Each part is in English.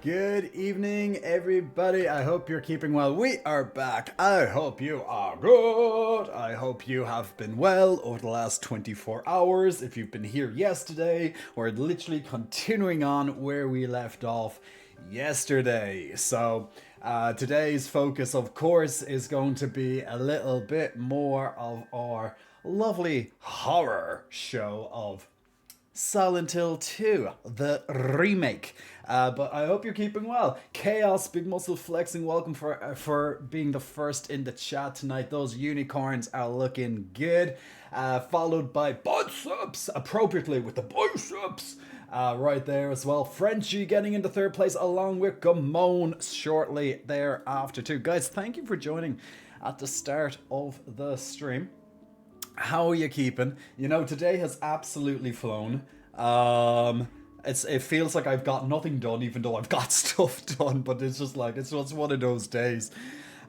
Good evening, everybody. I hope you're keeping well. We are back. I hope you are good. I hope you have been well over the last 24 hours. If you've been here yesterday, we're literally continuing on where we left off yesterday. So, today's focus, of course, is going to be a little bit more of our lovely horror show of Silent Hill 2, the remake. But I hope you're keeping well. Chaos, Big Muscle Flexing, welcome for being the first in the chat tonight. Those unicorns are looking good. Followed by biceps, appropriately with the biceps. Right there as well. Frenchie getting into third place along with Gamone shortly thereafter too. Guys, thank you for joining at the start of the stream. How are you keeping? You know, today has absolutely flown. It feels like I've got nothing done, even though I've got stuff done. But it's just like it's one of those days.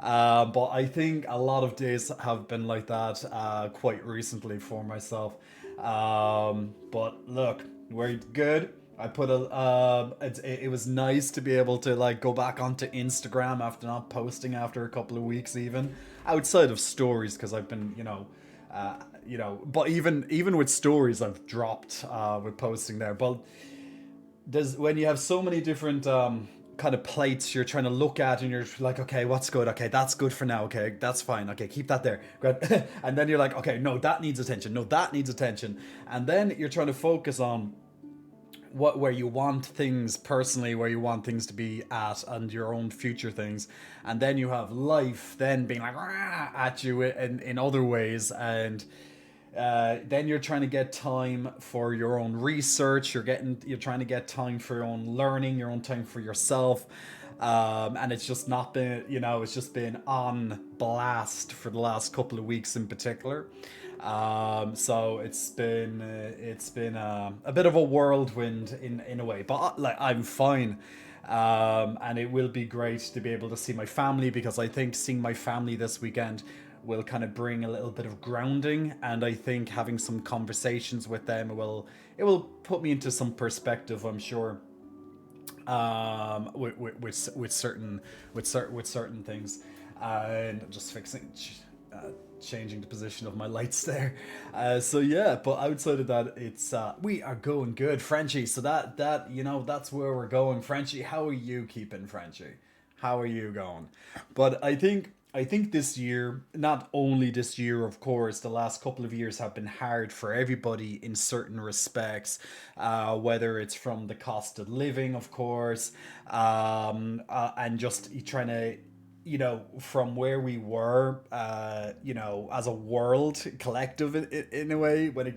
But I think a lot of days have been like that quite recently for myself. But look, we're good. I put it was nice to be able to like go back onto Instagram after not posting after a couple of weeks, even outside of stories, because I've been but even with stories I've dropped with posting there. But there's when you have so many different kind of plates you're trying to look at, and you're like, okay, what's good? Okay, that's good for now. Okay, that's fine. Okay, keep that there. And then you're like, okay, no, that needs attention. No, that needs attention. And then you're trying to focus on where you want things personally, where you want things to be at, and your own future things. And then you have life then being like at you in other ways. And then you're trying to get time for your own research. You're trying to get time for your own learning, your own time for yourself. And it's just not been, it's just been on blast for the last couple of weeks in particular. So it's been a bit of a whirlwind in a way, but like I'm fine. And it will be great to be able to see my family, because I think seeing my family this weekend will kind of bring a little bit of grounding, and I think having some conversations with them will put me into some perspective, I'm sure. With certain things, and I'm just changing the position of my lights there. So yeah, but outside of that, it's we are going good, Frenchie. So that that's where we're going, Frenchie. How are you keeping, Frenchie? How are you going? But I think this year, not only this year, of course, the last couple of years have been hard for everybody in certain respects, whether it's from the cost of living, of course, and just trying to, from where we were, as a world collective in a way, when it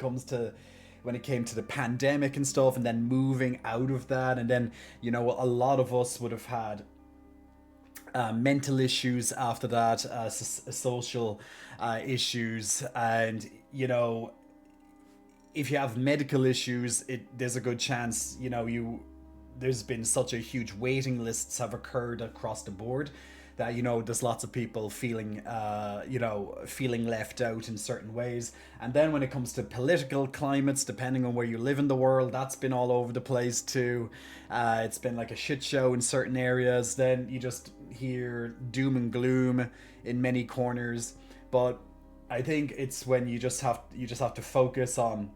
came to the pandemic and stuff, and then moving out of that, and then, a lot of us would have had mental issues after that, social issues, and if you have medical issues, there's a good chance there's been such a huge waiting lists have occurred across the board that there's lots of people feeling feeling left out in certain ways. And then when it comes to political climates, depending on where you live in the world, that's been all over the place too. It's been like a shit show in certain areas. Then you just hear doom and gloom in many corners. But I think it's when you just have to focus on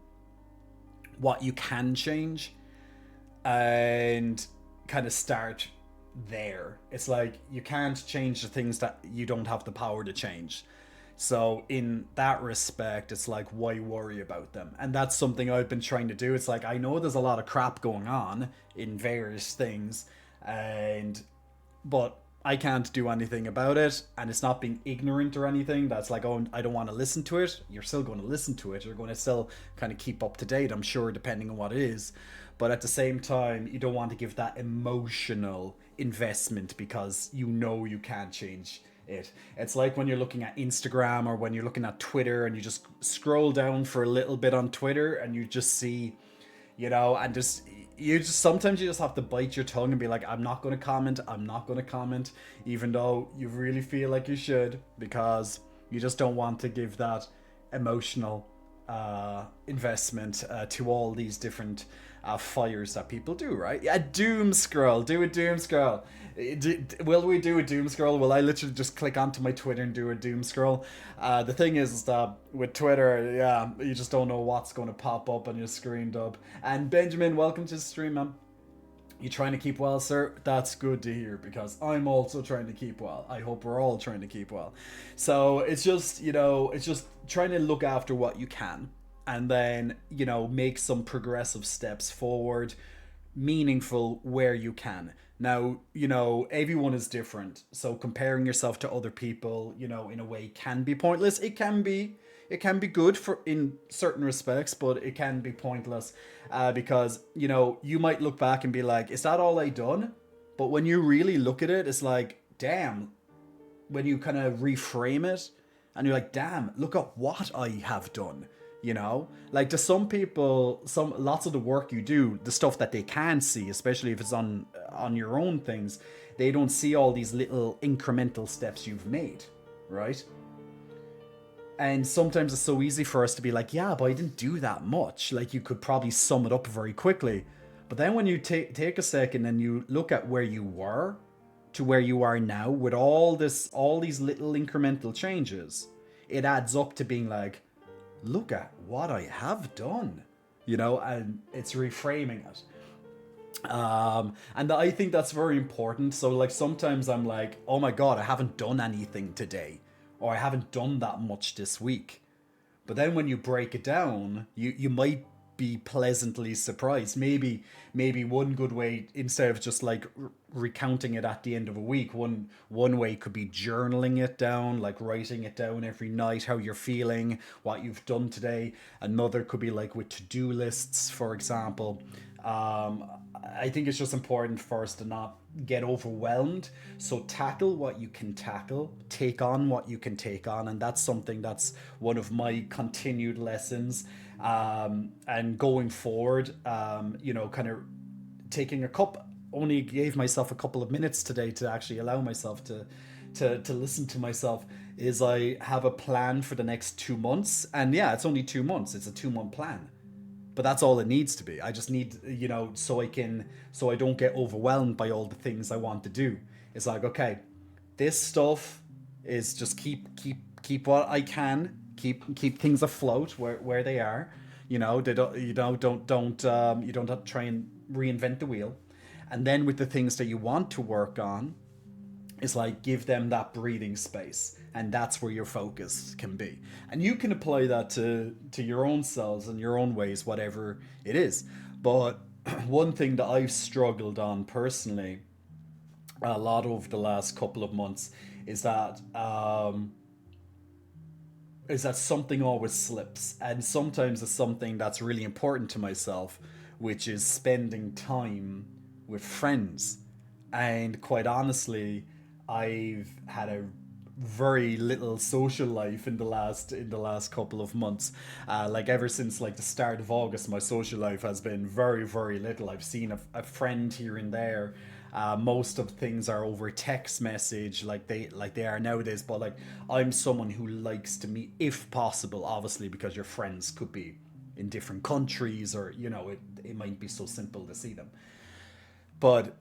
what you can change and kind of start there. It's like you can't change the things that you don't have the power to change. So in that respect, it's like, why worry about them? And that's something I've been trying to do. It's like, I know there's a lot of crap going on in various things, but I can't do anything about it, and it's not being ignorant or anything. That's like, oh, I don't want to listen to it. You're still going to listen to it. You're going to still kind of keep up to date, I'm sure, depending on what it is. But at the same time, you don't want to give that emotional investment, because you can't change it. It's like when you're looking at Instagram or when you're looking at Twitter, and you just scroll down for a little bit on Twitter, and you just see, and sometimes you just have to bite your tongue and be like, I'm not going to comment, even though you really feel like you should, because you just don't want to give that emotional investment to all these different fires that people do, right? A doom scroll. Do a doom scroll. Will we do a doom scroll? Will I literally just click onto my Twitter and do a doom scroll? The thing is that with Twitter, yeah, you just don't know what's going to pop up on your screen, dub. And Benjamin, welcome to the stream, man. You trying to keep well, sir? That's good to hear, because I'm also trying to keep well. I hope we're all trying to keep well. So it's just, it's just trying to look after what you can, and then, make some progressive steps forward, meaningful where you can. Now, everyone is different. So comparing yourself to other people, in a way can be pointless. It can be good for in certain respects, but it can be pointless, because you might look back and be like, is that all I done? But when you really look at it, it's like, damn. When you kind of reframe it and you're like, damn, look at what I have done. Like, to some people, lots of the work you do, the stuff that they can see, especially if it's on your own things, they don't see all these little incremental steps you've made, right? And sometimes it's so easy for us to be like, yeah, but I didn't do that much. Like, you could probably sum it up very quickly. But then when you take a second and you look at where you were to where you are now with all these little incremental changes, it adds up to being like, look at what I have done, and it's reframing it. And I think that's very important. So, like, sometimes I'm like, oh my God, I haven't done anything today, or I haven't done that much this week. But then when you break it down, you might be pleasantly surprised. Maybe one good way, instead of just like recounting it at the end of a week, one way could be journaling it down, like writing it down every night, how you're feeling, what you've done today. Another could be like with to-do lists, for example. I think it's just important for us to not get overwhelmed. So tackle what you can tackle, take on what you can take on, and that's something that's one of my continued lessons. And going forward, kind of taking only gave myself a couple of minutes today to actually allow myself to listen to myself, is I have a plan for the next 2 months. And yeah, it's only 2 months. It's a 2-month plan. But that's all it needs to be. I just need, so I don't get overwhelmed by all the things I want to do. It's like, okay, this stuff is just keep what I can, keep things afloat where they are. They don't, you don't have to try and reinvent the wheel. And then with the things that you want to work on, it's like, give them that breathing space, and that's where your focus can be. And you can apply that to your own selves and your own ways, whatever it is. But one thing that I've struggled on personally a lot over the last couple of months is that something always slips, and sometimes it's something that's really important to myself, which is spending time with friends. And quite honestly, I've had a very little social life in the last couple of months. Like, ever since like the start of August, my social life has been very, very little. I've seen a friend here and there. Most of things are over text message, like they are nowadays. But like, I'm someone who likes to meet, if possible, obviously, because your friends could be in different countries, or it might be so simple to see them. But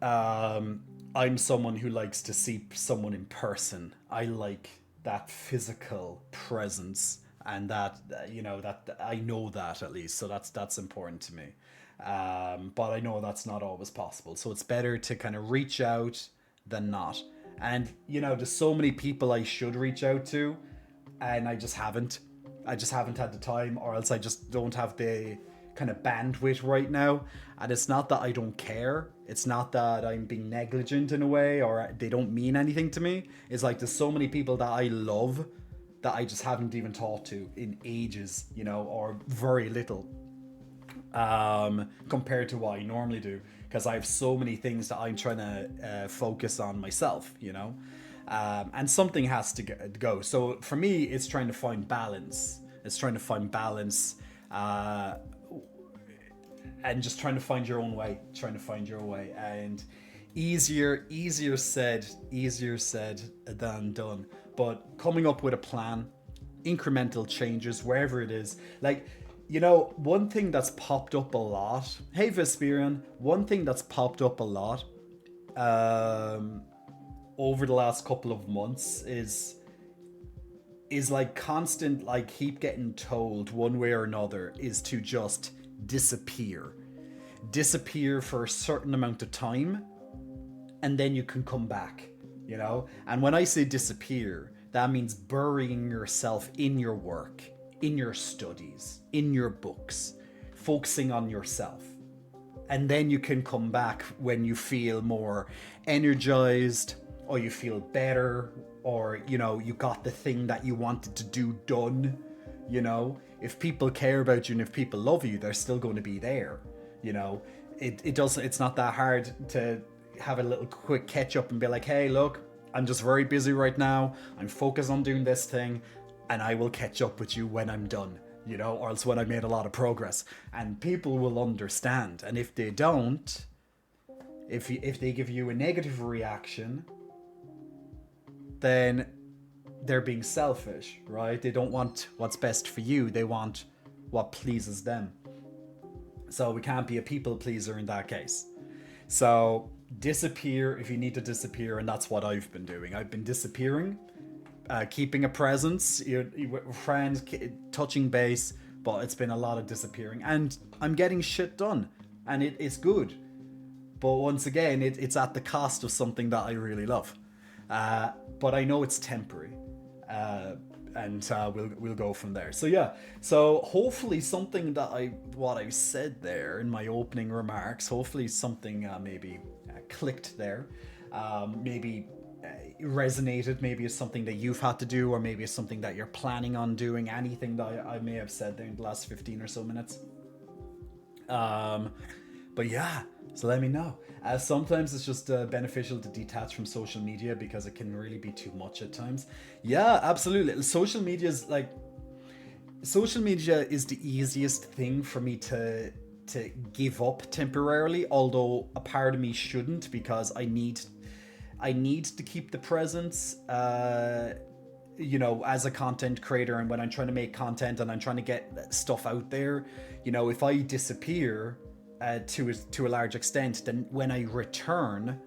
I'm someone who likes to see someone in person. I like that physical presence, and that that I know that, at least. So that's important to me. But I know that's not always possible. So it's better to kind of reach out than not. And there's so many people I should reach out to, and I just haven't. I just haven't had the time, or else I just don't have the kind of bandwidth right now. And it's not that I don't care. It's not that I'm being negligent in a way, or they don't mean anything to me. It's like, there's so many people that I love that I just haven't even talked to in ages, or very little, compared to what I normally do, because I have so many things that I'm trying to focus on myself, and something has to go. So for me, it's trying to find balance. And just trying to find your own way, and easier said than done. But coming up with a plan, incremental changes, wherever it is, like, one thing that's popped up a lot. Hey, Vesperian. One thing that's popped up a lot um, over the last couple of months is like constant, like keep getting told one way or another is to just disappear. Disappear for a certain amount of time, and then you can come back, And when I say disappear, that means burying yourself in your work, in your studies, in your books, focusing on yourself. And then you can come back when you feel more energized, or you feel better, or you got the thing that you wanted to do done. If people care about you and if people love you, they're still going to be there. It doesn't, it's not that hard to have a little quick catch up and be like, hey, look, I'm just very busy right now, I'm focused on doing this thing, and I will catch up with you when I'm done, or else when I made a lot of progress. And people will understand. And if they don't, if they give you a negative reaction, then they're being selfish, right? They don't want what's best for you, they want what pleases them. So we can't be a people pleaser in that case. So disappear if you need to disappear, and that's what I've been doing. I've been disappearing, keeping a presence, friends, touching base, but it's been a lot of disappearing, and I'm getting shit done, and it's good. But once again, it's at the cost of something that I really love. But I know it's temporary. And we'll go from there. So yeah, so hopefully something that what I said there in my opening remarks, hopefully something maybe clicked there, maybe resonated, maybe it's something that you've had to do, or maybe it's something that you're planning on doing, anything that I may have said there in the last 15 or so minutes. But yeah, so let me know. Sometimes it's just beneficial to detach from social media because it can really be too much at times. Yeah, absolutely. Social media is the easiest thing for me to give up temporarily, although a part of me shouldn't, because I need to keep the presence, as a content creator, and when I'm trying to make content and I'm trying to get stuff out there, if I disappear to a large extent, then when I return,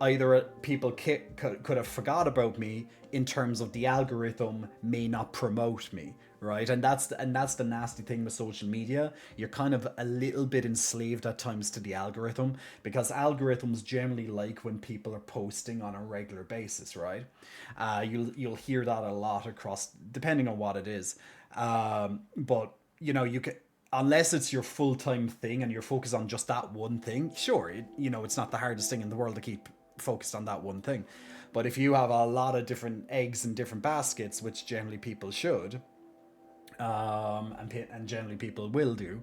either people could have forgot about me in terms of the algorithm may not promote me, right? And that's the nasty thing with social media. You're kind of a little bit enslaved at times to the algorithm, because algorithms generally like when people are posting on a regular basis, right? You'll hear that a lot across, depending on what it is. But you can, unless it's your full-time thing and you're focused on just that one thing, sure, it's not the hardest thing in the world to keep focused on that one thing. But if you have a lot of different eggs in different baskets, which generally people should, and generally people will do,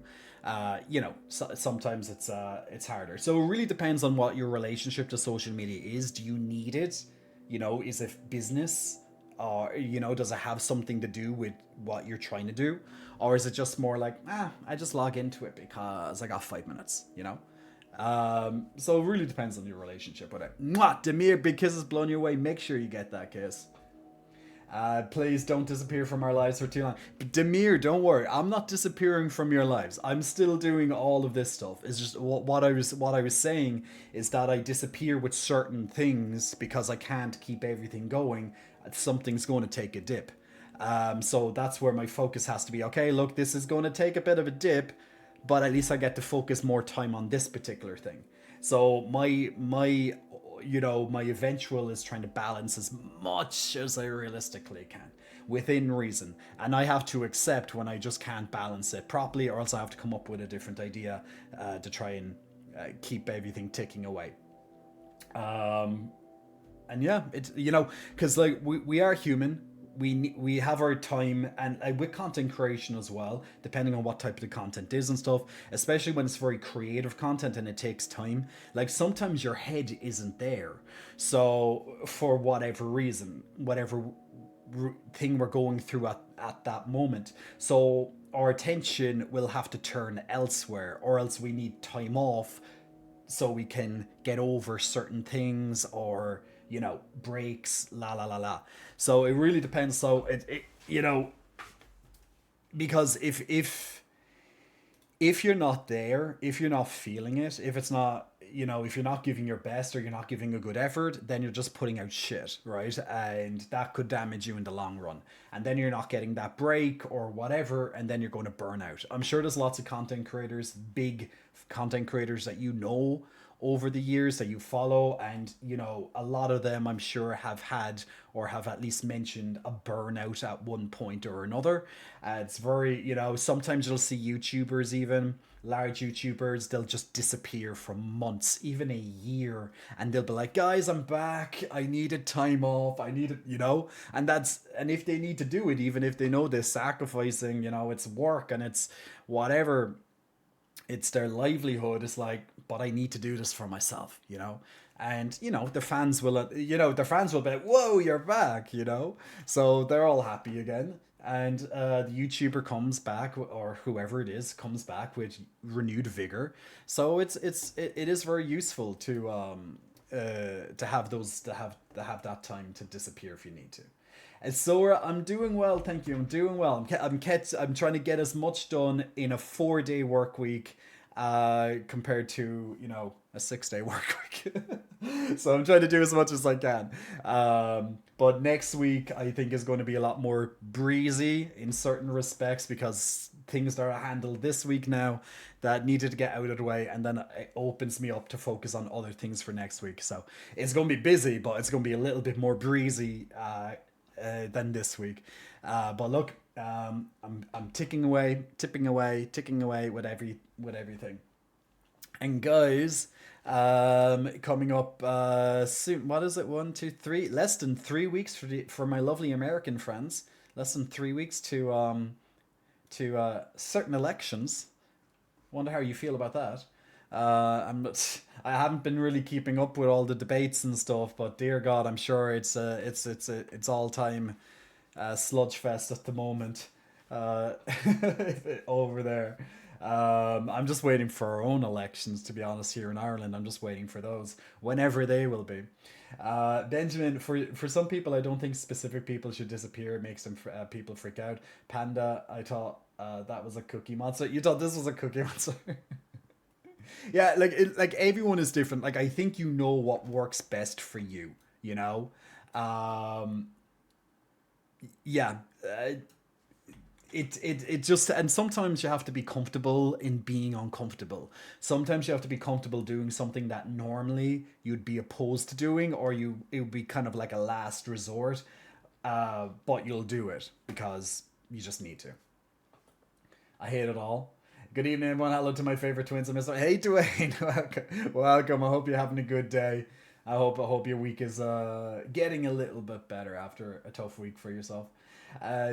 sometimes it's harder. So it really depends on what your relationship to social media is. Do you need it? Is it business? Or does it have something to do with what you're trying to do, or is it just more like, I just log into it because I got 5 minutes? So it really depends on your relationship with it. Mwah! Demir, big kisses blown your way. Make sure you get that kiss. Please don't disappear from our lives for too long. But Demir, don't worry, I'm not disappearing from your lives. I'm still doing all of this stuff. It's just what I was saying is that I disappear with certain things because I can't keep everything going. Something's going to take a dip. So that's where my focus has to be. Okay, look, this is going to take a bit of a dip, but at least I get to focus more time on this particular thing. So my eventual is trying to balance as much as I realistically can within reason, and I have to accept when I just can't balance it properly, or else I have to come up with a different idea to try and keep everything ticking away. And yeah, it's because like we are human. We have our time, and with content creation as well, depending on what type of the content is and stuff, especially when it's very creative content and it takes time, like sometimes your head isn't there, so for whatever reason, whatever thing we're going through at that moment, so our attention will have to turn elsewhere, or else we need time off so we can get over certain things, or breaks, la la la la. So it really depends. So it because if if you're not there, if you're not feeling it, if it's not, if you're not giving your best or you're not giving a good effort, then you're just putting out shit, right? And that could damage you in the long run. And then you're not getting that break or whatever, and then you're going to burn out. I'm sure there's lots of content creators, big content creators that over the years that you follow, and a lot of them I'm sure have had or have at least mentioned a burnout at one point or another. It's very, sometimes you'll see YouTubers, even large YouTubers, they'll just disappear for months, even a year, and they'll be like, guys, I'm back, I needed time off, I needed, and if they need to do it, even if they know they're sacrificing, it's work and it's whatever, it's their livelihood. It's like, but I need to do this for myself. And the fans will be like, whoa, you're back, so they're all happy again. And the YouTuber comes back, or whoever it is comes back with renewed vigor. So it is very useful to have that time to disappear if you need to. And so I'm doing well, thank you. I'm doing well. I'm trying to get as much done in a 4-day work week, compared to a 6-day work week. So I'm trying to do as much as I can. But next week I think is going to be a lot more breezy in certain respects, because things that are handled this week now that needed to get out of the way, and then it opens me up to focus on other things for next week. So it's going to be busy, but it's going to be a little bit more breezy than this week. But look, I'm ticking away, tipping away, ticking away with everything. And guys, coming up soon. What is it? 1, 2, 3. Less than 3 weeks for my lovely American friends. Less than 3 weeks to certain elections. Wonder how you feel about that. I haven't been really keeping up with all the debates and stuff, but dear God, I'm sure it's all time sludge fest at the moment, uh, over there. I'm just waiting for our own elections, to be honest, here in Ireland. I'm just waiting for those, whenever they will be. Benjamin, for some people, I don't think specific people should disappear. It makes people freak out. Panda, I thought that was a cookie monster. You thought this was a cookie monster? Yeah, like everyone is different. Like, I think you know what works best for you. You know, um, yeah. It just, and sometimes you have to be comfortable in being uncomfortable. Sometimes you have to be comfortable doing something that normally you'd be opposed to doing, or it would be kind of like a last resort. But you'll do it because you just need to. I hate it all. Good evening, everyone. Hello to my favorite twins. And Mr. Hey, Dwayne. Welcome. Welcome. I hope you're having a good day. I hope your week is getting a little bit better after a tough week for yourself.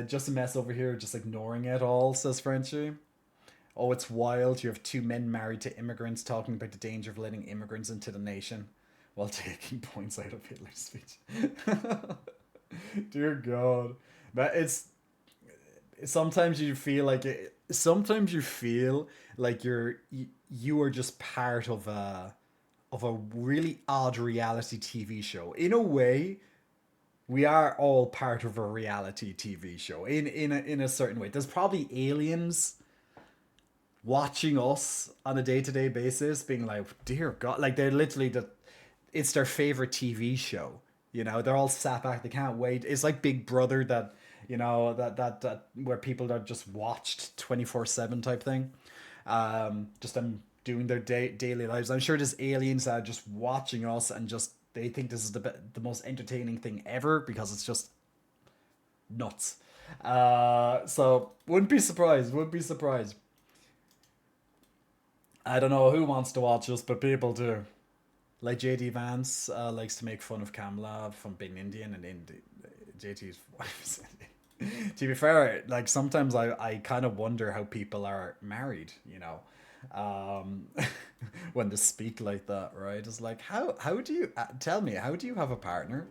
Just a mess over here, just ignoring it all, says Frenchie. Oh, it's wild. You have two men married to immigrants talking about the danger of letting immigrants into the nation while taking points out of Hitler's speech. Dear God. But sometimes you feel like sometimes you feel like you are just part of a really odd reality TV show. In a way, we are all part of a reality TV show in a certain way. There's probably aliens watching us on a day-to-day basis, being like, dear God, like they're literally it's their favorite TV show. They're all sat back, they can't wait. It's like Big Brother, that that where people are just watched 24/7 type thing. Just them doing their daily lives. I'm sure there's aliens that are just watching us, and just they think this is the most entertaining thing ever, because it's just nuts. So wouldn't be surprised. Wouldn't be surprised. I don't know who wants to watch us, but people do. Like JD Vance likes to make fun of Kamala from being Indian, and JT's wife is Indian. To be fair, like sometimes I kind of wonder how people are married, um, when they speak like that, right? It's like, how do you tell me, how do you have a partner?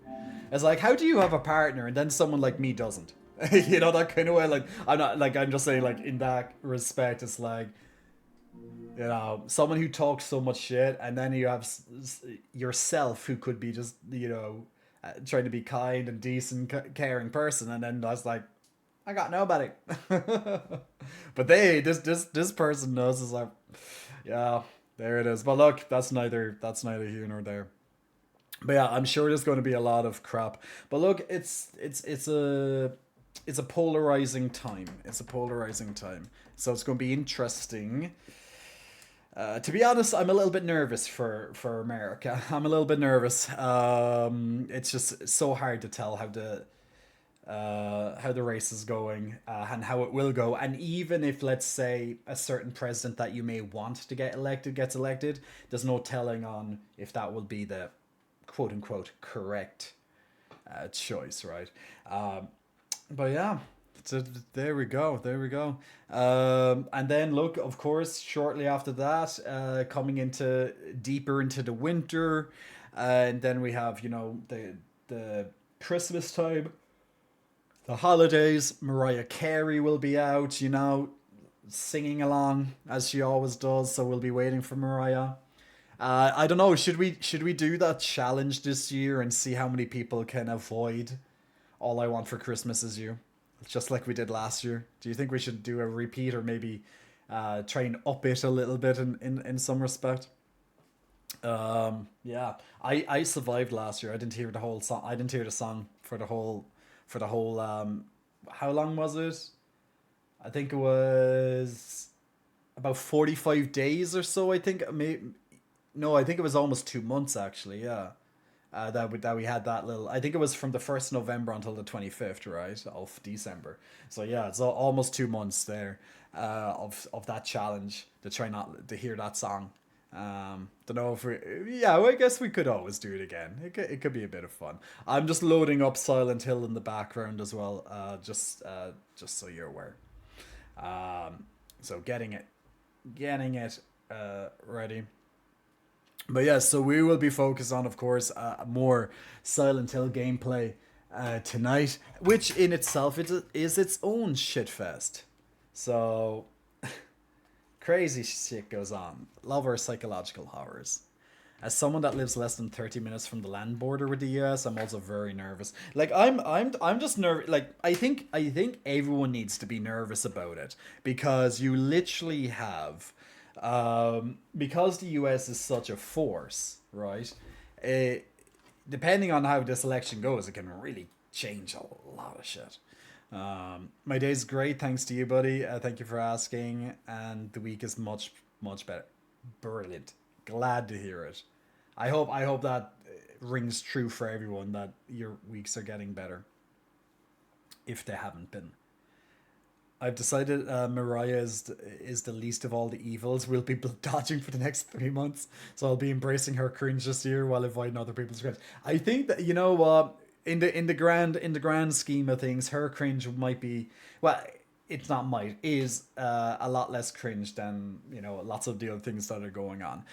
It's like, how do you have a partner and then someone like me doesn't? That kind of way. Like, I'm not like, I'm just saying, like, in that respect, it's like, someone who talks so much shit, and then you have yourself, who could be just trying to be kind and decent, caring person, and then that's like, I got nobody. But this person knows is like, yeah, there it is. But look, that's neither here nor there. But yeah, I'm sure there's going to be a lot of crap. But look, it's a polarizing time. It's a polarizing time. So it's going to be interesting. To be honest, I'm a little bit nervous for America. I'm a little bit nervous. It's just so hard to tell how the race is going and how it will go. And even if, let's say, a certain president that you may want to get elected gets elected, there's no telling on if that will be the quote unquote correct choice, right? Um, but yeah, so there we go. There we go. And then look, of course, shortly after that, coming into deeper into the winter, and then we have the Christmas time, the holidays. Mariah Carey will be out, singing along as she always does. So we'll be waiting for Mariah. I don't know. Should we do that challenge this year and see how many people can avoid "All I Want for Christmas Is You," just like we did last year? Do you think we should do a repeat or maybe try and up it a little bit in some respect? Yeah, I survived last year. I didn't hear the whole song. I didn't hear the song for the whole. How long was it? I think it was about 45 days or so. I think no, I think it was almost 2 months actually. Yeah, that we had that little. I think it was from the 1st November until the 25th, right, of December. So yeah, it's almost 2 months there of that challenge to try not to hear that song. Don't know if we. Yeah, well, I guess we could always do it again. It could be a bit of fun. I'm just loading up Silent Hill in the background as well. Just so you're aware. So getting it ready. But yeah, so we will be focused on, of course, more Silent Hill gameplay tonight, which in itself is its own shitfest. So crazy shit goes on. Love our psychological horrors. As someone that lives less than 30 minutes from the land border with the US, I'm also very nervous. Like I'm just nervous. Like I think everyone needs to be nervous about it because you literally have because the US is such a force, right? It, depending on how this election goes, it can really change a lot of shit. My day's great, thanks to you, buddy. Thank you for asking, and the week is much better. Brilliant. Glad to hear it. I hope that rings true for everyone that your weeks are getting better if they haven't been. I've decided Mariah is the least of all the evils we'll be dodging for the next 3 months. So I'll be embracing her cringe this year while avoiding other people's cringe. I think that you know what in the grand scheme of things, her cringe might be well. It's not might is a lot less cringe than lots of the other things that are going on.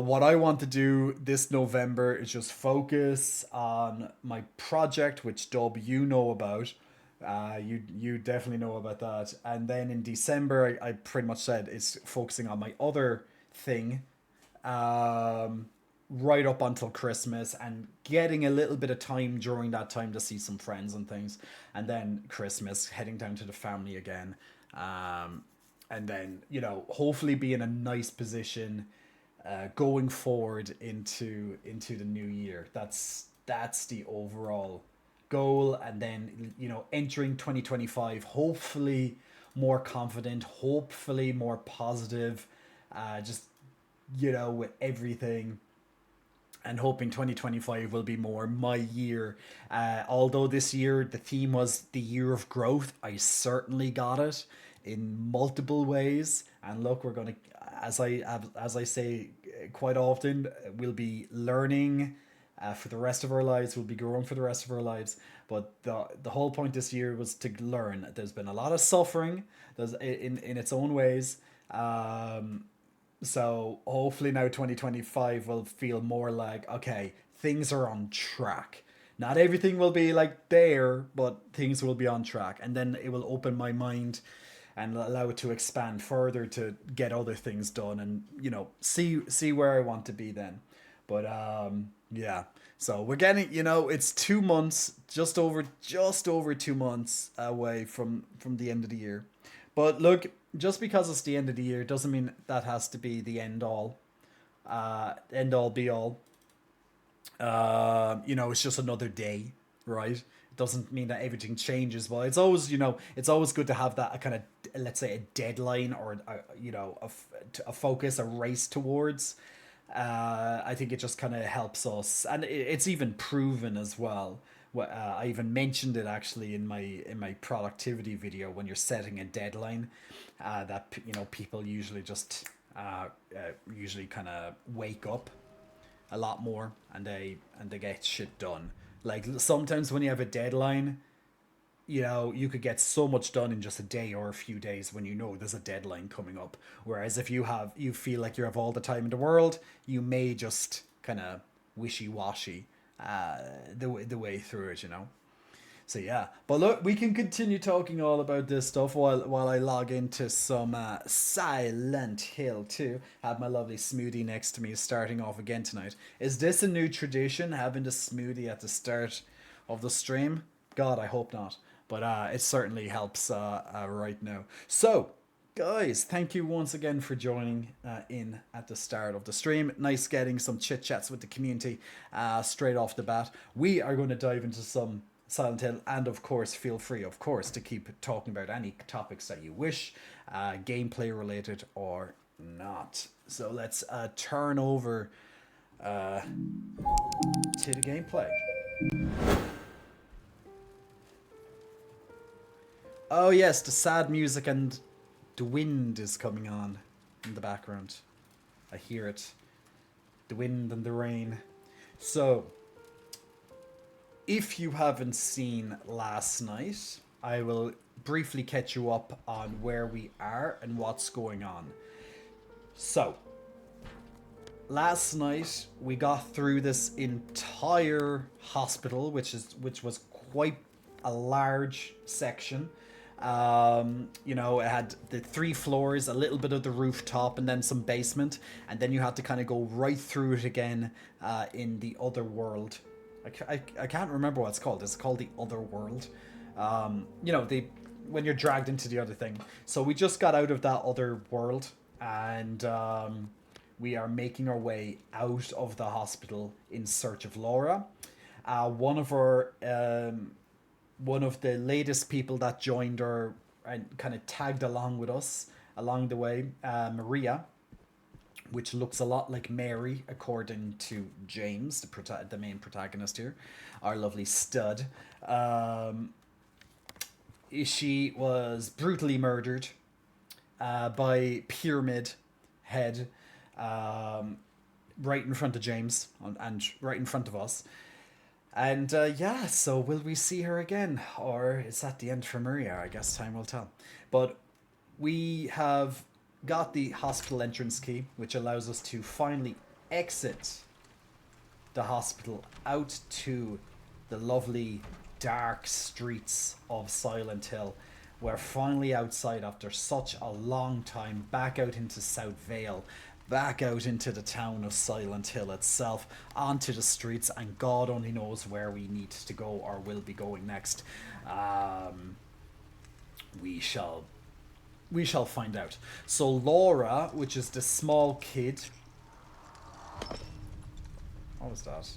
What I want to do this November is just focus on my project, which Dub you know about. You definitely know about that. And then in December, I pretty much said it's focusing on my other thing, um, right up until Christmas and getting a little bit of time during that time to see some friends and things. And then Christmas, heading down to the family again. Um, and then, hopefully be in a nice position going forward into the new year. That's the overall goal, and then entering 2025 hopefully more confident, hopefully more positive, just with everything, and hoping 2025 will be more my year. Although this year the theme was the year of growth, I certainly got it in multiple ways. And look, we're gonna, as I say quite often, we'll be learning for the rest of our lives. We'll be growing for the rest of our lives. But the whole point this year was to learn. There's been a lot of suffering. There's in its own ways. So hopefully now 2025 will feel more like, okay, things are on track. Not everything will be like there, but things will be on track. And then it will open my mind and allow it to expand further to get other things done and see where I want to be then. But yeah. So we're getting, you know, it's 2 months, just over 2 months away from the end of the year. But look, just because it's the end of the year doesn't mean that has to be the end all be all. You know, it's just another day, right? It doesn't mean that everything changes, but it's always, you know, it's always good to have that kind of, let's say, a deadline or you know, a focus, a race towards. I think it just kind of helps us, and it's even proven as well. I even mentioned it actually in my productivity video. When you're setting a deadline, that you know, people usually just usually kind of wake up a lot more, and they get shit done. Like sometimes when you have a deadline, you know, you could get so much done in just a day or a few days when you know there's a deadline coming up. Whereas if you feel like you have all the time in the world, you may just kind of wishy washy the way through it, you know. So yeah, but look, we can continue talking all about this stuff while I log into some Silent Hill 2. Have my lovely smoothie next to me, starting off again tonight. Is this a new tradition, having the smoothie at the start of the stream? God, I hope not. But it certainly helps right now. So, guys, thank you once again for joining in at the start of the stream. Nice getting some chit chats with the community straight off the bat. We are going to dive into some Silent Hill, and of course, feel free, of course, to keep talking about any topics that you wish, gameplay related or not. So let's turn over to the gameplay. Oh yes, the sad music and the wind is coming on in the background. I hear it. The wind and the rain. So, if you haven't seen last night, I will briefly catch you up on where we are and what's going on. So, last night we got through this entire hospital, which was quite a large section. You know, it had the 3 floors, a little bit of the rooftop, and then some basement, and then you had to kind of go right through it again in the other world. I can't remember what it's called. It's called the other world. You know, when you're dragged into the other thing. So we just got out of that other world, and we are making our way out of the hospital in search of Laura. One of the latest people that joined her and kind of tagged along with us along the way, Maria, which looks a lot like Mary, according to James, the main protagonist here, our lovely stud. She was brutally murdered by Pyramid Head, right in front of James and right in front of us. And yeah, so will we see her again? Or is that the end for Maria? I guess time will tell. But we have got the hospital entrance key, which allows us to finally exit the hospital out to the lovely dark streets of Silent Hill. We're finally outside after such a long time, back out into South Vale, back out into the town of Silent Hill itself, onto the streets, and God only knows where we need to go or will be going next. We shall find out. So Laura, which is the small kid... What was that?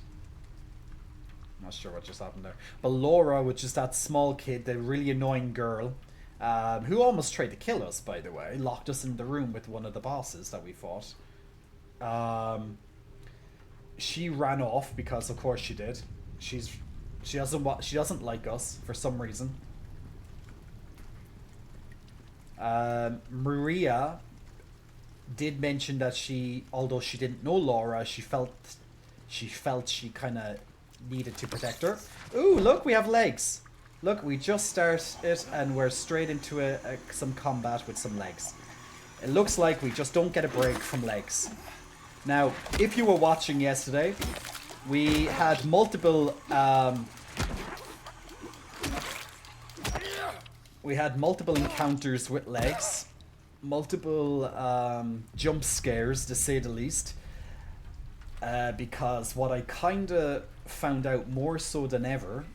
I'm not sure what just happened there. But Laura, which is that small kid, the really annoying girl, who almost tried to kill us, by the way, locked us in the room with one of the bosses that we fought. She ran off because, of course, she did. She doesn't like us for some reason. Maria did mention that although she didn't know Laura, she felt she kind of needed to protect her. Ooh, look, we have legs. Look, we just start it and we're straight into some combat with some legs. It looks like we just don't get a break from legs. Now, if you were watching yesterday, we had multiple encounters with legs, multiple jump scares, to say the least. because what I kind of found out more so than ever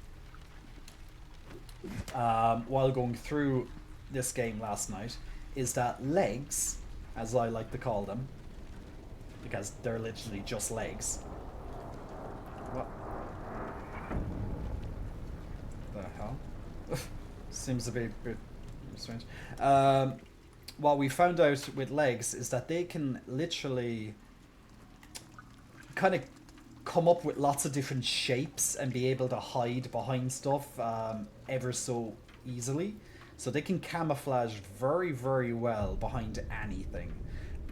while going through this game last night is that legs, as I like to call them, because they're literally just legs. What the hell? Seems a bit strange. What we found out with legs is that they can literally kind of come up with lots of different shapes and be able to hide behind stuff ever so easily. So they can camouflage very, very well behind anything.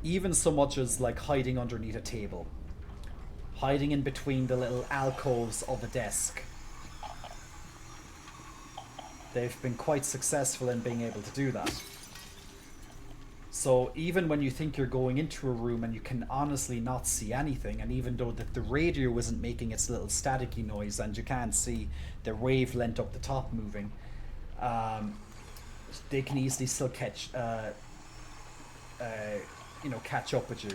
Even so much as like hiding underneath a table. Hiding in between the little alcoves of a desk. They've been quite successful in being able to do that. So even when you think you're going into a room and you can honestly not see anything, and even though the radio isn't making its little staticky noise and you can't see the wavelength up the top moving, they can easily still catch up with you.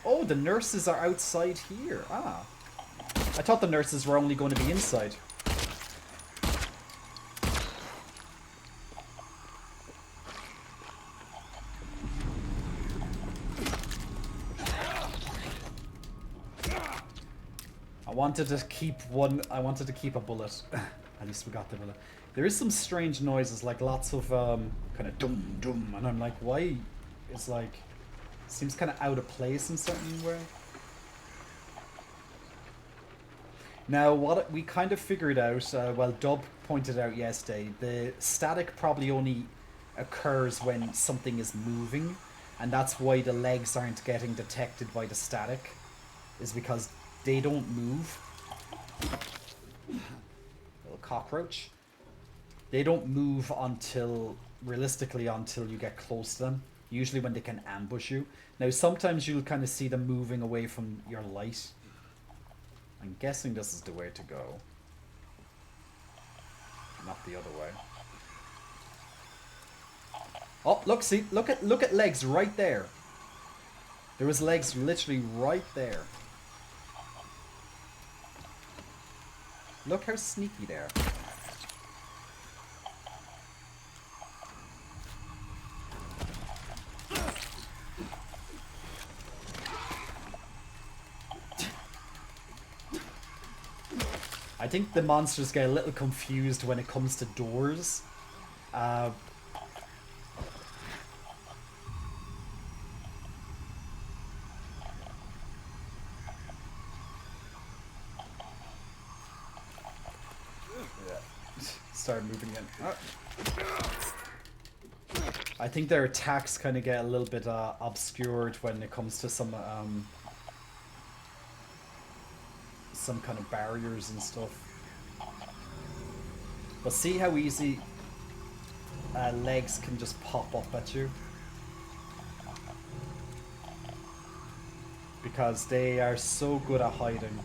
Oh, the nurses are outside here. Ah. I thought the nurses were only going to be inside. I wanted to keep a bullet. At least we got the bullet. There is some strange noises, like lots of kind of dum dum, and I'm like, why? It's like, seems kind of out of place in certain way. Now, what we kind of figured out, well, Dub pointed out yesterday, the static probably only occurs when something is moving, and that's why the legs aren't getting detected by the static, is because they don't move. Little cockroach. They don't move realistically until you get close to them. Usually when they can ambush you. Now sometimes you'll kind of see them moving away from your light. I'm guessing this is the way to go. Not the other way. Oh, look, see, look at legs right there. There was legs literally right there. Look how sneaky they are. I think the monsters get a little confused when it comes to doors. Yeah. Start moving in. Oh. I think their attacks kind of get a little bit obscured when it comes to some kind of barriers and stuff. But see how easy legs can just pop up at you? Because they are so good at hiding.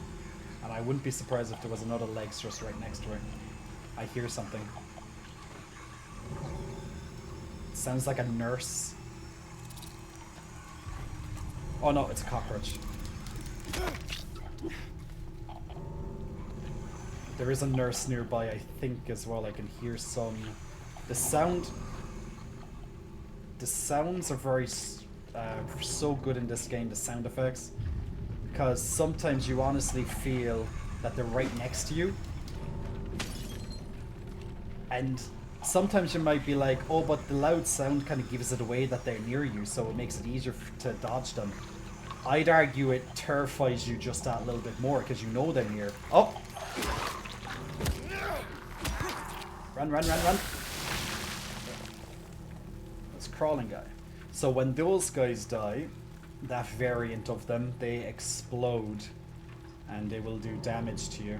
And I wouldn't be surprised if there was another legs just right next to it. I hear something. It sounds like a nurse. Oh no, it's a cockroach. There is a nurse nearby, I think, as well. I can hear some... The sounds are very... so good in this game, the sound effects. Because sometimes you honestly feel that they're right next to you. And sometimes you might be like, oh, but the loud sound kind of gives it away that they're near you, so it makes it easier to dodge them. I'd argue it terrifies you just that little bit more, because you know they're near. Oh! Run, run, run, run. This crawling guy. So when those guys die, that variant of them, they explode and they will do damage to you.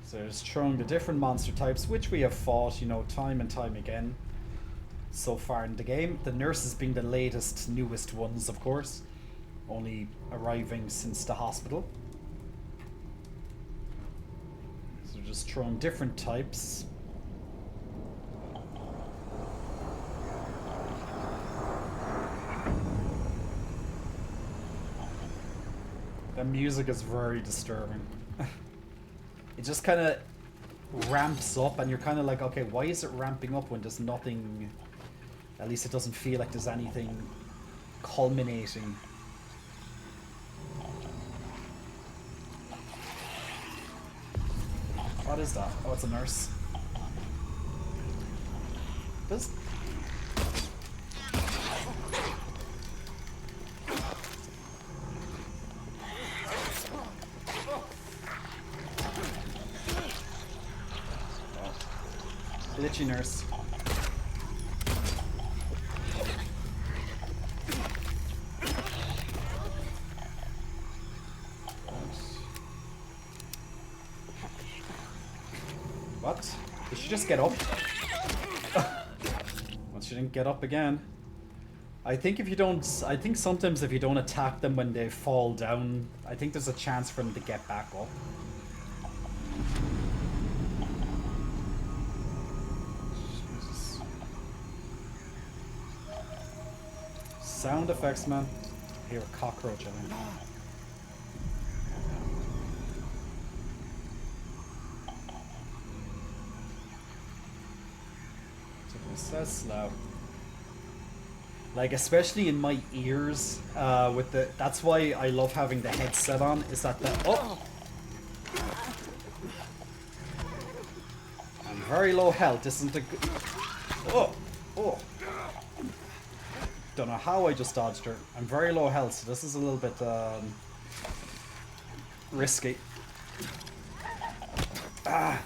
So it's showing the different monster types, which we have fought, you know, time and time again so far in the game. The nurses being the latest, newest ones, of course, only arriving since the hospital. So just throwing different types. The music is very disturbing. It just kind of ramps up and you're kind of like, okay, why is it ramping up when there's nothing... At least it doesn't feel like there's anything culminating. What is that? Oh, it's a nurse. This... Glitchy nurse. What? Did she just get up? Well, she didn't get up again. I think if you don't... I think sometimes if you don't attack them when they fall down, I think there's a chance for them to get back up. Jesus. Sound effects, man. I hear a cockroach, I think. So slow. Like, especially in my ears, with the... That's why I love having the headset on, is that the... Oh! I'm very low health, this isn't a good... Oh! Oh! Don't know how I just dodged her. I'm very low health, so this is a little bit, risky. Ah!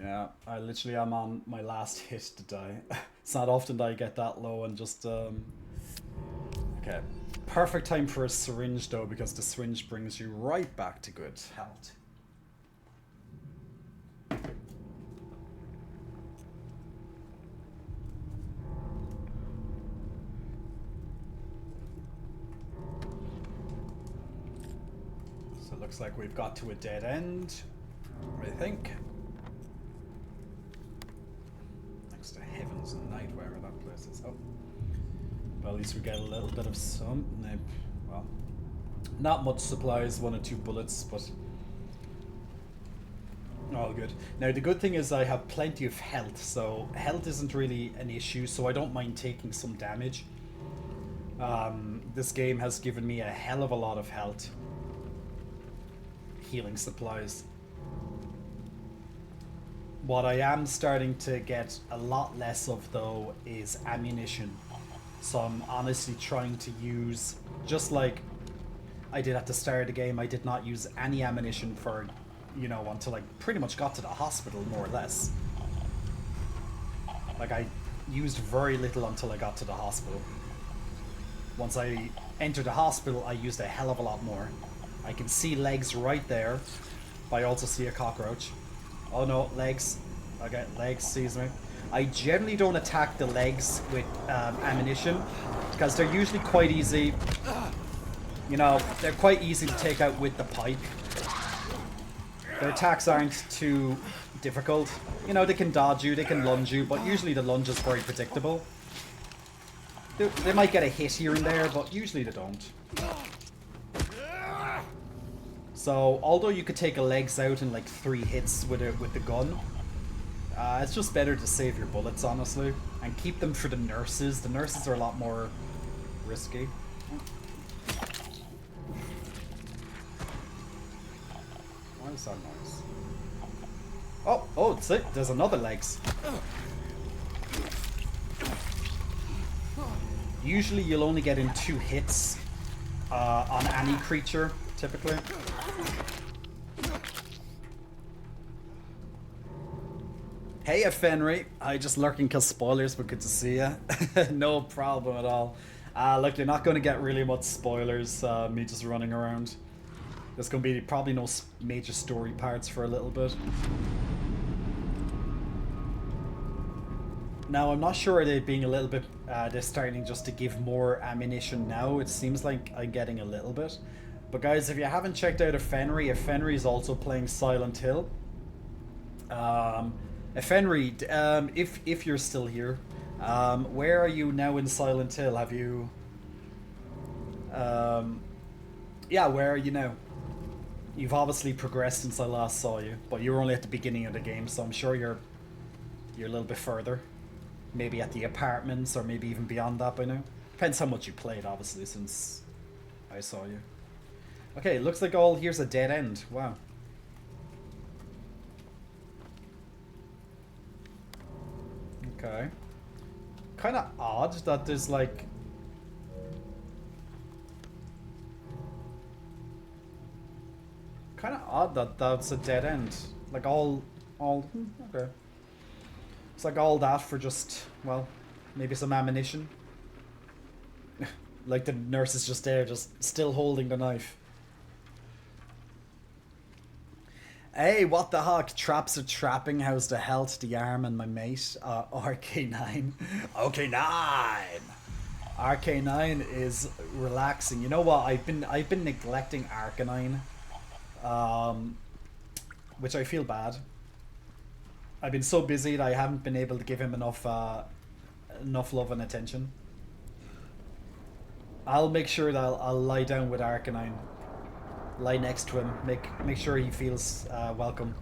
Yeah, I literally am on my last hit to die. It's not often that I get that low and just, Okay. Perfect time for a syringe, though, because the syringe brings you right back to good health. So it looks like we've got to a dead end, I think. To Heavens and Night, wherever that place is. Oh. Well, at least we get a little bit of some. Well, not much supplies, 1 or 2 bullets, but all good. Now, the good thing is I have plenty of health, so health isn't really an issue, so I don't mind taking some damage. This game has given me a hell of a lot of health. Healing supplies. What I am starting to get a lot less of, though, is ammunition. So I'm honestly trying to use, just like I did at the start of the game, I did not use any ammunition for, you know, until I pretty much got to the hospital, more or less. Like, I used very little until I got to the hospital. Once I entered the hospital, I used a hell of a lot more. I can see legs right there, but I also see a cockroach. Oh no, legs. Okay, legs sees me. I generally don't attack the legs with ammunition, because they're usually quite easy. You know, they're quite easy to take out with the pike. Their attacks aren't too difficult. You know, they can dodge you, they can lunge you, but usually the lunge is very predictable. They might get a hit here and there, but usually they don't. So, although you could take a legs out in like 3 hits with the gun, it's just better to save your bullets, honestly, and keep them for the nurses. The nurses are a lot more risky. What is that noise? Oh, see, there's another legs. Usually you'll only get in 2 hits on any creature, typically. Hey, Fenry. I just lurking because spoilers, but good to see you. No problem at all. Look, you're not going to get really much spoilers, me just running around. There's going to be probably no major story parts for a little bit. Now, I'm not sure they're being a little bit, they're starting just to give more ammunition now. It seems like I'm getting a little bit. But guys, if you haven't checked out Fenry is also playing Silent Hill. Fenry, if you're still here, Where are you now in Silent Hill? Have you... yeah, where are you now? You've obviously progressed since I last saw you, but you were only at the beginning of the game, so I'm sure you're a little bit further. Maybe at the apartments, or maybe even beyond that by now. Depends how much you played, obviously, since I saw you. Okay, looks like here's a dead end. Wow. Okay. Kind of odd that there's like... Kind of odd that that's a dead end. Like okay. It's like all that for just, well, maybe some ammunition. Like the nurse is just there, just still holding the knife. Hey, what the heck? Traps are trapping. How's the health, the arm, and my mate? RK9. OK9. RK9 is relaxing. You know what? I've been neglecting RK9, which I feel bad. I've been so busy that I haven't been able to give him enough love and attention. I'll make sure that I'll lie down with Arcanine. Lie next to him. Make sure he feels welcome,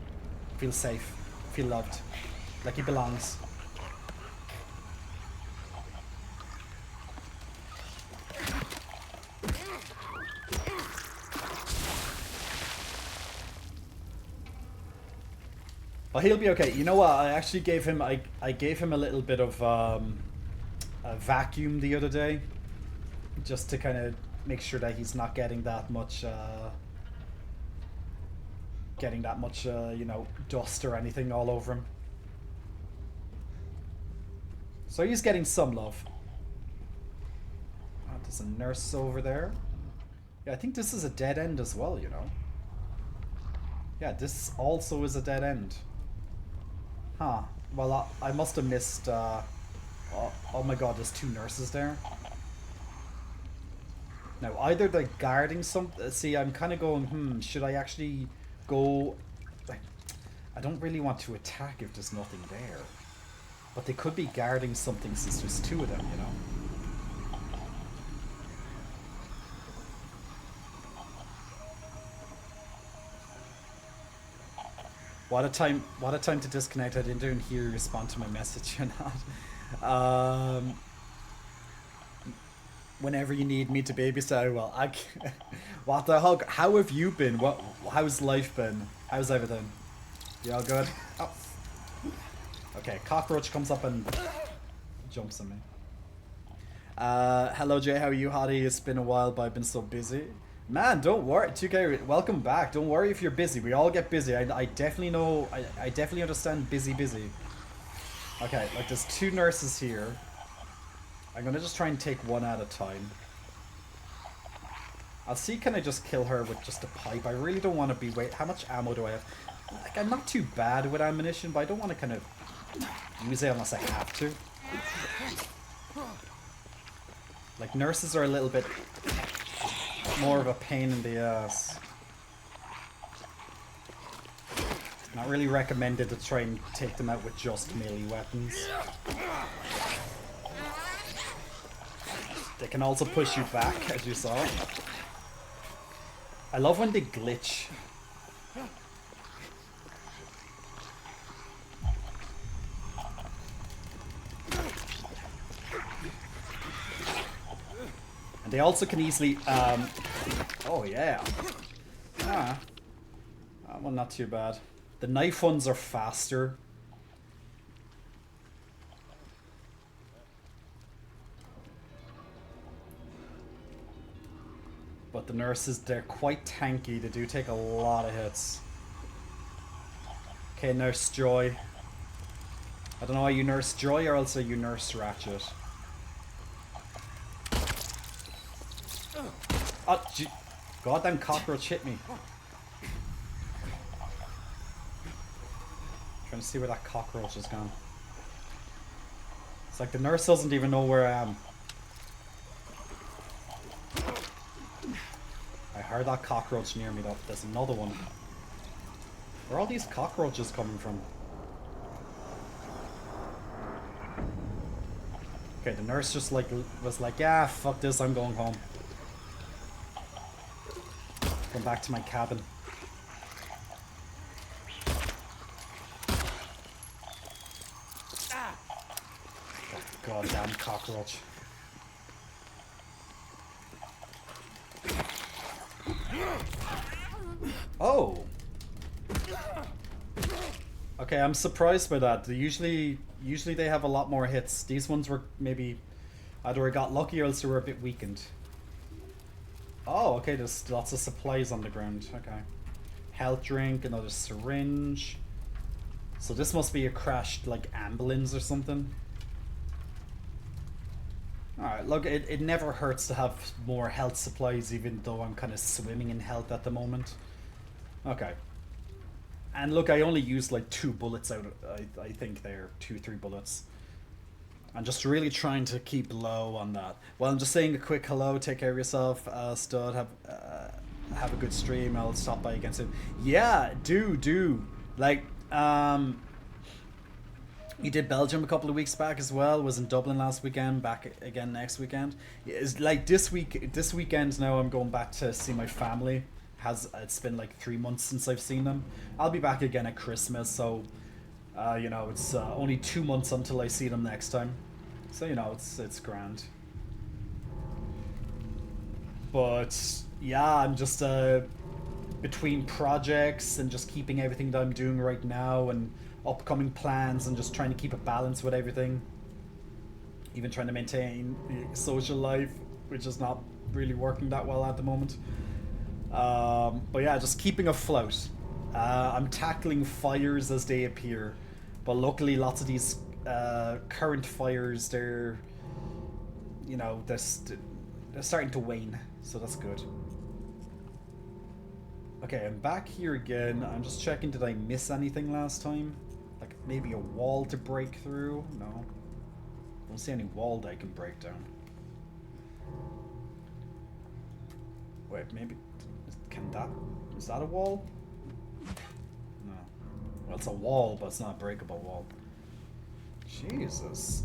feels safe, feel loved, like he belongs. But he'll be okay. You know what? I actually gave him I gave him a little bit of a vacuum the other day, just to kind of make sure that he's not getting that much you know, dust or anything all over him. So he's getting some love. Oh, there's a nurse over there. Yeah, I think this is a dead end as well, you know. Yeah, this also is a dead end. Huh. Well, I must have missed... oh my god, there's two nurses there. Now, either they're guarding some... See, I'm kind of going, should I actually go... I don't really want to attack if there's nothing there. But they could be guarding something since there's two of them, you know? What a time to disconnect. I didn't hear you respond to my message or not. Whenever you need me to babysit, well, what the heck? How have you been? How's life been? How's everything? You all good? Oh. Okay, cockroach comes up and jumps on me. Hello Jay, how are you, Hottie? It's been a while, but I've been so busy. Man, don't worry, 2K, welcome back. Don't worry if you're busy. We all get busy. I definitely know. I definitely understand busy. Okay, like there's two nurses here. I'm gonna just try and take one at a time. I'll see, can I just kill her with just a pipe? I really don't want to be how much ammo do I have? Like, I'm not too bad with ammunition, but I don't want to kind of use it unless I have to. Like, nurses are a little bit more of a pain in the ass. Not really recommended to try and take them out with just melee weapons. They can also push you back, as you saw. I love when they glitch. And they also can easily, oh yeah. Ah. That one not too bad. The knife ones are faster. But the nurses, they're quite tanky. They do take a lot of hits. Okay, Nurse Joy. I don't know, are you Nurse Joy or else are you Nurse Ratchet? Oh, gee. Goddamn cockroach hit me. Trying to see where that cockroach has gone. It's like the nurse doesn't even know where I am. I heard that cockroach near me though. There's another one. Where are all these cockroaches coming from? Okay, the nurse just like was like, yeah, fuck this, I'm going home. Going back to my cabin. Goddamn cockroach. Oh! Okay, I'm surprised by that. Usually they have a lot more hits. These ones were maybe either I got lucky or else they were a bit weakened. Oh, okay, there's lots of supplies on the ground. Okay. Health drink, another syringe. So this must be a crashed, like, ambulance or something. Alright, look, it never hurts to have more health supplies, even though I'm kind of swimming in health at the moment. Okay. And look, I only used like 2 bullets out of, I think they're 2-3 bullets. I'm just really trying to keep low on that. Well, I'm just saying a quick hello, take care of yourself, Stud, have a good stream, I'll stop by again soon. Yeah, do. Like, you did Belgium a couple of weeks back as well. Was in Dublin last weekend. Back again next weekend. It's like this weekend now. I'm going back to see my family. It's been like 3 months since I've seen them. I'll be back again at Christmas. So, you know, it's only 2 months until I see them next time. So you know, it's grand. But yeah, I'm just between projects and just keeping everything that I'm doing right now and upcoming plans and just trying to keep a balance with everything. Even trying to maintain social life, which is not really working that well at the moment. But yeah, just keeping afloat. I'm tackling fires as they appear, but luckily lots of these current fires, they're starting to wane, so that's good. Okay, I'm back here again. I'm just checking, did I miss anything last time? Like maybe a wall to break through? No. Don't see any wall that I can break down. Wait, maybe... Is that a wall? No. Well, it's a wall, but it's not a breakable wall. Jesus.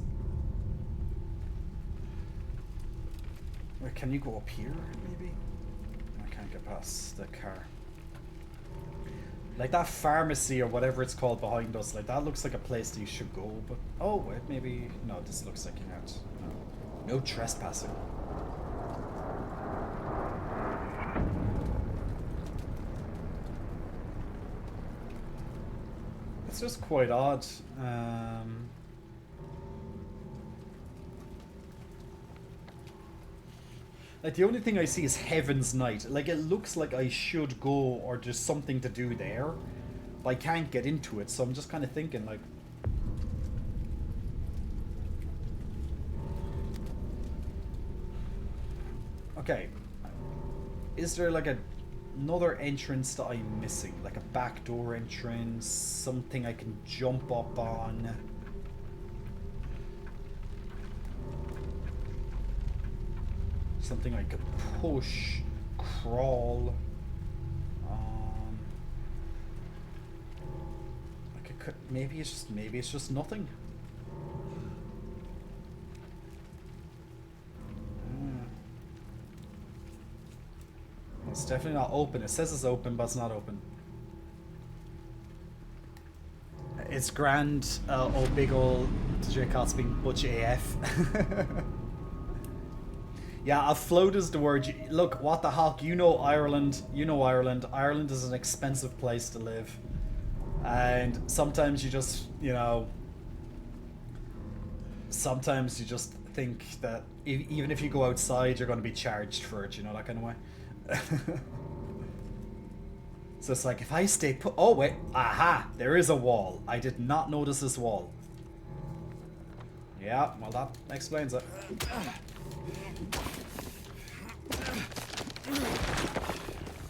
Wait, can you go up here, maybe? I can't get past the car. Like that pharmacy or whatever it's called behind us, like that looks like a place that you should go, but... Oh, wait, maybe... No, this looks like you can't. No trespassing. It's just quite odd. Like, the only thing I see is Heaven's Night. Like, it looks like I should go or there's something to do there. But I can't get into it, so I'm just kind of thinking, like... Okay. Is there, like, another entrance that I'm missing? Like a backdoor entrance? Something I can jump up on? Something I could push, crawl. Like it could, maybe it's just nothing. It's definitely not open. It says it's open, but it's not open. It's grand. Oh, big ol' DJ Cottz being butch AF. Yeah, afloat is the word. Look, what the heck? You know Ireland. You know Ireland. Ireland is an expensive place to live. And sometimes you just, you know... Sometimes you just think that even if you go outside, you're going to be charged for it, you know, that kind of way. So it's like, if I stay put... Oh, wait. Aha! There is a wall. I did not notice this wall. Yeah, well, that explains it.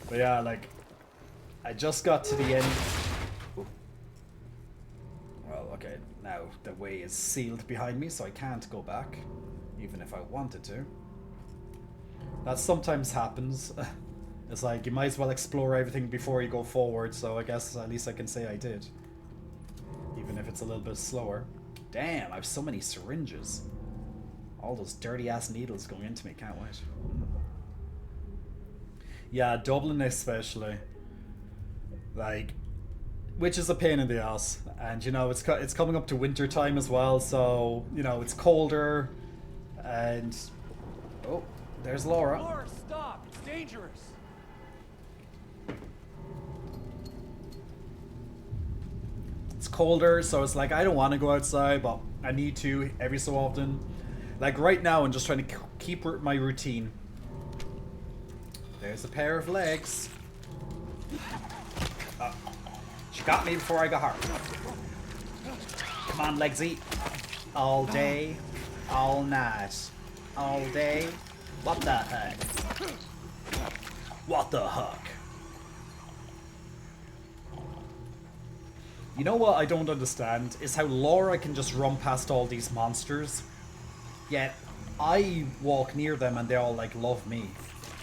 But yeah, like, I just got to the end. Ooh. Well, okay, now the way is sealed behind me, so I can't go back, even if I wanted to. That sometimes happens. It's like, you might as well explore everything before you go forward, so I guess at least I can say I did. Even if it's a little bit slower. Damn, I have so many syringes. All those dirty ass needles going into me, can't wait. Yeah, Dublin especially. Like, which is a pain in the ass. And, you know, it's coming up to winter time as well, so, you know, it's colder. And... Oh, there's Laura. Laura, stop! It's dangerous! It's colder, so it's like, I don't want to go outside, but I need to every so often. Like, right now, I'm just trying to keep my routine. There's a pair of legs. She got me before I got her. Come on, Legsy. All day, all night, all day. What the heck? What the heck? You know what I don't understand is how Laura can just run past all these monsters, yet I walk near them and they all like love me.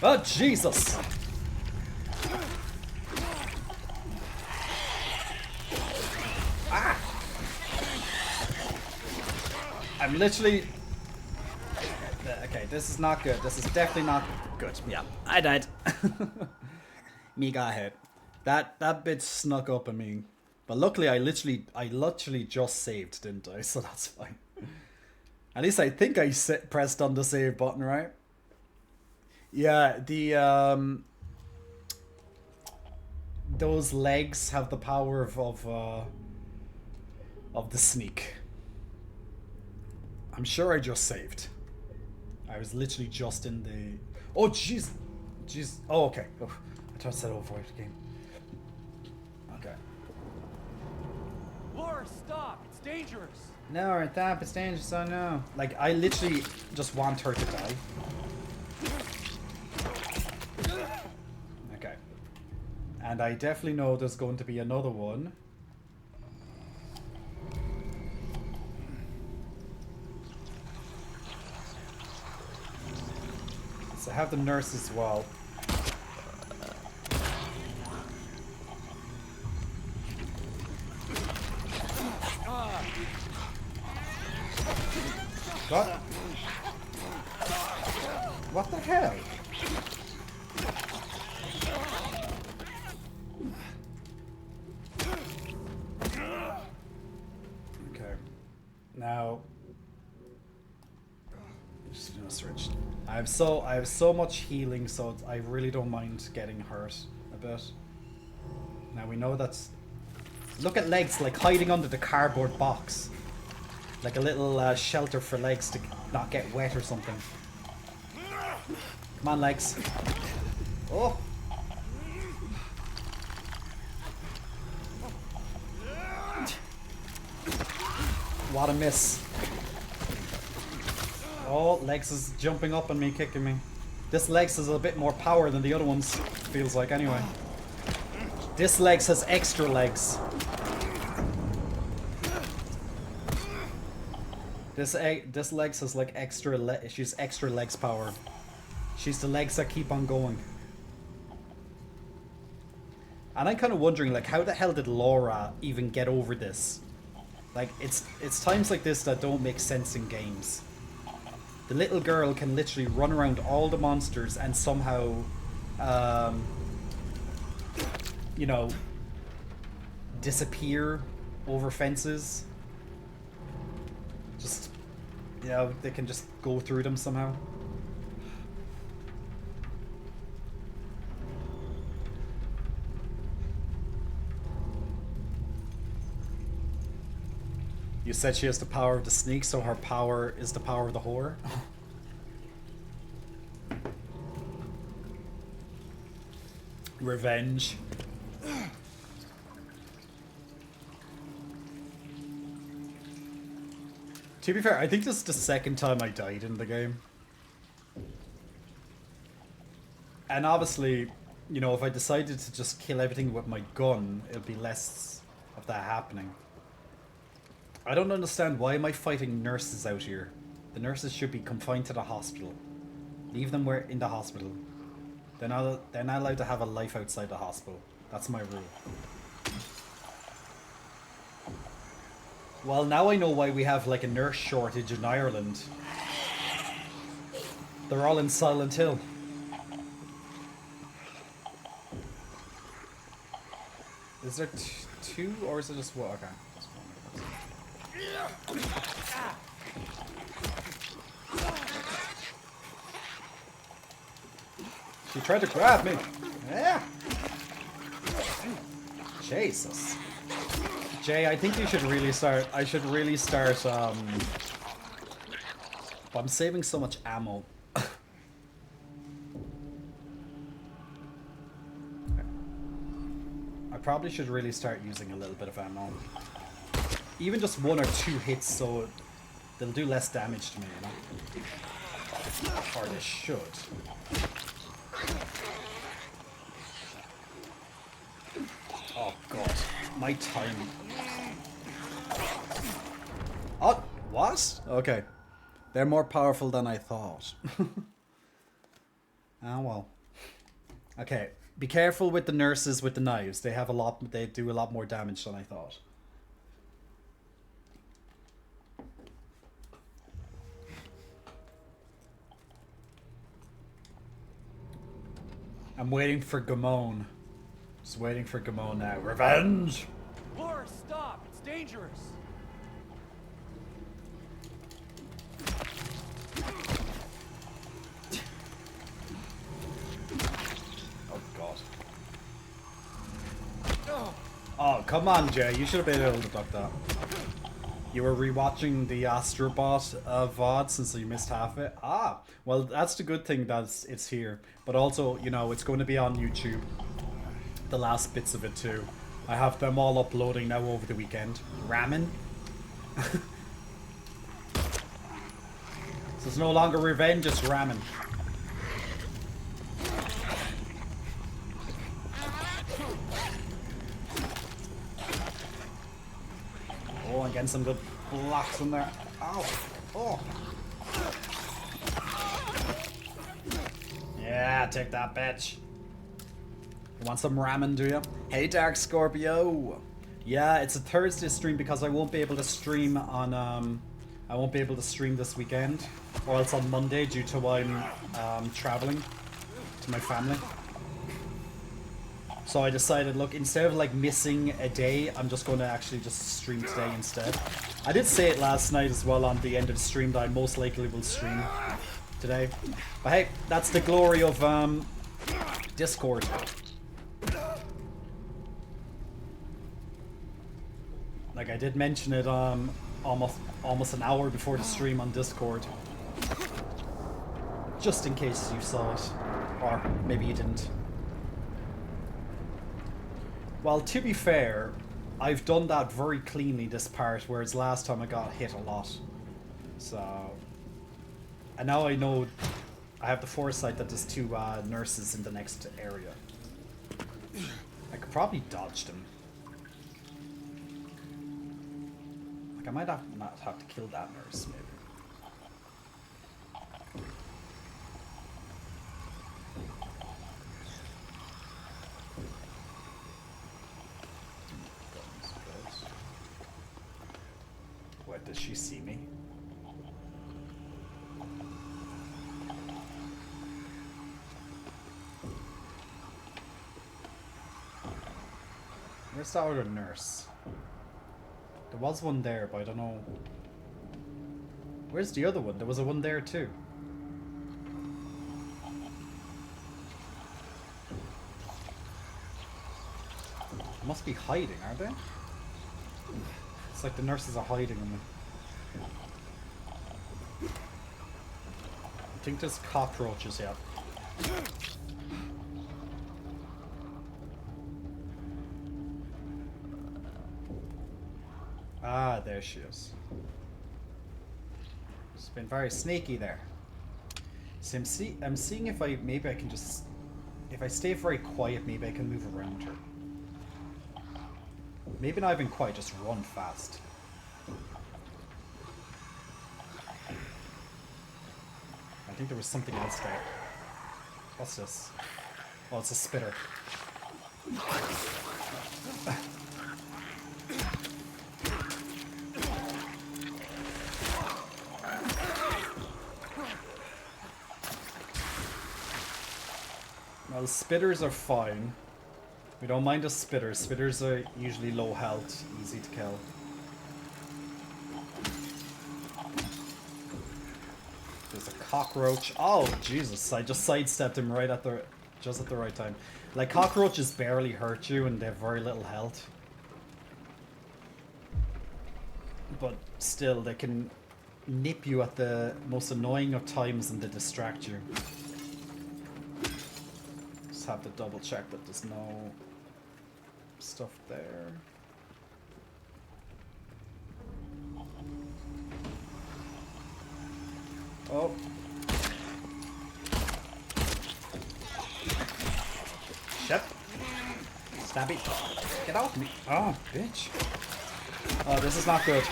Oh Jesus! Ah! I'm literally... Okay, this is not good. This is definitely not good. Yeah, I died. Me got hit. That bit snuck up on me. But luckily I literally just saved, didn't I? So that's fine. At least I think I pressed on the save button, right? Yeah, the those legs have the power of the sneak. I'm sure I just saved. I was literally just in the... Oh, jeez. Jeez. Oh, okay. Oh, I thought I said avoid again. Okay. Laura, stop! It's dangerous! No, it's dangerous, I know. Like, I literally just want her to die. Okay. And I definitely know there's going to be another one. So I have the nurse as well. What? What the hell? Okay. Now, I'm just gonna switch. I have so much healing, so I really don't mind getting hurt a bit. Now we know that's... Look at legs like hiding under the cardboard box. Like a little shelter for legs to not get wet or something. Come on, legs. Oh! What a miss. Oh, Legs is jumping up on me, kicking me. This Legs has a bit more power than the other ones, feels like anyway. This Legs has extra legs. This Legs has like she's extra legs power. She's the legs that keep on going. And I'm kind of wondering, like, how the hell did Laura even get over this? Like, it's times like this that don't make sense in games. The little girl can literally run around all the monsters and somehow, you know, disappear over fences. Just, you know, they can just go through them somehow. You said she has the power of the sneak, so her power is the power of the whore? Revenge. To be fair, I think this is the second time I died in the game. And obviously, you know, if I decided to just kill everything with my gun, it'll be less of that happening. I don't understand, why am I fighting nurses out here? The nurses should be confined to the hospital. Leave them in the hospital. They're not allowed to have a life outside the hospital. That's my rule. Well, now I know why we have like a nurse shortage in Ireland. They're all in Silent Hill. Is there two, or is it just one? Okay. Just one. She tried to grab me. Yeah. Jesus. Jay, I think you should really start. I should really start. I'm saving so much ammo. I probably should really start using a little bit of ammo. Even just 1 or 2 hits, so they'll do less damage to me, you know? Or they should. Oh god, my time. Oh, what? Okay. They're more powerful than I thought. Ah, well. Okay, be careful with the nurses with the knives. They do a lot more damage than I thought. I'm waiting for Gamone. Just waiting for Gamone now. Revenge! Laura, stop! It's dangerous! Oh god. Oh, come on, Jay. You should have been able to duck that. You were rewatching the Astrobot VOD since you missed half it. Ah, well, that's the good thing that it's here. But also, you know, it's going to be on YouTube. The last bits of it too. I have them all uploading now over the weekend. Ramen. So it's no longer revenge, it's ramen. Oh, I'm getting some good blocks in there. Ow. Oh. Yeah, take that, bitch. You want some ramen, do you? Hey, Dark Scorpio. Yeah, it's a Thursday stream because I won't be able to stream on I won't be able to stream this weekend, or else on Monday due to I'm traveling to my family. So I decided, look, instead of like missing a day, I'm just going to actually just stream today instead. I did say it last night as well on the end of the stream that I most likely will stream today. But hey, that's the glory of Discord. Like I did mention it almost an hour before the stream on Discord. Just in case you saw it. Or maybe you didn't. Well, to be fair, I've done that very cleanly this part, whereas last time I got hit a lot. So... And now I know I have the foresight that there's 2 nurses in the next area. I could probably dodge them. Like, I might not have to kill that nurse, maybe. What, does she see me? Where's the other nurse? There was one there, but I don't know. Where's the other one? There was a one there too. They must be hiding, aren't they? It's like the nurses are hiding them. I think there's cockroaches here. Ah, there she is. She's been very sneaky there. So I'm seeing if maybe I can just... If I stay very quiet, maybe I can move around her. Maybe not even quiet, just run fast. I think there was something else there. What's this? Oh, it's a spitter. Well, spitters are fine. We don't mind the spitters. Spitters are usually low health, easy to kill. There's a cockroach. Oh, Jesus. I just sidestepped him right at the... just at the right time. Like, cockroaches barely hurt you and they have very little health. But still, they can nip you at the most annoying of times and they distract you. Just have to double check that there's no stuff there. Oh. Shit. Stabby. Get off me. Oh, bitch. Oh, this is not good.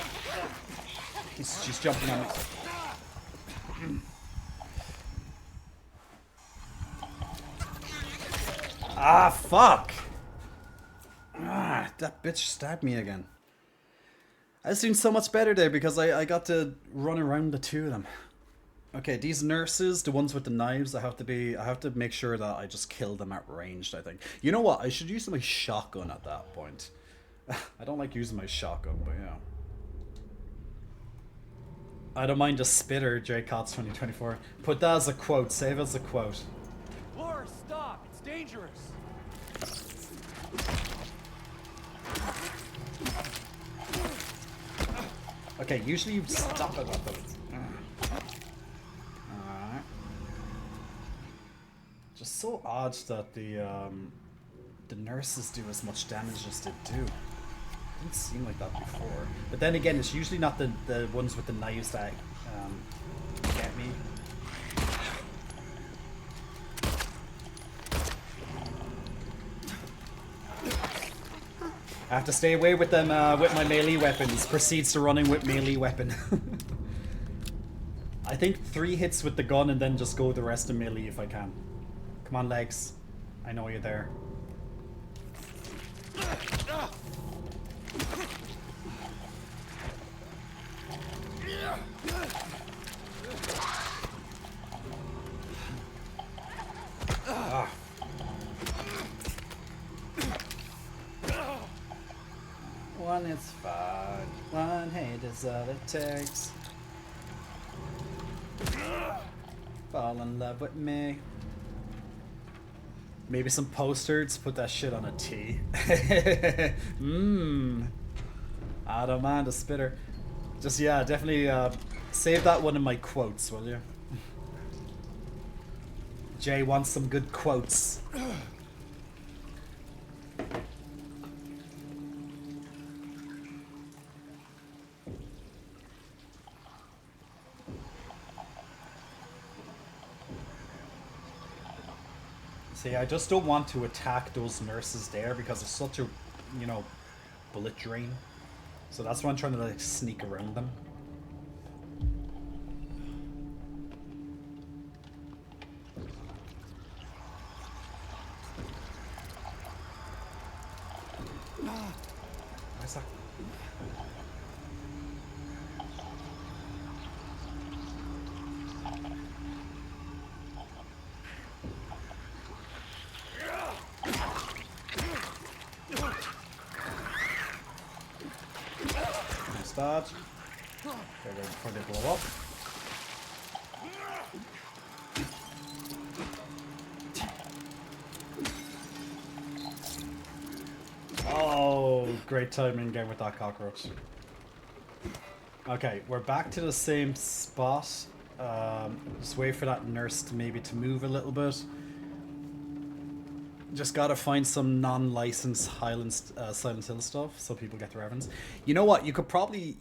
She's jumping on it. Ah, fuck! Ah, that bitch stabbed me again. I was doing so much better there because I got to run around the two of them. Okay, these nurses, the ones with the knives, I have to make sure that I just kill them at range, I think. You know what? I should use my shotgun at that point. I don't like using my shotgun, but yeah. I don't mind a spitter, J. Cottz 2024. Put that as a quote. Save it as a quote. Laura, stop! It's dangerous! Okay, usually you stop it at them. Alright. Just so odd that the nurses do as much damage as they do. Didn't seem like that before. But then again, it's usually not the ones with the knives that get me. I have to stay away with them with my melee weapons. Proceeds to running with melee weapon. I think 3 hits with the gun and then just go the rest of melee if I can. Come on, legs. I know you're there. One is fine. One hate is all it takes. Fall in love with me. Maybe some posters. Put that shit on a T. Mmm. I don't mind a spitter. Just, yeah, definitely save that one in my quotes, will you? Jay wants some good quotes. See, I just don't want to attack those nurses there because it's such a, you know, bullet drain. So that's why I'm trying to like sneak around them. Where's that? Start. Okay, right before they blow up. Oh, great timing again with that cockroach. Okay, we're back to the same spot. Just wait for that nurse to maybe to move a little bit. Just gotta find some non-licensed Silent Hill stuff so people get their evidence. You know what? You could probably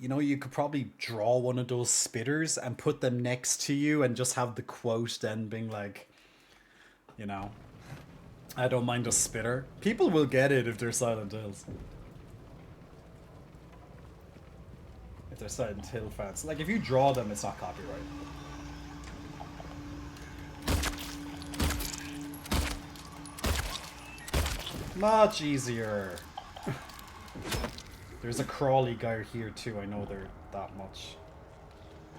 draw one of those spitters and put them next to you and just have the quote then being like, you know, I don't mind a spitter. People will get it if they're Silent Hills. If they're Silent Hill fans. Like, if you draw them, it's not copyright. Much easier. There's a crawly guy here too. I know they're that much.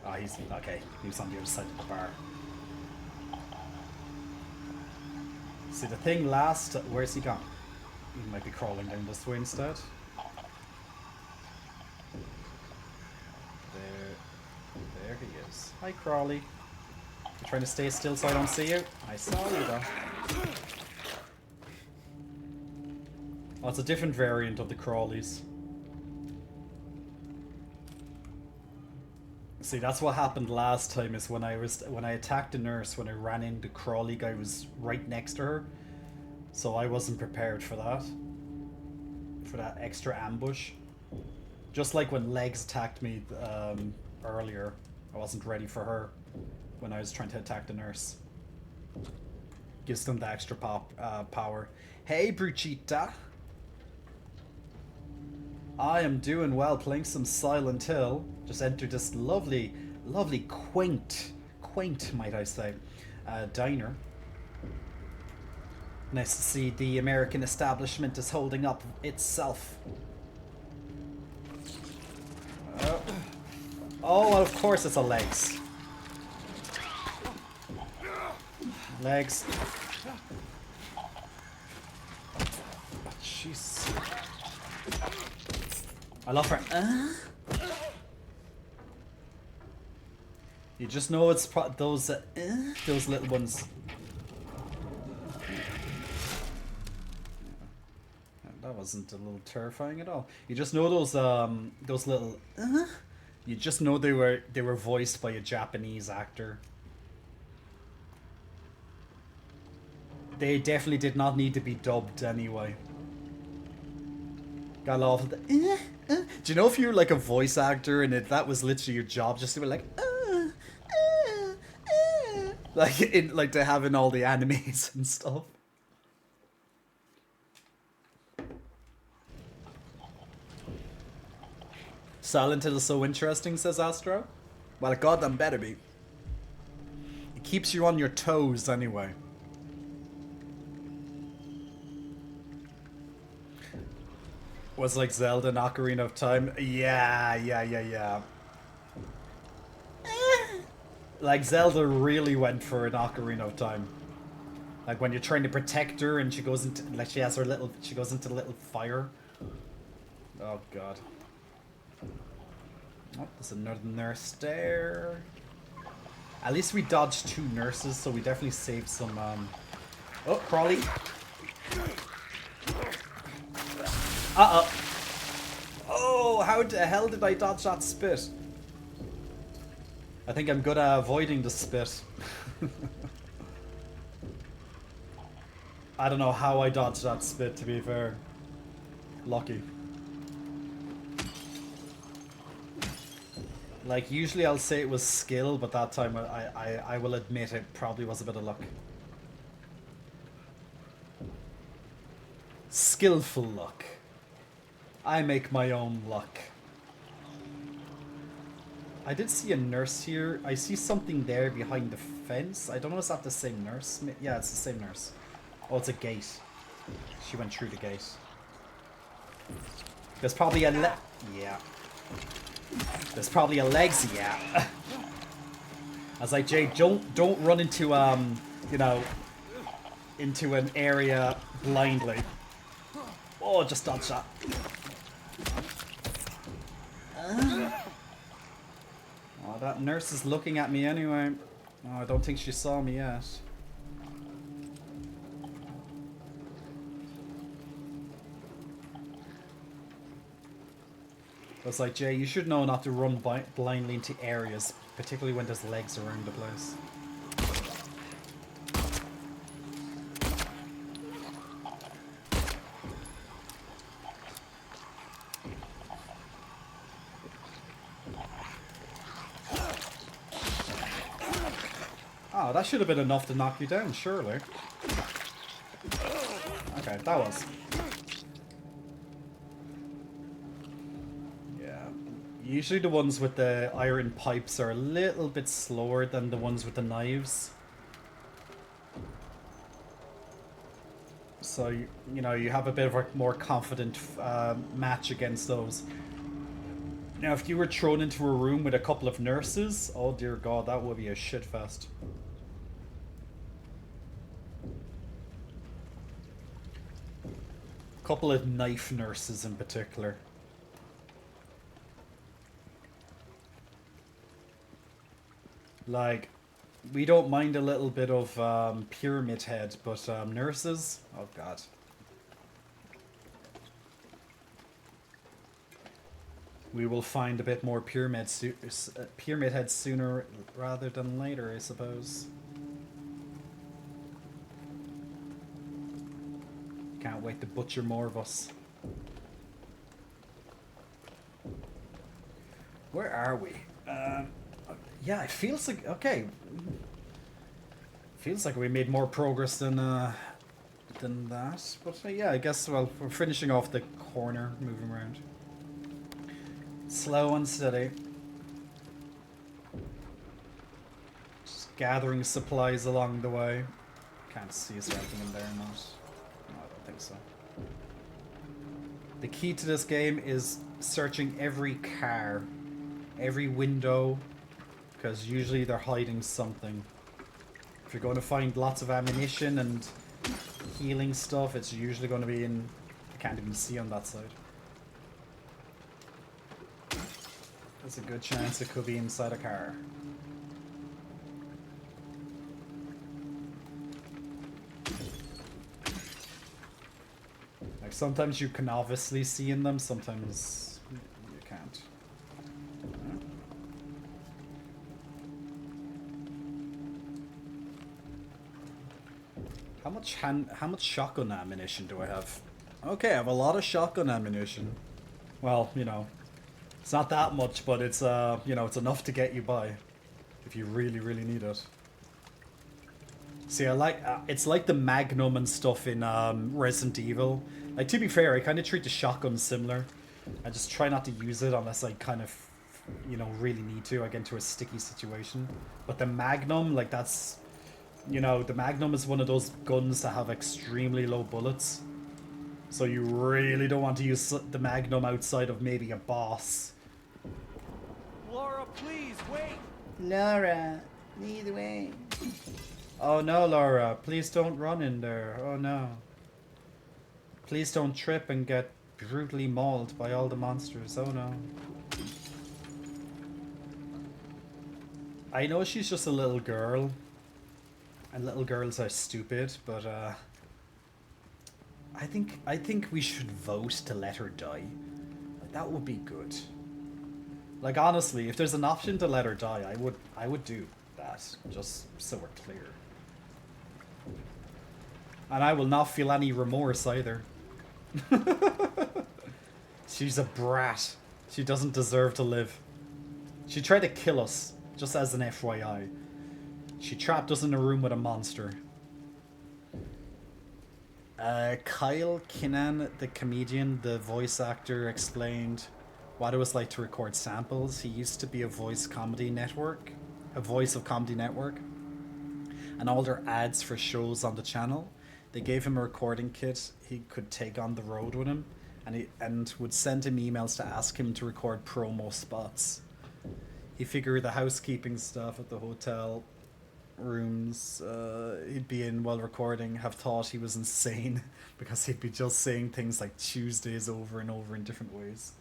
Ah, he's okay. He was on the other side of the bar. See, the thing last... Where's he gone? He might be crawling down this way instead. There he is. Hi, Crawley. You trying to stay still so I don't see you? I saw you, though. Oh, it's a different variant of the Crawleys. See, that's what happened last time, is when I attacked the nurse, when I ran in, the Crawley guy was right next to her. So I wasn't prepared for that. For that extra ambush. Just like when Legs attacked me earlier. I wasn't ready for her when I was trying to attack the nurse. Gives them the extra power. Hey, Bruchita! I am doing well, playing some Silent Hill. Just entered this lovely, quaint, might I say, diner. Nice to see the American establishment is holding up itself. Oh, of course it's a Legs. Legs. Jeez. I love her. You just know it's those little ones. That wasn't a little terrifying at all. You just know those little. You just know they were voiced by a Japanese actor. They definitely did not need to be dubbed anyway. Got off the. Do you know if you're like a voice actor and that was literally your job, just to be like, like to have in all the animes and stuff. Silent Hill is so interesting, says Astro. Well, it goddamn better be. It keeps you on your toes anyway. Was like Zelda and Ocarina of Time. Yeah. Like Zelda really went for an Ocarina of Time. Like when you're trying to protect her and she goes into she goes into the little fire. Oh god. Oh, there's another nurse there. At least we dodged 2 nurses, so we definitely saved some Oh, Crawley. Oh, how the hell did I dodge that spit? I think I'm good at avoiding the spit. I don't know how I dodged that spit, to be fair. Lucky. Like, usually I'll say it was skill, but that time I will admit it probably was a bit of luck. Skillful luck. I make my own luck. I did see a nurse here. I see something there behind the fence. I don't know if that the same nurse. Yeah, it's the same nurse. Oh, it's a gate. She went through the gate. There's probably a yeah. There's probably a Legs, yeah. I was like, Jay, don't run into you know, into an area blindly. Oh, just dodge that. Oh, that nurse is looking at me anyway. Oh, I don't think she saw me yet. I was like, Jay, you should know not to run blindly into areas, particularly when there's Legs around the place. Oh, that should have been enough to knock you down, surely. Okay, that was. Usually the ones with the iron pipes are a little bit slower than the ones with the knives. So, you know, you have a bit of a more confident match against those. Now, if you were thrown into a room with a couple of nurses, oh dear god, that would be a shitfest. couple of knife nurses in particular. Like, we don't mind a little bit of pyramid head, but nurses? Oh god. We will find a bit more pyramid heads sooner rather than later, I suppose. Can't wait to butcher more of us. Where are we? Yeah, it feels like... Okay. Feels like we made more progress than that. But yeah, I guess, well, we're finishing off the corner, moving around. Slow and steady. Just gathering supplies along the way. Can't see is there anything in there or not. No, I don't think so. The key to this game is searching every car, every window, because usually they're hiding something. If you're going to find lots of ammunition and healing stuff, it's usually going to be in... I can't even see on that side. There's a good chance it could be inside a car. Like, sometimes you can obviously see in them, sometimes you can't. How much shotgun ammunition do I have? Okay, I have a lot of shotgun ammunition. Well, you know, it's not that much, but it's you know, it's enough to get you by if you really, really need it. See, I like it's like the Magnum and stuff in Resident Evil. Like, to be fair, I kind of treat the shotgun similar. I just try not to use it unless I kind of, you know, really need to. I get into a sticky situation. But the Magnum, like, that's, you know, the Magnum is one of those guns that have extremely low bullets. So you really don't want to use the Magnum outside of maybe a boss. Laura, please, wait! Laura, lead the way. Oh no, Laura, please don't run in there. Oh no. Please don't trip and get brutally mauled by all the monsters. Oh no. I know she's just a little girl. And little girls are stupid, but I think we should vote to let her die. Like, that would be good. Like, honestly, if there's an option to let her die, I would do that, just so we're clear. And I will not feel any remorse either. She's a brat. She doesn't deserve to live. She tried to kill us, just as an FYI. She trapped us in a room with a monster. Kyle Kinnan, the comedian, the voice actor, explained what it was like to record samples. He used to be a voice of Comedy Network, and all their ads for shows on the channel. They gave him a recording kit he could take on the road with him, and would send him emails to ask him to record promo spots. He figured the housekeeping staff at the hotel rooms he'd be in while recording have thought he was insane because he'd be just saying things like Tuesdays over and over in different ways.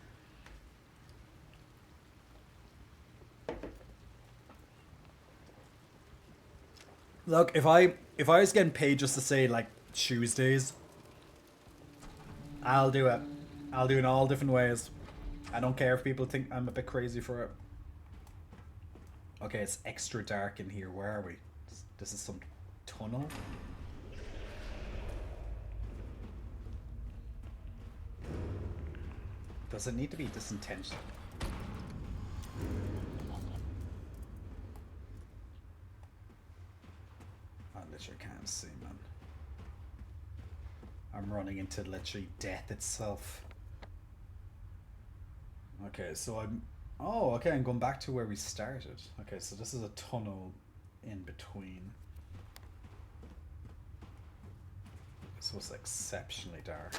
Look, if I was getting paid just to say like Tuesdays, I'll do it. I'll do it in all different ways. I don't care if people think I'm a bit crazy for it. Okay, it's extra dark in here. Where are we? This is some tunnel? Does it need to be this intense? I literally can't see, man. I'm running into literally death itself. Okay, so I'm... Oh, okay, I'm going back to where we started. Okay, so this is a tunnel in between. This was exceptionally dark.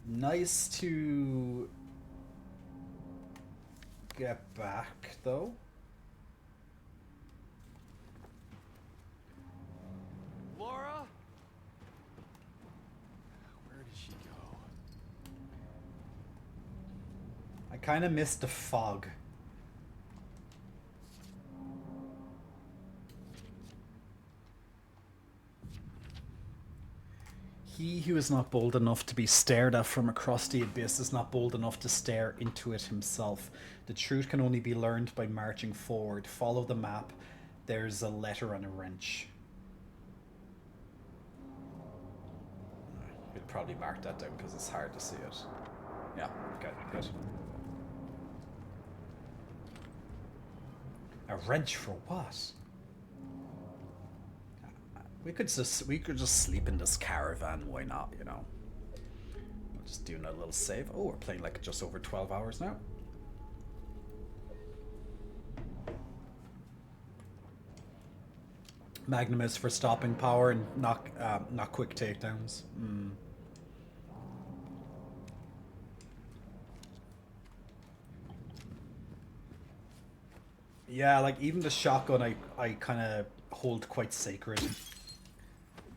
Nice to get back, though. kind of missed the fog. He who is not bold enough to be stared at from across the abyss is not bold enough to stare into it himself. The truth can only be learned by marching forward. Follow the map. There's a letter and a wrench. You'll probably mark that down because it's hard to see it. Yeah, good. A wrench for what? We could just sleep in this caravan. Why not? You know. We're just doing a little save. Oh, we're playing like just over 12 hours now. Magnum is for stopping power and not quick takedowns. Yeah, like even the shotgun I kind of hold quite sacred.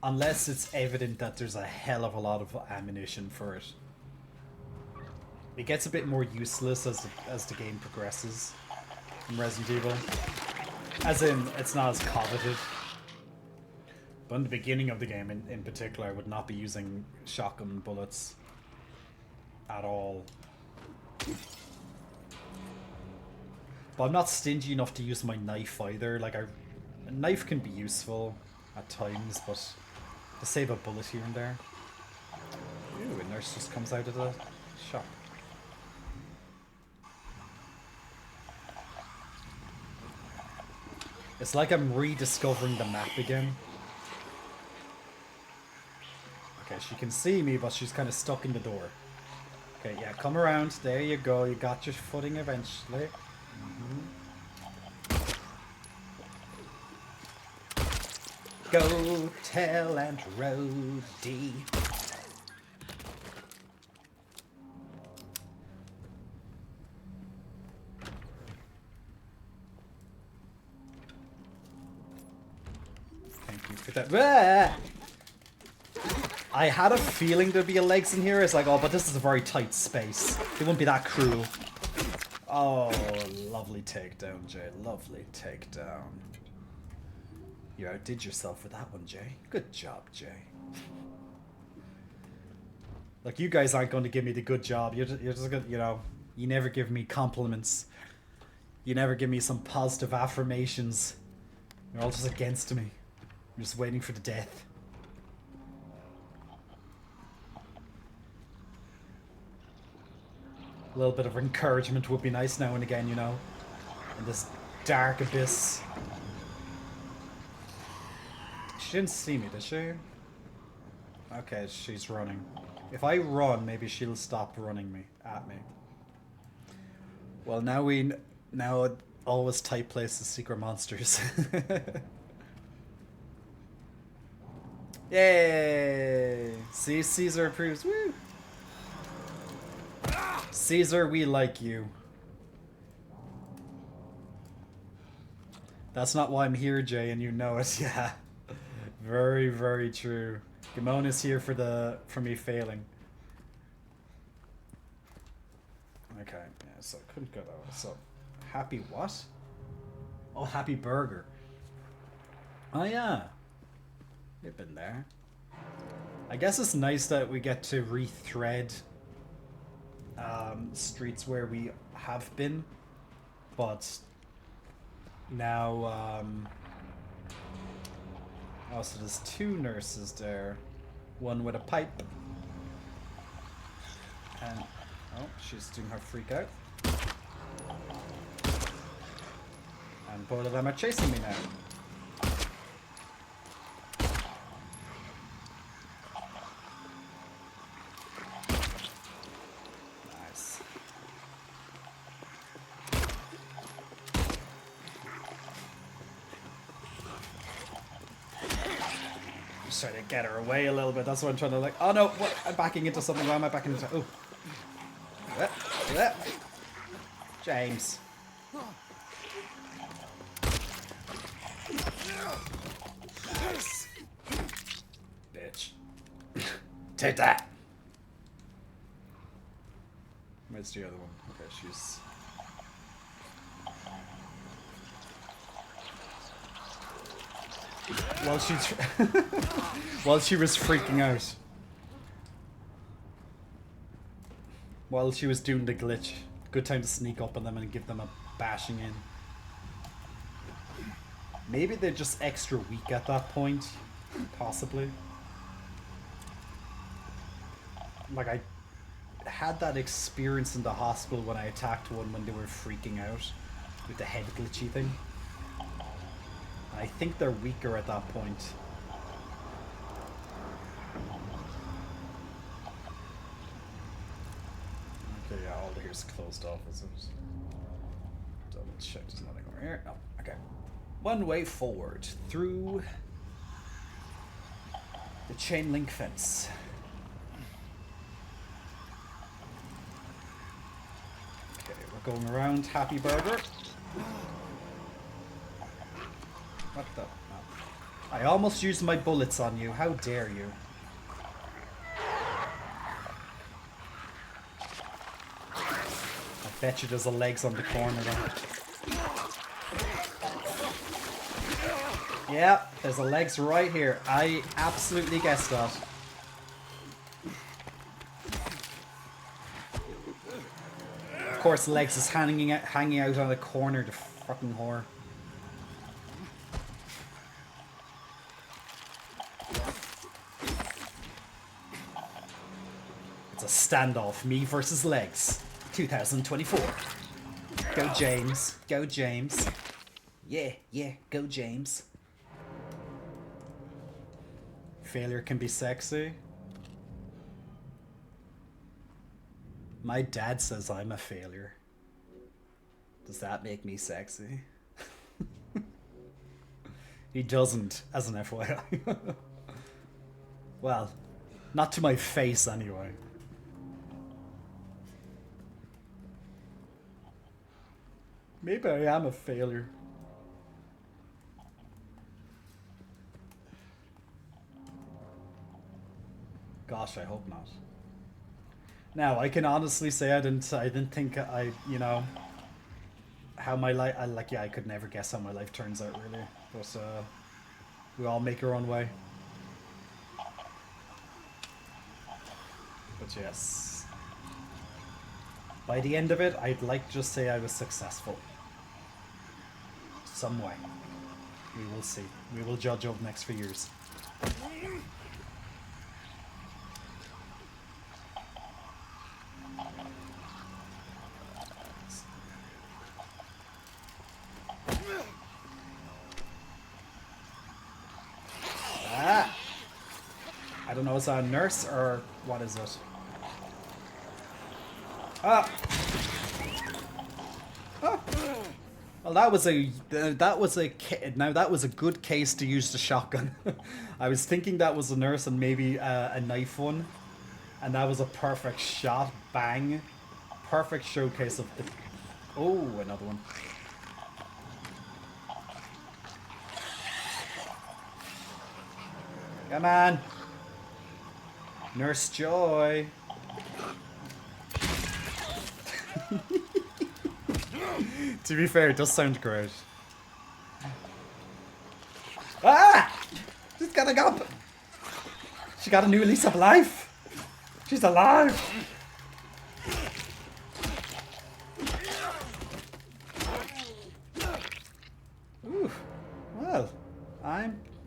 Unless it's evident that there's a hell of a lot of ammunition for it. It gets a bit more useless as the game progresses in Resident Evil. As in, it's not as coveted. But in the beginning of the game in particular, I would not be using shotgun bullets at all. But I'm not stingy enough to use my knife either. Like, a knife can be useful at times, but to save a bullet here and there. Ooh, a nurse just comes out of the shop. It's like I'm rediscovering the map again. Okay, she can see me, but she's kind of stuck in the door. Okay, yeah, come around. There you go. You got your footing eventually. Go tell Aunt Rhodey. Thank you for that. I had a feeling there'd be a legs in here. It's like, oh, but this is a very tight space. It won't be that cruel. Oh, lovely takedown, Jay. Lovely takedown. You outdid yourself with that one, Jay. Good job, Jay. Like, you guys aren't going to give me the good job. You're just going to, you know, you never give me compliments. You never give me some positive affirmations. You're all just against me. I'm just waiting for the death. A little bit of encouragement would be nice now and again, you know, in this dark abyss. She didn't see me, did she? Okay, she's running. If I run, maybe she'll stop running at me. Well, now always tight places, secret monsters. Yay! See, Caesar approves. Woo! Caesar, we like you. That's not why I'm here, Jay, and you know it. Yeah. Very, very true. Gamon is here for me failing. Okay, yeah, so I couldn't go that way. So, happy what? Oh, happy burger. Oh yeah. We've been there. I guess it's nice that we get to rethread streets where we have been, but now oh, so there's two nurses there, one with a pipe, and oh, she's doing her freak out, and both of them are chasing me now. Trying to get her away a little bit. That's what I'm trying to like. Oh no! What? I'm backing into something. Why am I backing into? Oh, James. Bitch. Take that. Where's the other one? Okay, she's... While she's... While she was freaking out. While she was doing the glitch. Good time to sneak up on them and give them a bashing in. Maybe they're just extra weak at that point. Possibly. Like, I had that experience in the hospital when I attacked one when they were freaking out with the head glitchy thing. And I think they're weaker at that point. Okay, yeah, all here's closed off, is it? Double check, there's nothing over here. No, okay. One way forward through the chain link fence. Okay, we're going around Happy Burger. What the? Oh. I almost used my bullets on you. How dare you? I bet you there's a legs on the corner there. Yeah, there's a legs right here. I absolutely guessed that. Of course, legs is hanging out on the corner, the fucking whore. It's a standoff, me versus legs. 2024. Go James. Go James. Yeah, yeah, go James. Failure can be sexy. My dad says I'm a failure. Does that make me sexy? He doesn't, as an FYI. Well, not to my face anyway. Maybe I am a failure. Gosh, I hope not. Now, I can honestly say I didn't think you know, how my life, yeah, I could never guess how my life turns out, really. But, we all make our own way. But yes. By the end of it, I'd like to just say I was successful. Some way. We will see. We will judge over the next few years. Ah! I don't know, is that a nurse or what is it? Ah! Ah! Well, that was a good case to use the shotgun. I was thinking that was a nurse and maybe a knife one, and that was a perfect shot. Bang! Perfect showcase of the. Oh, another one. Come on, Nurse Joy. To be fair, it does sound great. Ah! She's getting up! She got a new lease of life! She's alive! Ooh. Well,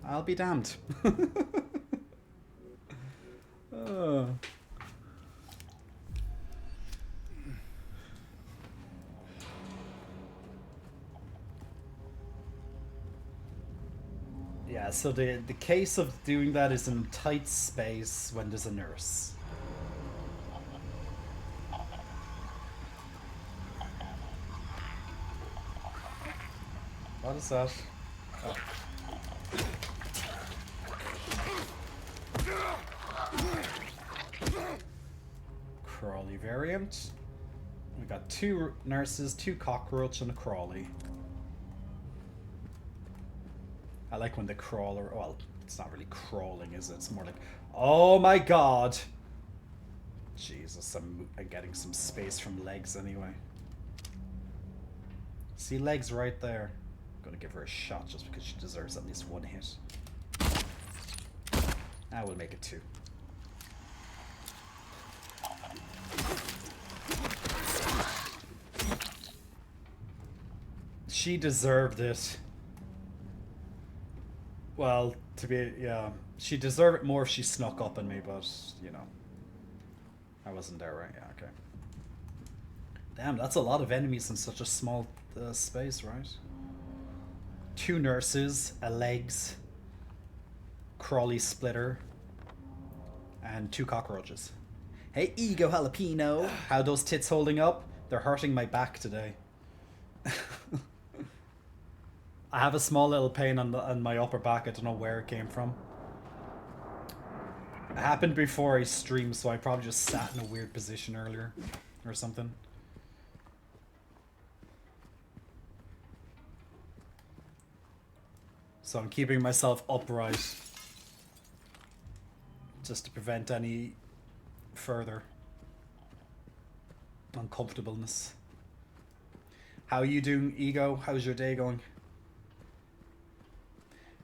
I'll be damned. Oh. Yeah, so the case of doing that is in tight space when there's a nurse. What is that? Oh. Crawley variant. We got 2 nurses, 2 cockroach, and a crawley. I like when the crawler, well, it's not really crawling, is it? It's more like, oh my god! Jesus, I'm getting some space from legs anyway. See legs right there. I'm gonna give her a shot just because she deserves at least one hit. I will make it 2. She deserved it. Well, to be, yeah. She deserved it more if she snuck up on me, but, you know. I wasn't there, right? Yeah, okay. Damn, that's a lot of enemies in such a small space, right? 2 nurses, a legs, crawly splitter, and 2 cockroaches. Hey, Ego Jalapeno! How those tits holding up? They're hurting my back today. I have a small little pain on my upper back. I don't know where it came from. It happened before I streamed, so I probably just sat in a weird position earlier or something. So I'm keeping myself upright just to prevent any further uncomfortableness. How are you doing, Ego? How's your day going?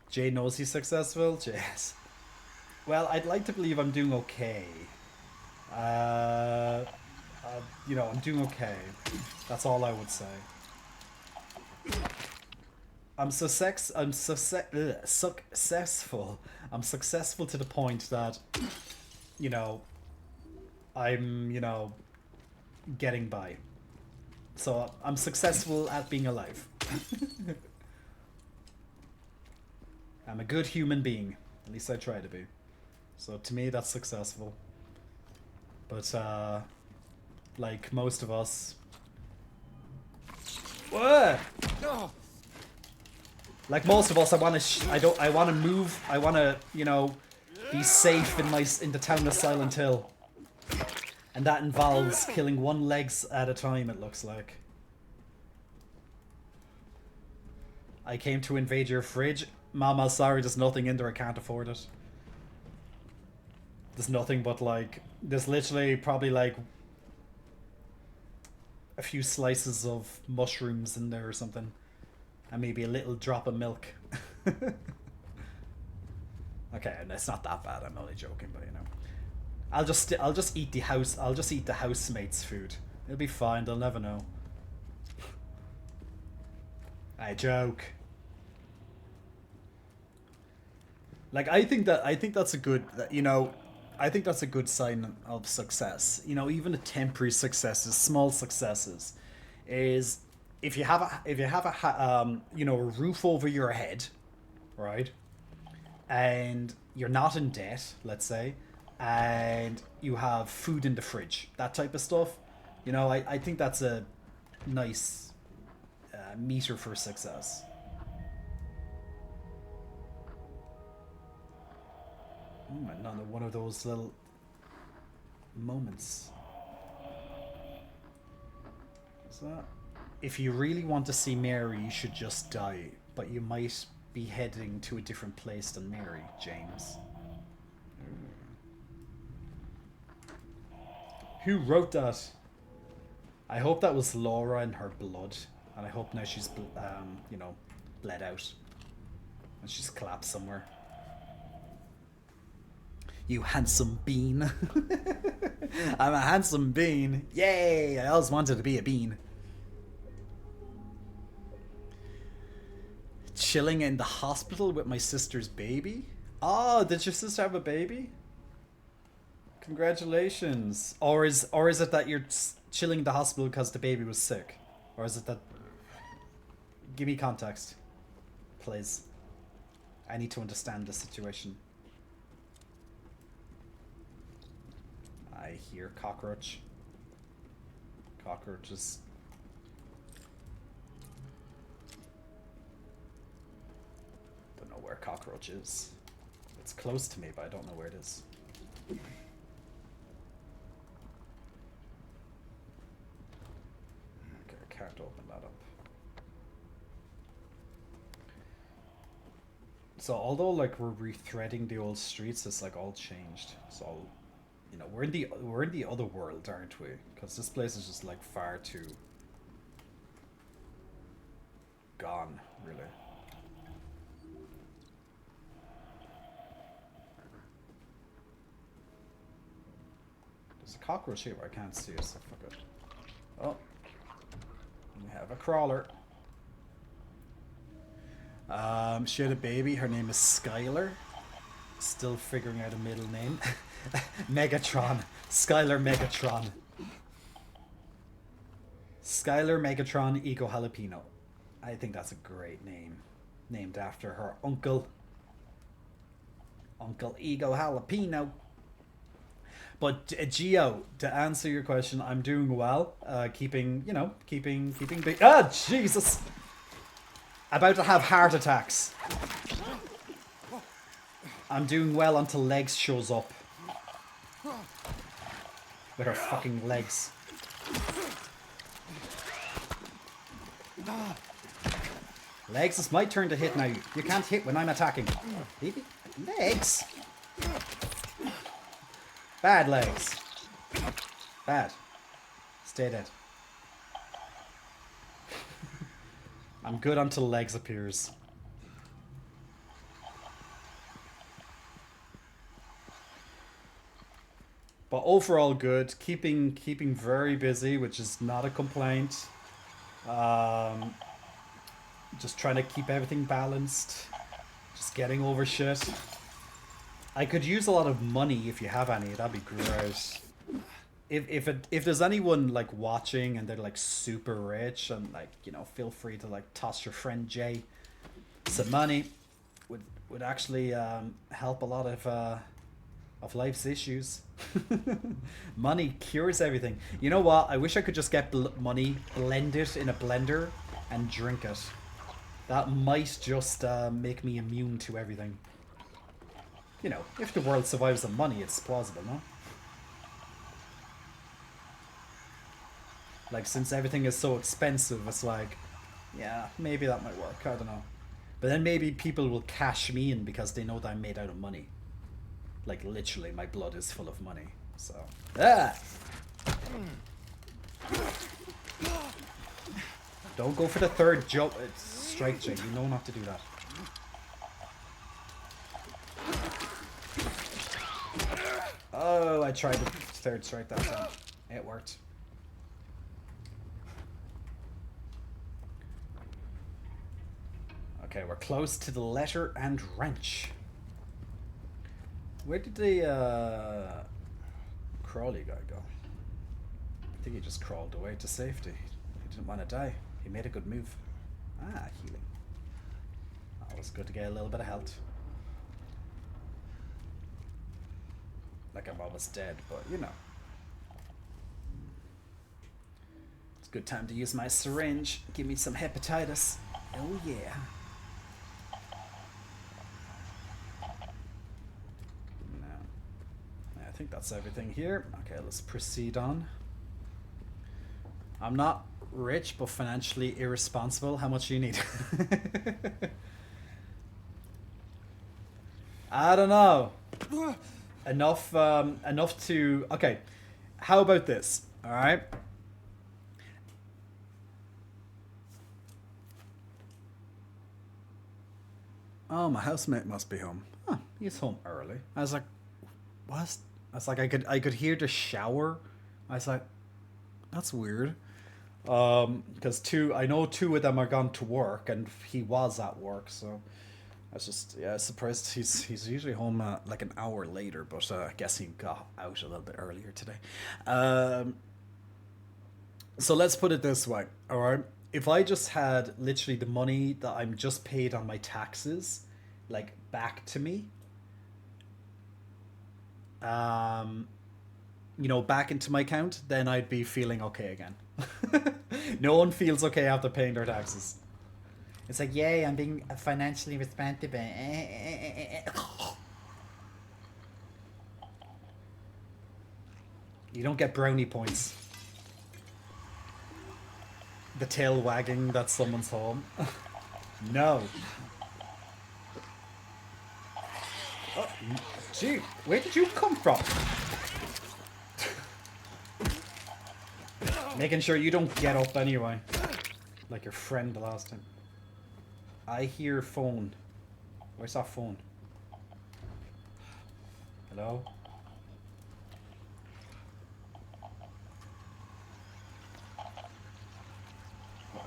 Jay knows he's successful? Yes. Well, I'd like to believe I'm doing okay. You know, I'm doing okay. That's all I would say. I'm successful. I'm successful to the point that, you know, I'm, you know, getting by. So I'm successful at being alive. I'm a good human being. At least I try to be. So to me, that's successful. But, like most of us... What? No. Like most of us, I want to move. I want to, you know, be safe in the town of Silent Hill. And that involves killing 1 legs at a time, it looks like. I came to invade your fridge. Mama, sorry, there's nothing in there. I can't afford it. There's nothing but, like... There's literally probably, like... a few slices of mushrooms in there or something. And maybe a little drop of milk. Okay, and it's not that bad. I'm only joking, but you know. I'll just eat the housemate's food. It'll be fine. They'll never know. I joke. Like I think that's a good, you know, I think that's a good sign of success. You know, even a temporary successes, small successes, is if you have a you know, a roof over your head, right, and you're not in debt, let's say, and you have food in the fridge, that type of stuff. You know, I think that's a nice meter for success. Another one of those little moments. Is that? If you really want to see Mary, you should just die. But you might be heading to a different place than Mary, James. Who wrote that? I hope that was Laura in her blood. And I hope now she's, you know, bled out. And she's collapsed somewhere. You handsome bean. I'm a handsome bean. Yay! I always wanted to be a bean. Chilling in the hospital with my sister's baby? Oh, did your sister have a baby? Congratulations. Or is it that you're chilling in the hospital because the baby was sick? Or is it that... Give me context. Please. I need to understand the situation. I hear cockroach. Cockroaches. Don't know where cockroach is. It's close to me, but I don't know where it is. Okay, I can't open that up. So although like we're rethreading the old streets, it's like all changed. It's all You know, we're in the other world, aren't we? Because this place is just like far too gone, really. There's a cockroach here, but I can't see it, so fuck it. Oh, we have a crawler. She had a baby. Her name is Skylar. Still figuring out a middle name. Megatron. Skylar Megatron. Skylar Megatron Eco Jalapeno. I think that's a great name. Named after her uncle. Uncle Ego Jalapeno. But Gio, to answer your question, I'm doing well. Keeping big. Ah, Jesus! About to have heart attacks. I'm doing well until Legs shows up. With her fucking legs. Legs, it's my turn to hit now. You can't hit when I'm attacking. Legs? Bad Legs. Bad. Stay dead. I'm good until Legs appears. But overall good. Keeping very busy, which is not a complaint. Just trying to keep everything balanced. Just getting over shit. I could use a lot of money if you have any. That'd be great. If there's anyone like watching and they're like super rich and like, you know, feel free to like toss your friend Jay some money. Would actually help a lot of life's issues. Money cures everything. You know what? I wish I could just get money, blend it in a blender, and drink it. That might just make me immune to everything. You know, if the world survives on money, it's plausible, no? Like, since everything is so expensive, it's like, yeah, maybe that might work. I don't know. But then maybe people will cash me in because they know that I'm made out of money. Like, literally, my blood is full of money. So, ah! Don't go for the third jump. Strike, Jay. You know not to do that. Oh, I tried the third strike that time. It worked. Okay, we're close to the letter and wrench. Where did the Crawley guy go? I think he just crawled away to safety. He didn't want to die. He made a good move. Ah, healing. Always good to get a little bit of health. Like I'm almost dead, but you know. It's a good time to use my syringe. Give me some hepatitis. Oh yeah. I think that's everything here. Okay, let's proceed on. I'm not rich, but financially irresponsible. How much do you need? I don't know. Enough to... Okay, how about this? All right. Oh, my housemate must be home. Huh, he's home early. I was like, what? I was like, I could hear the shower. I was like, that's weird. Because I know two of them are gone to work, and he was at work, so I was just surprised. He's usually home like an hour later, but I guess he got out a little bit earlier today. So let's put it this way, all right? If I just had literally the money that I'm just paid on my taxes, like back to me, you know, back into my account, then I'd be feeling okay again. No one feels okay after paying their taxes. It's like, yay, I'm being financially responsible. You don't get brownie points. The tail wagging that someone's home. No. Oh, gee, where did you come from? Making sure you don't get up anyway. Like your friend the last time. I hear phone. Where's that phone? Hello?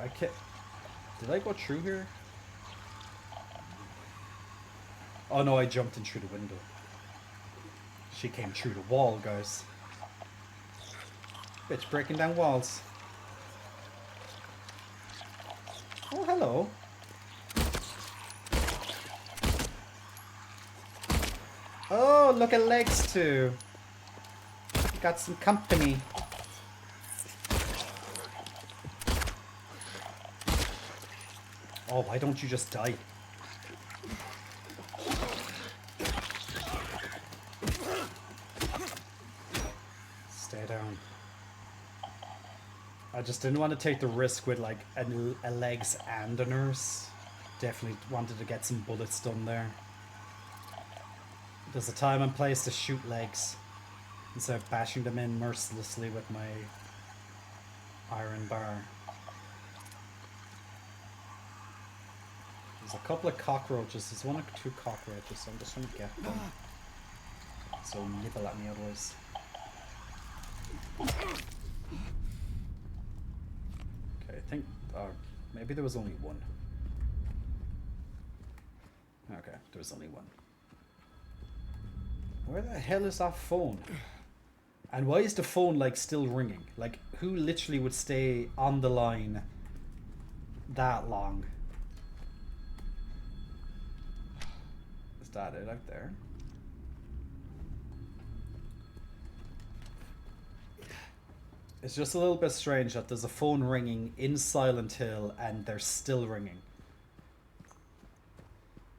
I can't... Did I go through here? Oh no, I jumped in through the window. She came through the wall, guys. Bitch breaking down walls. Oh, hello. Oh, look at legs too. Got some company. Oh, why don't you just die? Stay down. I just didn't want to take the risk with like a legs and a nurse. Definitely wanted to get some bullets done there. There's a time and place to shoot legs instead of bashing them in mercilessly with my iron bar. There's a couple of cockroaches. There's one or two cockroaches, so I'm just trying to get them. So nibble at me otherwise. Okay, I think... maybe there was only one. Okay, there was only one. Where the hell is that phone? And why is the phone, like, still ringing? Like, who literally would stay on the line that long? Is that it out there? It's just a little bit strange that there's a phone ringing in Silent Hill and they're still ringing.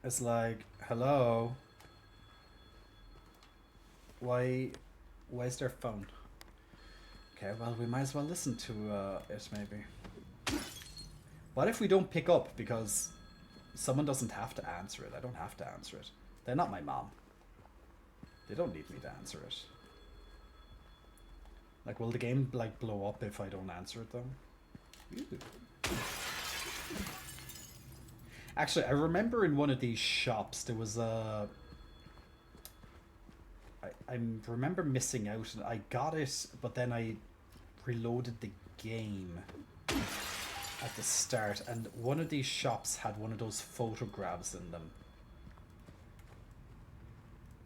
It's like, hello? Why's their phone? Okay, well, we might as well listen to it, maybe. What if we don't pick up because someone doesn't have to answer it? I don't have to answer it. They're not my mom. They don't need me to answer it. Like, will the game, like, blow up if I don't answer it, though? Ooh. Actually, I remember in one of these shops, there was a... I remember missing out, and I got it, but then I reloaded the game at the start, and one of these shops had one of those photographs in them.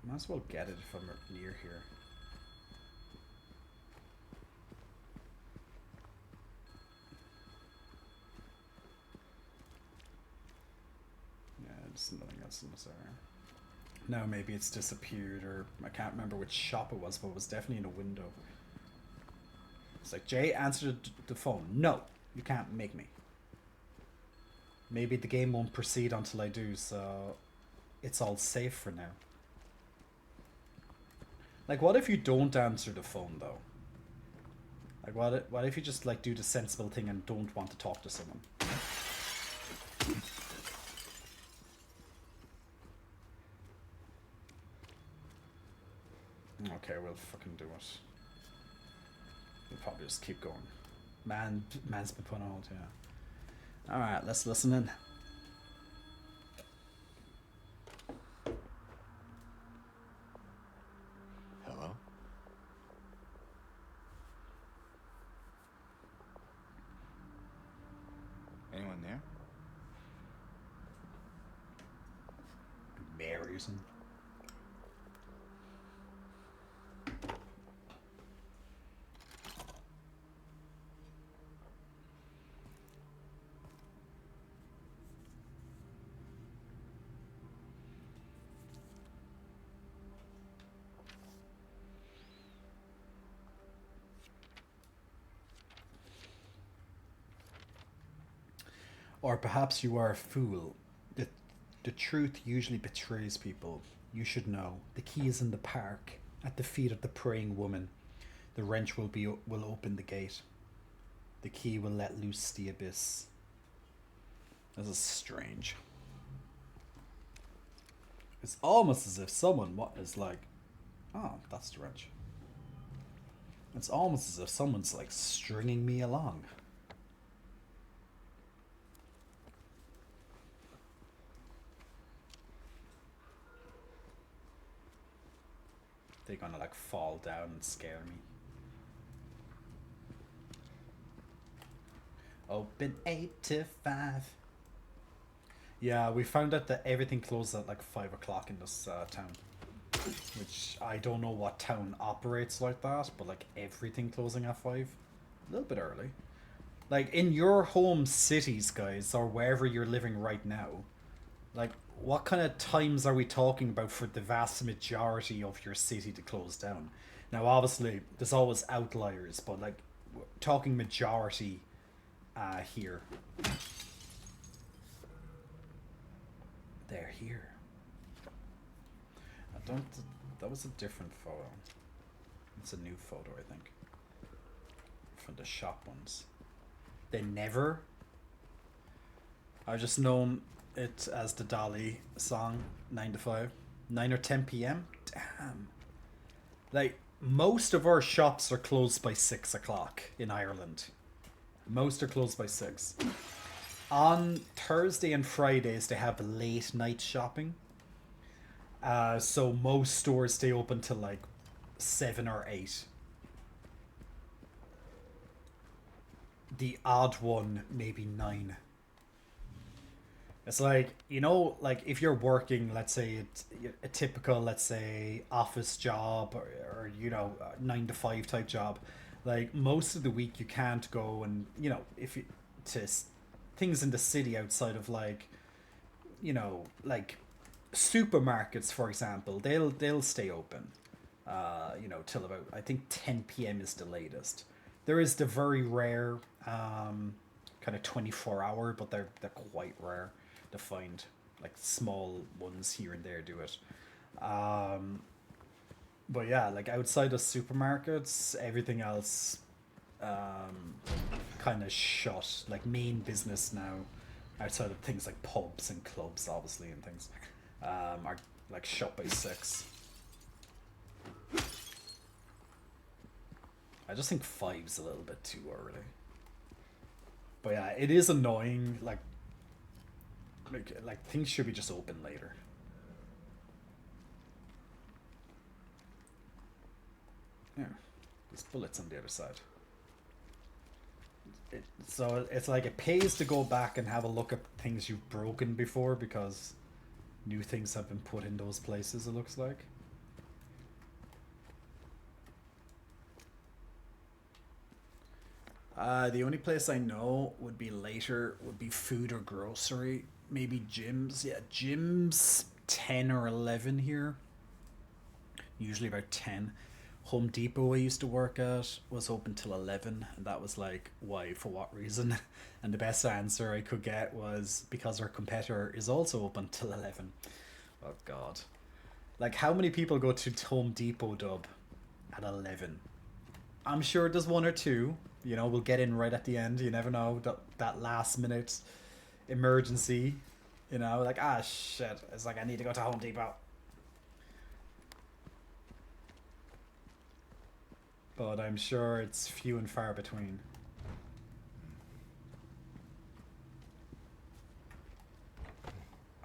Might as well get it if I'm near here. Yeah, there's nothing else in this area. No, maybe it's disappeared, or I can't remember which shop it was, but it was definitely in a window. It's like, Jay, answer the phone. No, you can't make me. Maybe the game won't proceed until I do, so it's all safe for now. Like, what if you don't answer the phone, though? Like, what if you just, like, do the sensible thing and don't want to talk to someone? Okay, we'll fucking do it. We'll probably just keep going. Man's been put on hold, yeah. Alright, let's listen in. Hello? Anyone there? Mary or something. Or perhaps you are a fool. The truth usually betrays people. You should know. The key is in the park, at the feet of the praying woman. The wrench will open the gate. The key will let loose the abyss. This is strange. It's almost as if someone is like, oh, that's the wrench. It's almost as if someone's like stringing me along. They're gonna like fall down and scare me. Open 8 to 5. Yeah, we found out that everything closes at like 5 o'clock in this town. Which I don't know what town operates like that, but like everything closing at 5. A little bit early. Like in your home cities, guys, or wherever you're living right now, like what kind of times are we talking about for the vast majority of your city to close down? Now, obviously, there's always outliers, but like we're talking majority here. They're here. I don't. That was a different photo. It's a new photo, I think. From the shop ones. They never. I've just known it as the Dolly song, 9 to 5. 9 or 10 p.m? Damn. Like, most of our shops are closed by 6 o'clock in Ireland. Most are closed by 6. On Thursday and Fridays, they have late night shopping. So most stores stay open till like 7 or 8. The odd one, maybe 9. It's like, you know, like if you're working, let's say it's a typical, let's say, office job or you know, 9 to 5 type job. Like most of the week you can't go and, you know, if you, to things in the city outside of like, you know, like supermarkets, for example, they'll stay open, you know, till about, I think 10 p.m. is the latest. There is the very rare kind of 24-hour, but they're quite rare to find. Like small ones here and there do it. But yeah, like outside of supermarkets, everything else kind of shut. Like main business now, outside of things like pubs and clubs, obviously, and things, are like shut by 6. I just think 5's a little bit too early. But yeah, it is annoying. Like things should be just open later. Yeah, there's bullets on the other side. So it's like it pays to go back and have a look at things you've broken before because new things have been put in those places, it looks like. The only place I know would be later would be food or grocery. Maybe gyms. Yeah, gyms 10 or 11 here. Usually about 10. Home Depot I used to work at was open till 11, and that was like, why, for what reason? And the best answer I could get was because our competitor is also open till 11. Oh god. Like, how many people go to Home Depot, Dub, at 11? I'm sure there's one or two. You know, we'll get in right at the end. You never know. That last minute emergency. You know, like, ah, shit. It's like, I need to go to Home Depot. But I'm sure it's few and far between.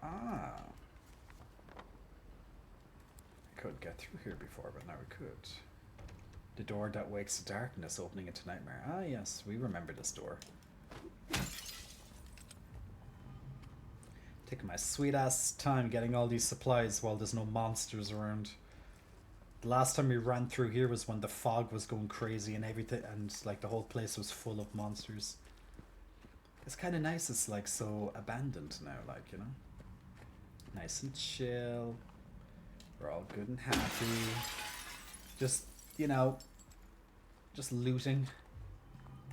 Ah. I couldn't get through here before, but now we could. The door that wakes the darkness, opening into nightmare. Ah, yes, we remember this door. Taking my sweet ass time getting all these supplies while there's no monsters around. The last time we ran through here was when the fog was going crazy and everything, and like the whole place was full of monsters. It's kind of nice. It's like so abandoned now, like, you know, nice and chill. We're all good and happy. Just, you know, just looting,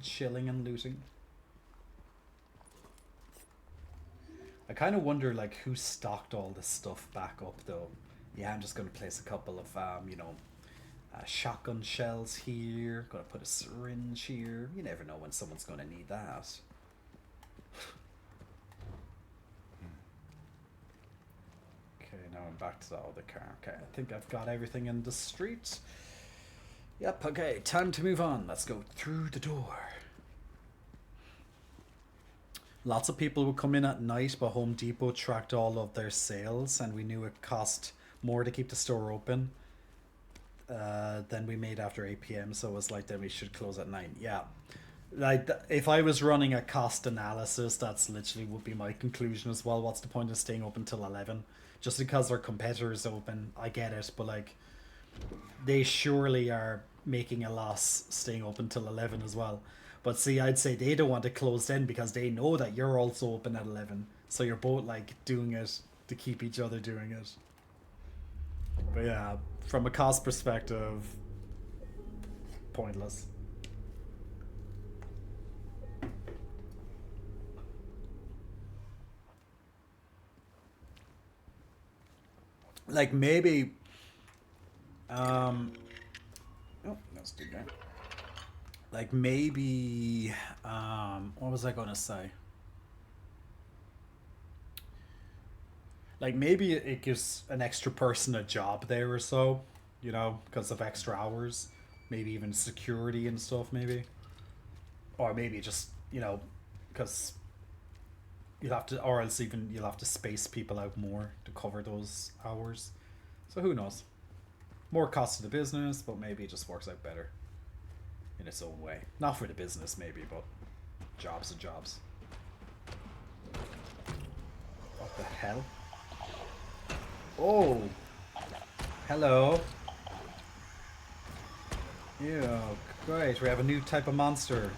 chilling and looting. I kind of wonder like who stocked all this stuff back up though. Yeah, I'm just going to place a couple of, you know, shotgun shells here. Gonna put a syringe here. You never know when someone's going to need that. Okay, now I'm back to the other car. Okay, I think I've got everything in the street. Yep, okay, time to move on. Let's go through the door. Lots of people would come in at night, but Home Depot tracked all of their sales, and we knew it cost more to keep the store open than we made after 8 p.m. So it was like, then we should close at 9. Yeah. Like, if I was running a cost analysis, that's literally would be my conclusion as well. What's the point of staying open till 11? Just because our competitors open, I get it, but like, they surely are making a loss staying open till 11 as well. But see, I'd say they don't want to close then because they know that you're also open at 11. So you're both like doing it to keep each other doing it. But yeah, from a cost perspective, pointless. Like maybe oh, that's the game. Like maybe what was I gonna say? Like maybe it gives an extra person a job there or so, you know, because of extra hours, maybe even security and stuff, maybe, or maybe just, you know, because you'll have to, or else even you'll have to space people out more to cover those hours. So who knows? More cost to the business, but maybe it just works out better in its own way. Not for the business, maybe, but jobs are jobs. What the hell? Oh, hello. Yeah, great. We have a new type of monster.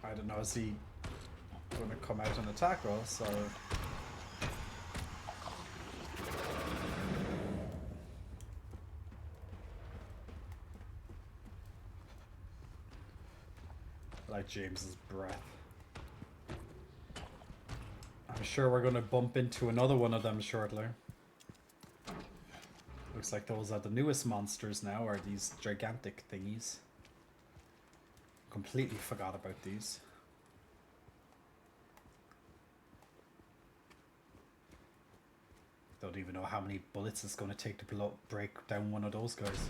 I don't know, is he going to come out and attack us, or... like James's breath. I'm sure we're going to bump into another one of them shortly. Looks like those are the newest monsters now, are these gigantic thingies. Completely forgot about these. Don't even know how many bullets it's going to take to break down one of those guys.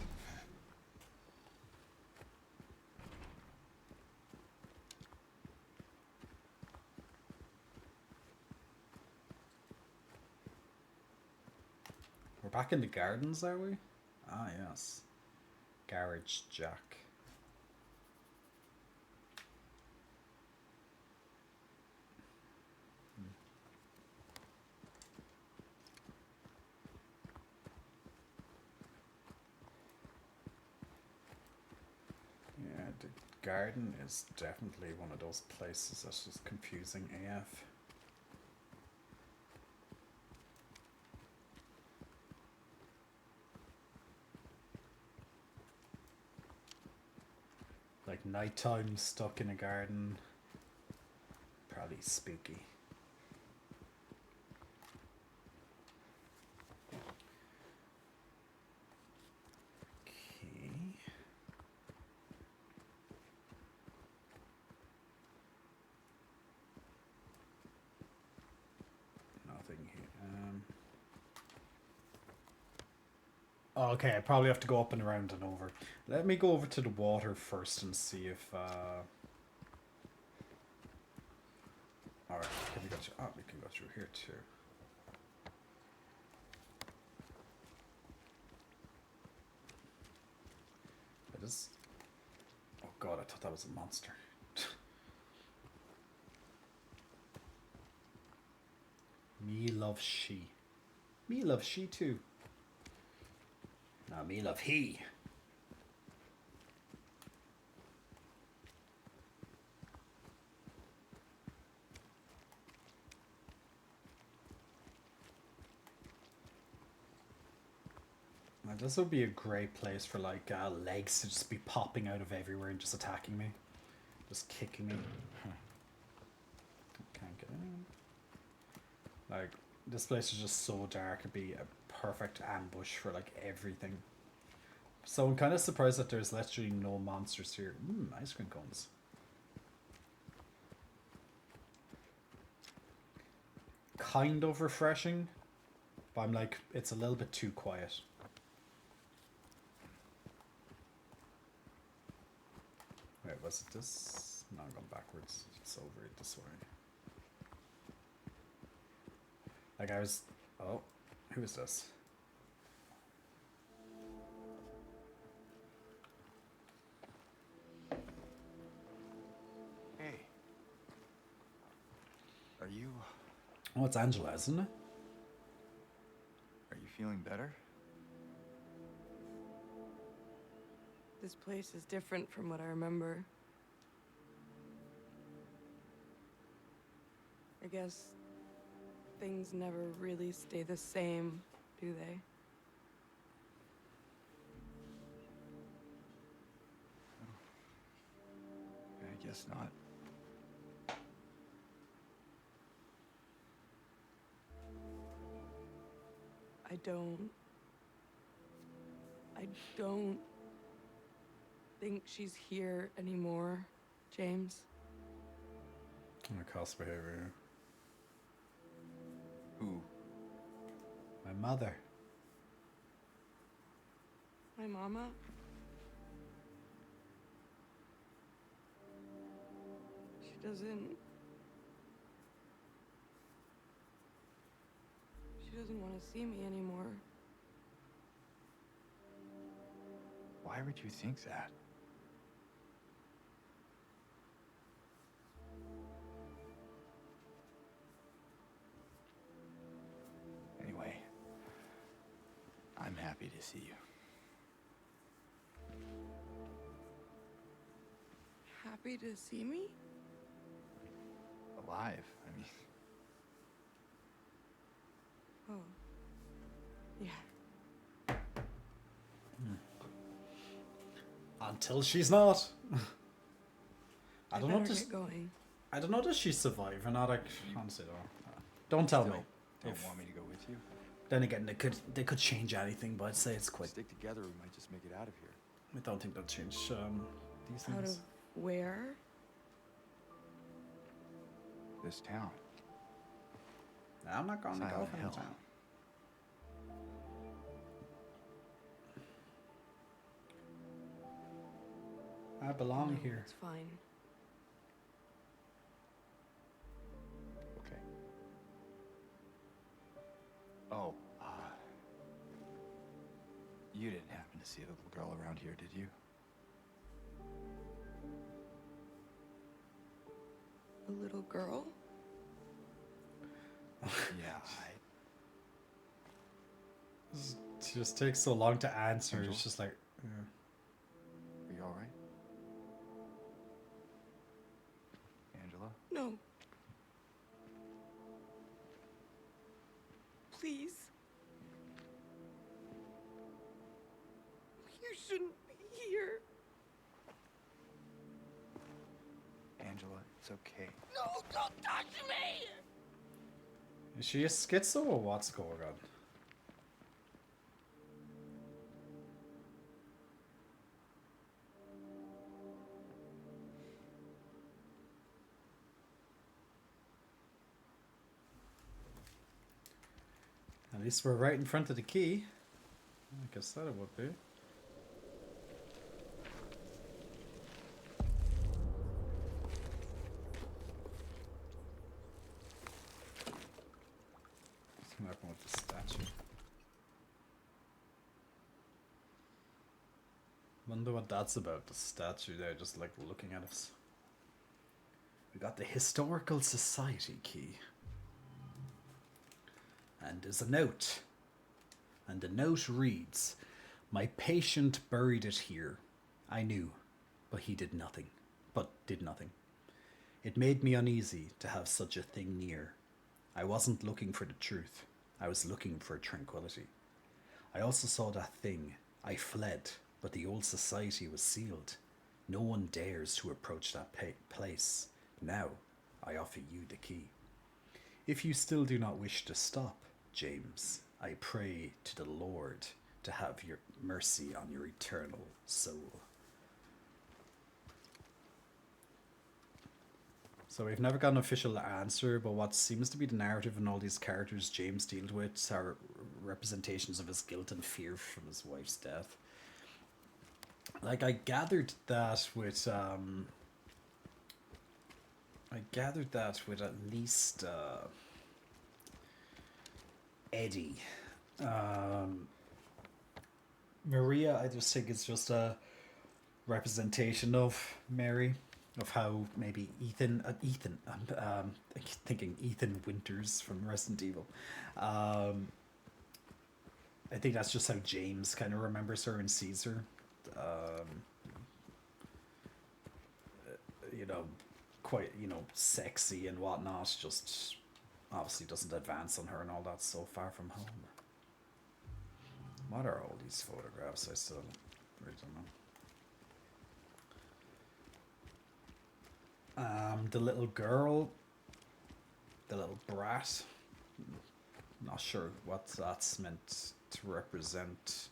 We're back in the gardens, are we? Ah, yes. Garage Jack. Yeah, the garden is definitely one of those places that's just confusing AF. Like nighttime stuck in a garden. Probably spooky. Okay. Nothing here. Okay, I probably have to go up and around and over. Let me go over to the water first and see if alright, can we go through? Oh, we can go through here too. It is... Oh god, I thought that was a monster. Me love she. Me love she too. Now me love he. Now this would be a great place for like legs to just be popping out of everywhere and just attacking me. Just kicking me. Huh. Can't get in. Like, this place is just so dark, it'd be a perfect ambush for like everything. So I'm kind of surprised that there's literally no monsters here. Ice cream cones. Kind of refreshing, But I'm like, it's a little bit too quiet. Wait, was it this? No, I'm going backwards. It's over it this way. Like I was... Oh, who is this? Hey. Are you... Oh, it's Angela, isn't it? Are you feeling better? This place is different from what I remember. I guess things never really stay the same, do they? I guess not. I don't think she's here anymore, James. Oh, cost behavior. Who? My mother. My mama? She doesn't want to see me anymore. Why would you think that? Anyway, I'm happy to see you. Happy to see me? Alive, I mean. Oh. Yeah. Until she's not. I don't know. Better Does get going. I don't know. Does she survive or not? Like, honestly, don't tell me. Don't If- want me to go with you? Then again, they could change anything, but I'd say it's quite. Stick together, we might just make it out of here. I don't think they'll change these Out things. of where? This town. I'm not going to go Silent from Hill. town. I belong No, here. It's fine. Okay. Oh, you didn't happen to see a little girl around here, did you? A little girl? Yeah, It just takes so long to answer. Angela? It's just like, yeah. Are you all right? Angela? No. Please. You shouldn't be here. Angela, it's okay. No, don't touch me! Is she a schizo or what's going on? At least we're right in front of the key. I guess that it would be. What's gonna happen with the statue? Wonder what that's about, the statue there just like looking at us. We got the Historical Society key. And there's a note. And the note reads, "My patient buried it here. I knew, but he did nothing. Did nothing. It made me uneasy to have such a thing near. I wasn't looking for the truth. I was looking for tranquility. I also saw that thing. I fled, but the old society was sealed. No one dares to approach that place. Now, I offer you the key. If you still do not wish to stop, James, I pray to the Lord to have your mercy on your eternal soul." So we've never got an official answer, but what seems to be the narrative in all these characters James deals with are representations of his guilt and fear from his wife's death. Like, I gathered that with at least Eddie. Maria, I just think it's just a representation of Mary, of how maybe Ethan, I'm thinking Ethan Winters from Resident Evil. I think that's just how James kind of remembers her and sees her. You know, quite, you know, sexy and whatnot, just obviously doesn't advance on her and all that, so far from home. What are all these photographs? I still really don't know. The little girl, the little brat, not sure what that's meant to represent.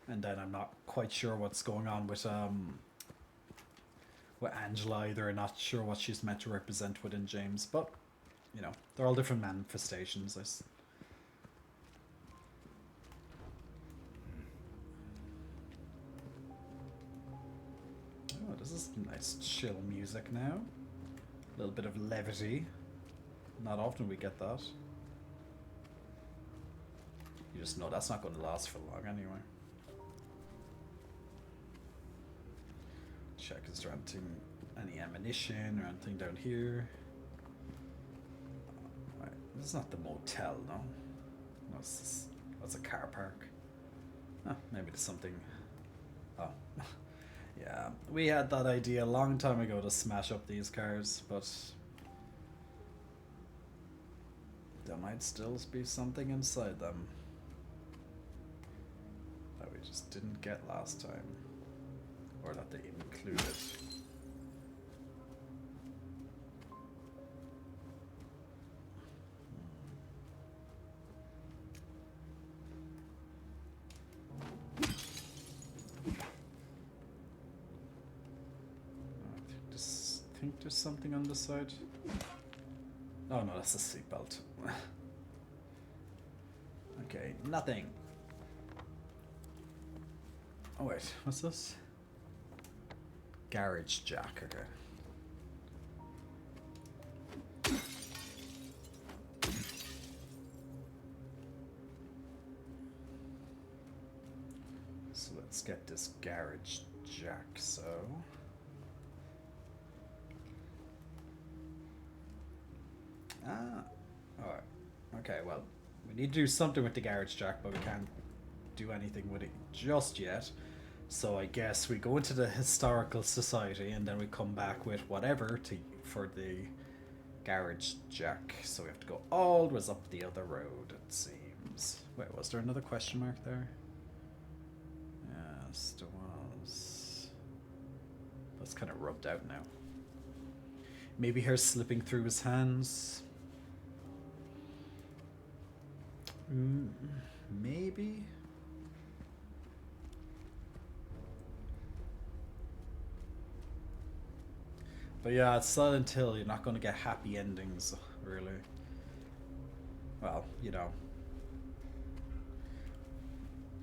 And then I'm not quite sure what's going on with Angela either. I'm not sure what she's meant to represent within James, but you know, they're all different manifestations. Oh, this is nice chill music now. A little bit of levity. Not often we get that. You just know that's not going to last for long anyway. Check, is there anything, any ammunition or anything down here? Right, this is not the motel, no? No, that's a car park. Ah, maybe there's something. Oh, yeah, we had that idea a long time ago to smash up these cars, but there might still be something inside them that we just didn't get last time. Or that they included. I think there's something on the side. Oh no, that's a seatbelt. Okay, nothing. Oh wait, what's this? Garage jack, okay. So let's get this garage jack, so. Alright. Okay, well, we need to do something with the garage jack, but we can't do anything with it just yet. So I guess we go into the historical society and then we come back with whatever for the garage jack. So we have to go all the way up the other road, it seems. Wait, was there another question mark there? Yes, there was. That's kind of rubbed out now. Maybe hair slipping through his hands. Maybe. But yeah, it's Silent Hill. You're not going to get happy endings, really. Well, you know,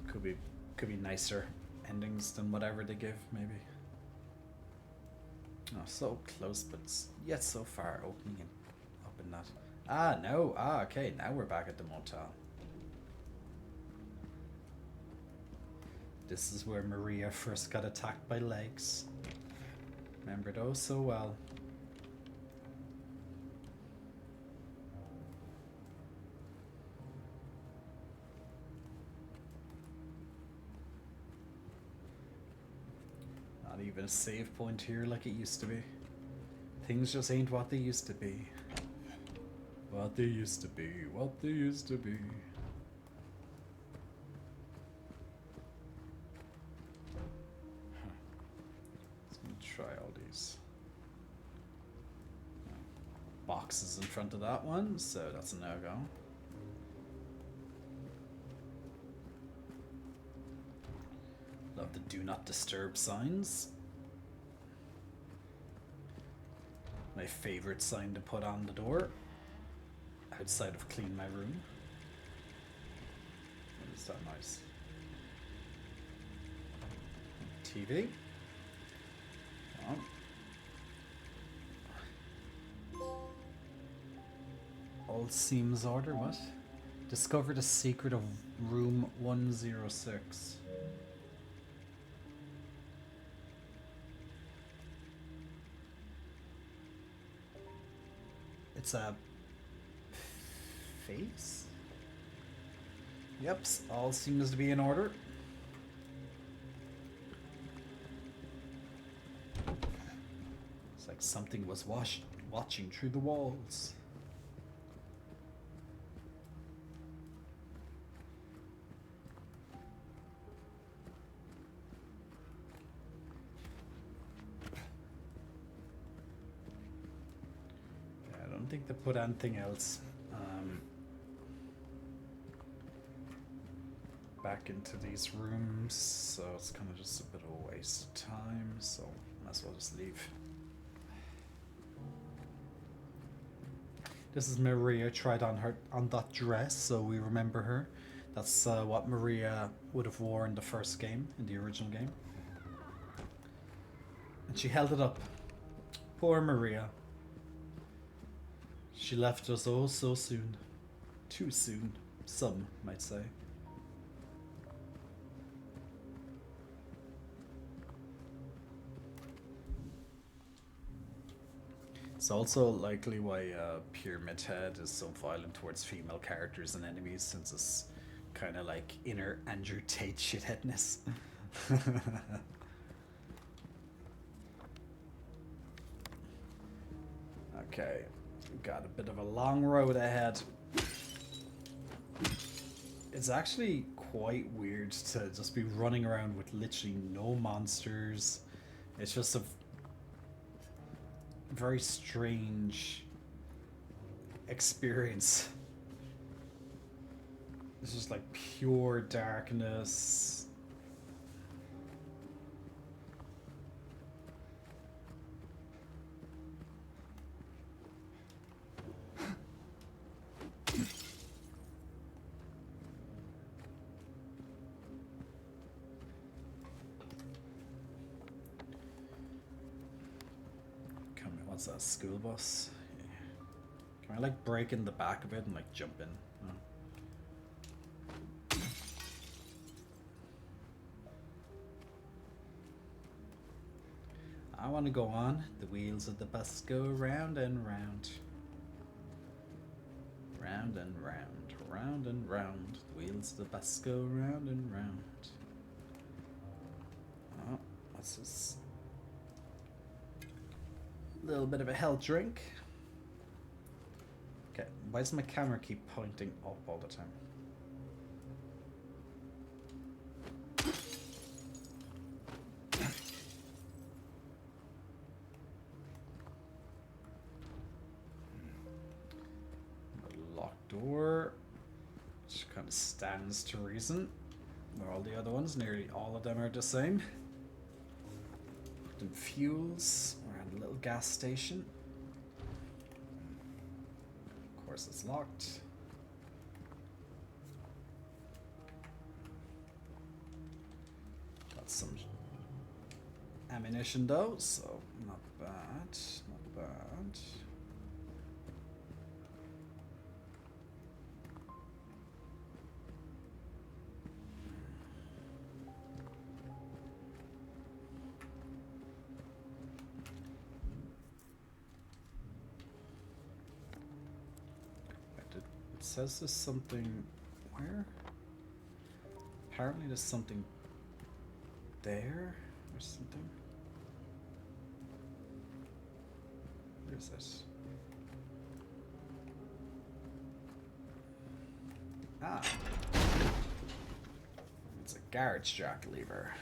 could be nicer endings than whatever they give, maybe. Oh, so close, but yet so far opening it up in that. Ah, no. Ah, okay. Now we're back at the motel. This is where Maria first got attacked by legs. Remember it oh so well. Not even a save point here like it used to be. Things just ain't what they used to be. What they used to be, what they used to be. Try all these boxes in front of that one, so that's a no-go. Love the do not disturb signs. My favorite sign to put on the door. outside of clean my room. Is that nice? TV. All seems order. What? Discover the secret of room 106. It's a face? Yep, all seems to be in order. It's like something was watching through the walls. I don't think they put anything else back into these rooms, so it's kind of just a bit of a waste of time, so might as well just leave. This is Maria tried on that dress, so we remember her. That's what Maria would have worn in the first game, in the original game. And she held it up. Poor Maria. She left us oh so soon. Too soon, some might say. It's also likely why Pyramid Head is so violent towards female characters and enemies, since it's kind of like inner Andrew Tate shitheadness. Okay, we've got a bit of a long road ahead. It's actually quite weird to just be running around with literally no monsters. It's just a very strange experience. It's just like pure darkness. What's that, school bus? Yeah. Can I like break in the back of it and like jump in? No. I want to go on. The wheels of the bus go round and round. Round and round. Round and round. The wheels of the bus go round and round. Oh, what's this? Little bit of a health drink. Okay, why does my camera keep pointing up all the time? Locked door, which kind of stands to reason. Where all the other ones, nearly all of them are the same. Put in fuels. A little gas station. Of course, it's locked. Got some ammunition though, so not bad. Not bad. It says there's something. Where? Apparently there's something there or something. Where's this? Ah. It's a garage jack lever.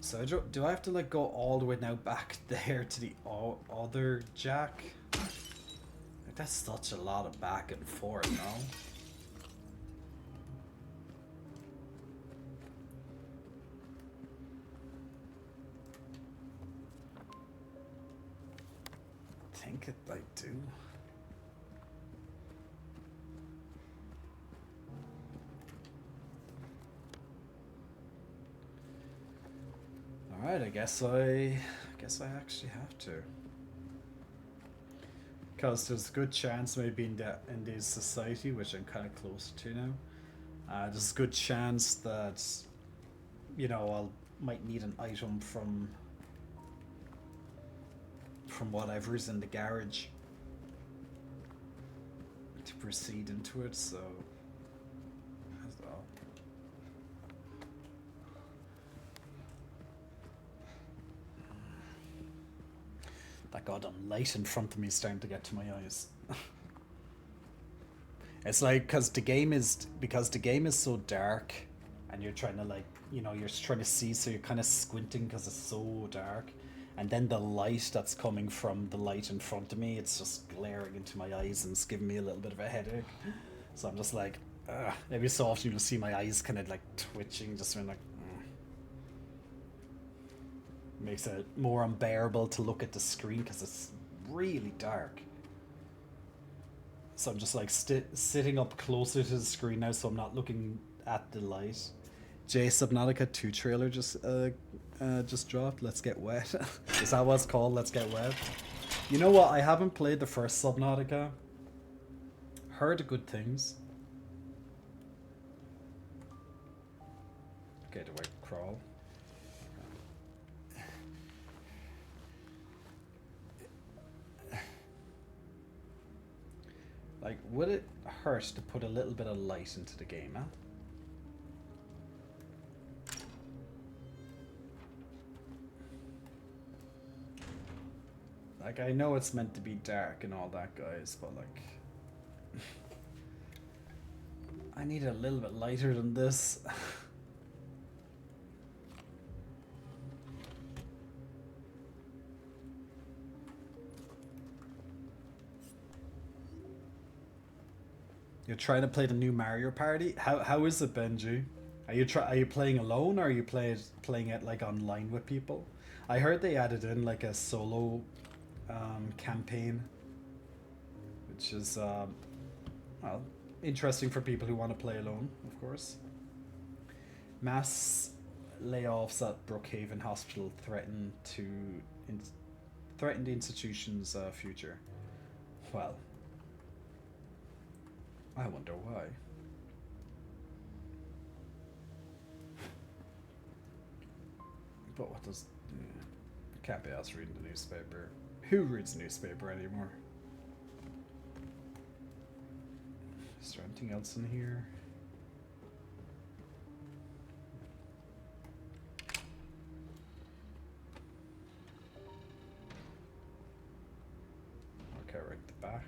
So do I have to like go all the way now back there to the other jack? Like, that's such a lot of back and forth, no? I think I do. Alright, I guess I actually have to. Because there's a good chance maybe in this society, which I'm kind of close to now, there's a good chance that, you know, might need an item from whatever's in the garage to proceed into it, so as well. That goddamn light in front of me is starting to get to my eyes. It's like because the game is so dark, and you're trying to, like, you know, you're trying to see, so you're kind of squinting because it's so dark, and then the light that's coming from the light in front of me, it's just glaring into my eyes and it's giving me a little bit of a headache. So I'm just like, every so often you'll see my eyes kind of like twitching, just when like. Makes it more unbearable to look at the screen because it's really dark. So I'm just like sitting up closer to the screen now, so I'm not looking at the light. J Subnautica 2 trailer just dropped. Let's Get Wet. Is that what it's called? Let's Get Wet. You know what? I haven't played the first Subnautica. Heard good things. Okay, do I crawl? Like, would it hurt to put a little bit of light into the game, huh? Like, I know it's meant to be dark and all that, guys, but like... I need a little bit lighter than this. You're trying to play the new Mario Party? How is it, Benji? Are you playing alone, or are you playing it like online with people? I heard they added in like a solo campaign, which is well, interesting for people who want to play alone, of course. Mass layoffs at Brookhaven Hospital threaten the institution's future. Well, I wonder why. But what does... Can't be asked reading the newspaper. Who reads the newspaper anymore? Is there anything else in here? Okay, right at the back.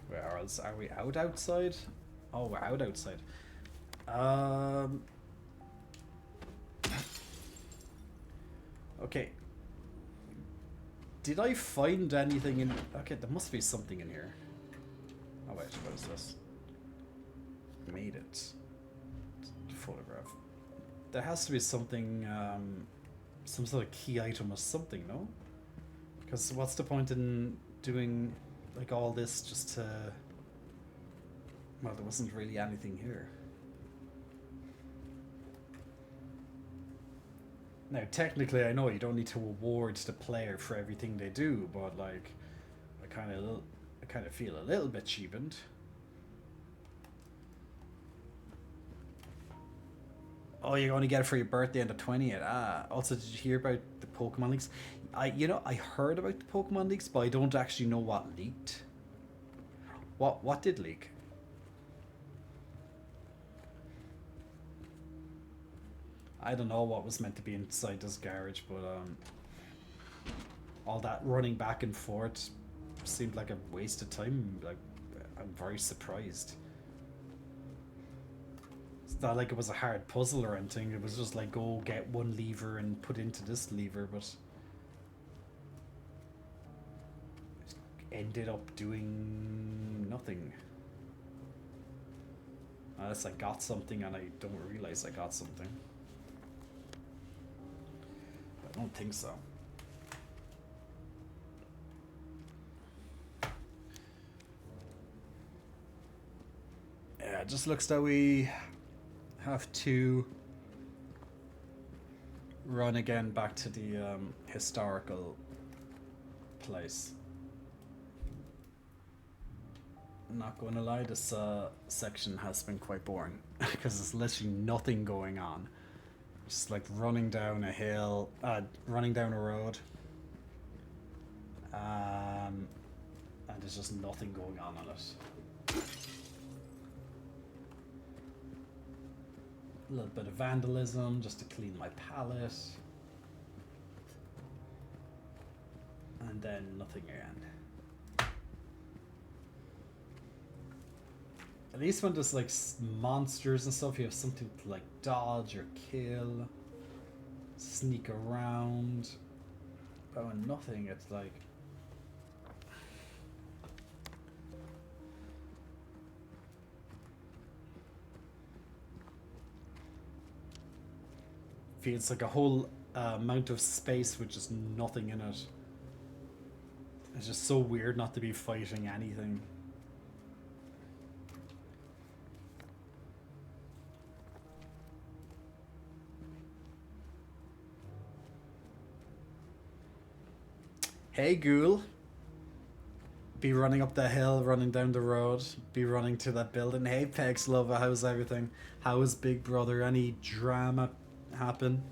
Where else are we? Outside? Oh, we're outside. Okay. Did I find anything in... Okay, there must be something in here. Oh wait, what is this? Made it. Photograph. There has to be something, some sort of key item or something, no? Because what's the point in doing like all this just to... Well, there wasn't really anything here. Now, technically, I know you don't need to reward the player for everything they do, but like, I kind of feel a little bit cheapened. Oh, you're going to get it for your birthday on the 20th. Ah, also, did you hear about the Pokemon leaks? I heard about the Pokemon leaks, but I don't actually know what leaked. What did leak? I don't know what was meant to be inside this garage, but all that running back and forth seemed like a waste of time. Like, I'm very surprised. It's not like it was a hard puzzle or anything. It was just like, go get one lever and put into this lever, but it ended up doing nothing. Unless I got something and I don't realize I got something. I don't think so. just looks that we have to run again back to the historical place. I'm not going to lie, this section has been quite boring because there's literally nothing going on. Just like running down a hill, running down a road, and there's just nothing going on it. A little bit of vandalism just to clean my palette, and then nothing again. At least when there's like monsters and stuff, you have something to like dodge or kill, sneak around. But when nothing, it's like... feels like a whole amount of space with just nothing in it. It's just so weird not to be fighting anything. Hey, ghoul. Be running up the hill, running down the road, be running to that building. Hey, Pegs Lover, how's everything? How is Big Brother? Any drama happen?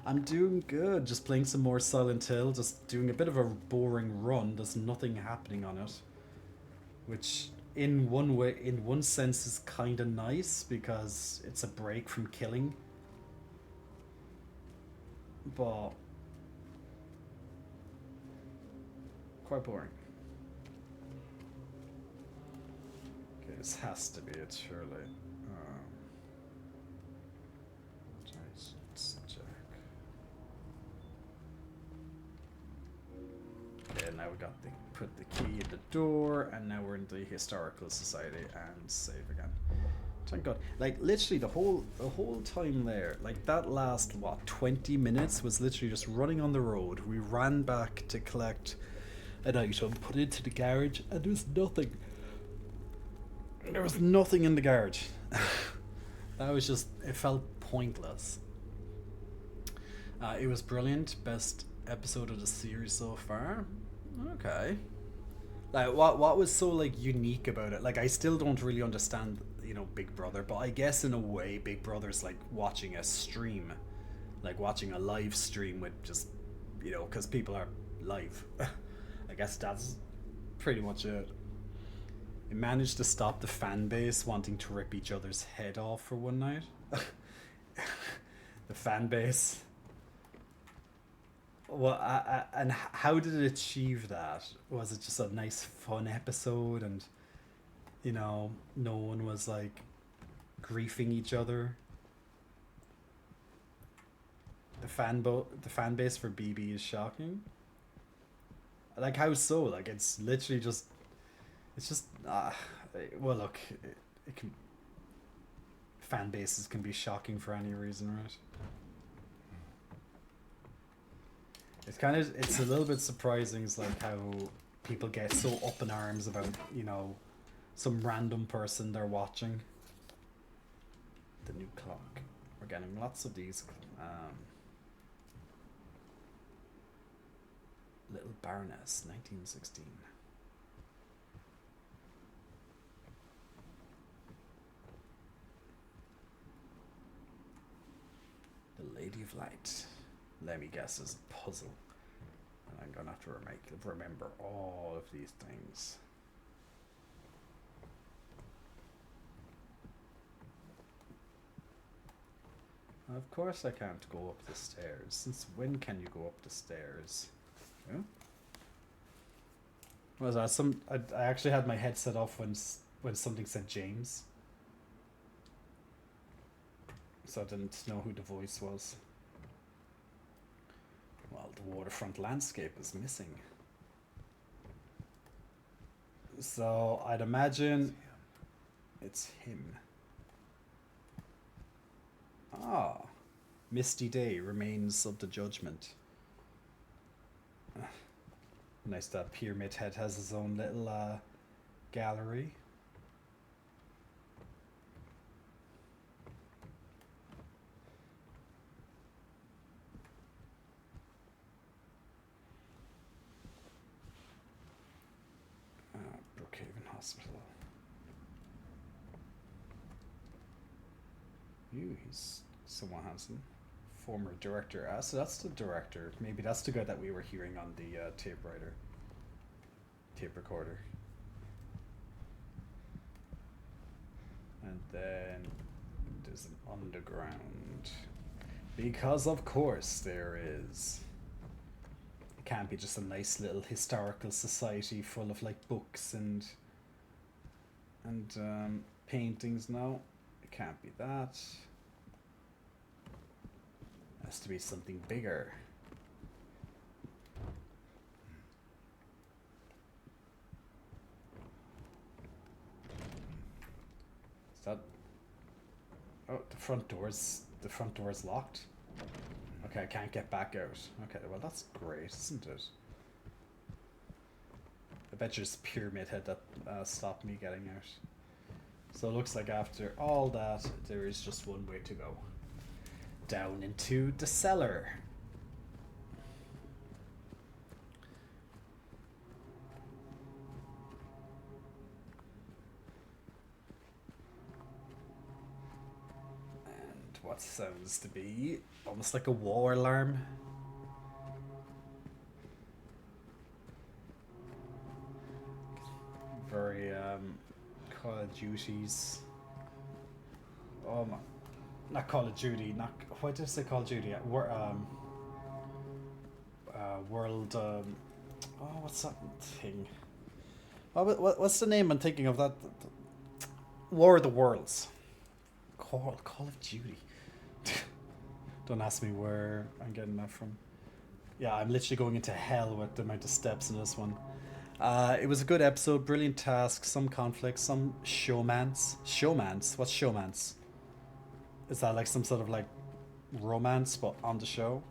I'm doing good, just playing some more Silent Hill, just doing a bit of a boring run. There's nothing happening on it, which in one way, in one sense, is kind of nice because it's a break from killing, but quite boring. Okay, this has to be it, surely. Okay, now we got the put the key in the door, and now we're in the historical society and save again. Thank God! Like literally the whole time there, like that last what 20 minutes was literally just running on the road. We ran back to collect an item, put it into the garage, and there was nothing. There was nothing in the garage. That was just, it felt pointless. It was brilliant. Best episode of the series so far. Okay. Like what was so like unique about it? Like I still don't really understand, you know, Big Brother, but I guess in a way Big Brother's like watching a stream. Like watching a live stream with just, you know, because people are live. I guess that's pretty much it. It managed to stop the fan base wanting to rip each other's head off for one night. The fan base. Well, and how did it achieve that? Was it just a nice, fun episode, and you know, no one was like griefing each other? The fan base for BB is shocking. Like how so? Like it's literally just, it's just well, look, it can, fan bases can be shocking for any reason, right? It's kind of, it's a little bit surprising, it's like how people get so up in arms about, you know, some random person they're watching. The new clock. We're getting lots of these. Little Baroness, 1916. The Lady of Light. Let me guess, is a puzzle. And I'm gonna have to remember all of these things. Of course I can't go up the stairs. Since when can you go up the stairs? Yeah? Was that I actually had my headset off when something said James. So I didn't know who the voice was. Well, the waterfront landscape is missing. So I'd imagine it's him. Ah, Misty Day remains of the judgment. Nice that Pyramid Head has his own little gallery. Brookhaven Hospital. He's somewhat handsome. Former director. So that's the director. Maybe that's the guy that we were hearing on the tape recorder. And then there's an underground. Because of course there is. It can't be just a nice little historical society full of like books and paintings. No, it can't be that. It has to be something bigger. Is that? Oh, the front door's locked. Okay, I can't get back out. Okay, well that's great, isn't it? I bet you it's Pyramid Head that stopped me getting out. So it looks like after all that, there is just one way to go. Down into the cellar. And what sounds to be almost like a war alarm. Very Call of Duties. Oh my, not Call of Duty. Not what did I say? Call of Duty. World. Oh, what's that thing? Oh, what's the name I'm thinking of? That War of the Worlds. Call of Duty. Don't ask me where I'm getting that from. Yeah, I'm literally going into hell with the amount of steps in this one. It was a good episode, brilliant task, some conflict, some showmance. Showmance? What's showmance? Is that like some sort of like romance but on the show?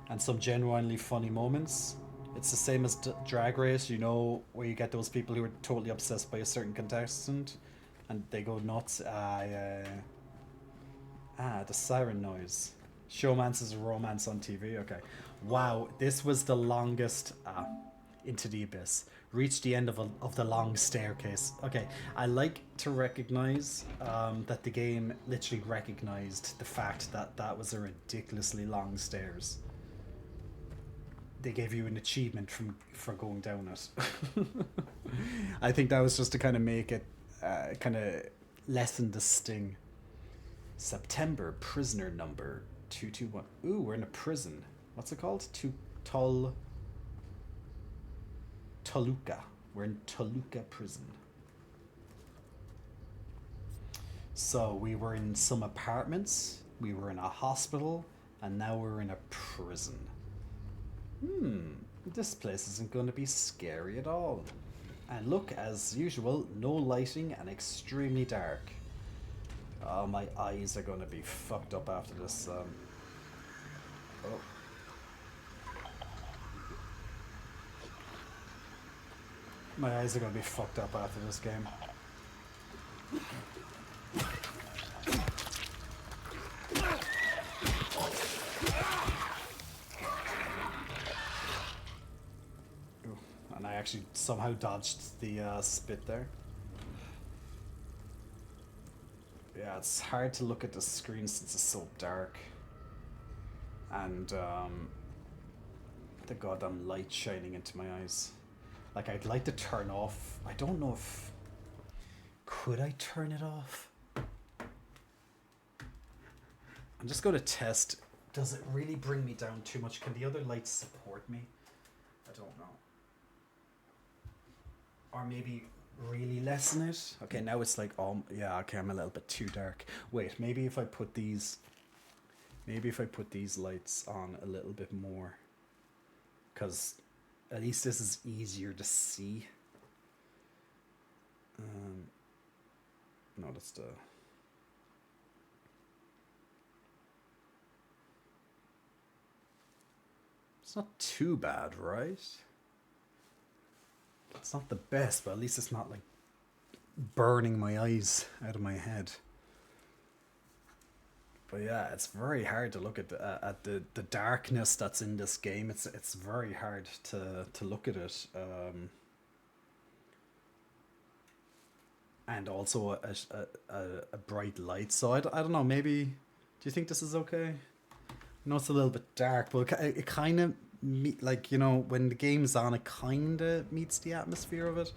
And some genuinely funny moments. It's the same as Drag Race, you know, where you get those people who are totally obsessed by a certain contestant and they go nuts. The siren noise. Showmance is a romance on TV. Okay. Wow, this was the longest into the abyss. Reached the end of the long staircase. Okay, I like to recognize that the game literally recognized the fact that that was a ridiculously long stairs. They gave you an achievement for going down it. I think that was just to kind of make it kind of lessen the sting. September, prisoner number 221. Ooh, we're in a prison. What's it called? Toluca. We're in Toluca prison. So we were in some apartments, we were in a hospital, and now we're in a prison. This place isn't going to be scary at all. And look, as usual, no lighting and extremely dark. Oh, my eyes are going to be fucked up after this. Oh. My eyes are going to be fucked up after this game. Ooh, and I actually somehow dodged the spit there. Yeah, it's hard to look at the screen since it's so dark. And the goddamn light shining into my eyes. Like, I'd like to turn off. I don't know if... Could I turn it off? I'm just going to test. Does it really bring me down too much? Can the other lights support me? I don't know. Or maybe really lessen it? Okay, now it's like, oh, yeah, okay, I'm a little bit too dark. Wait, maybe if I put these... Maybe if I put these lights on a little bit more. Because at least this is easier to see. No, that's the... It's not too bad, right? It's not the best, but at least it's not like burning my eyes out of my head. But yeah, it's very hard to look at the darkness that's in this game. It's very hard to look at it. and also a bright light. So I don't know, maybe, do you think this is okay? I know it's a little bit dark, but it kind of, like, you know, when the game's on, it kind of meets the atmosphere of it.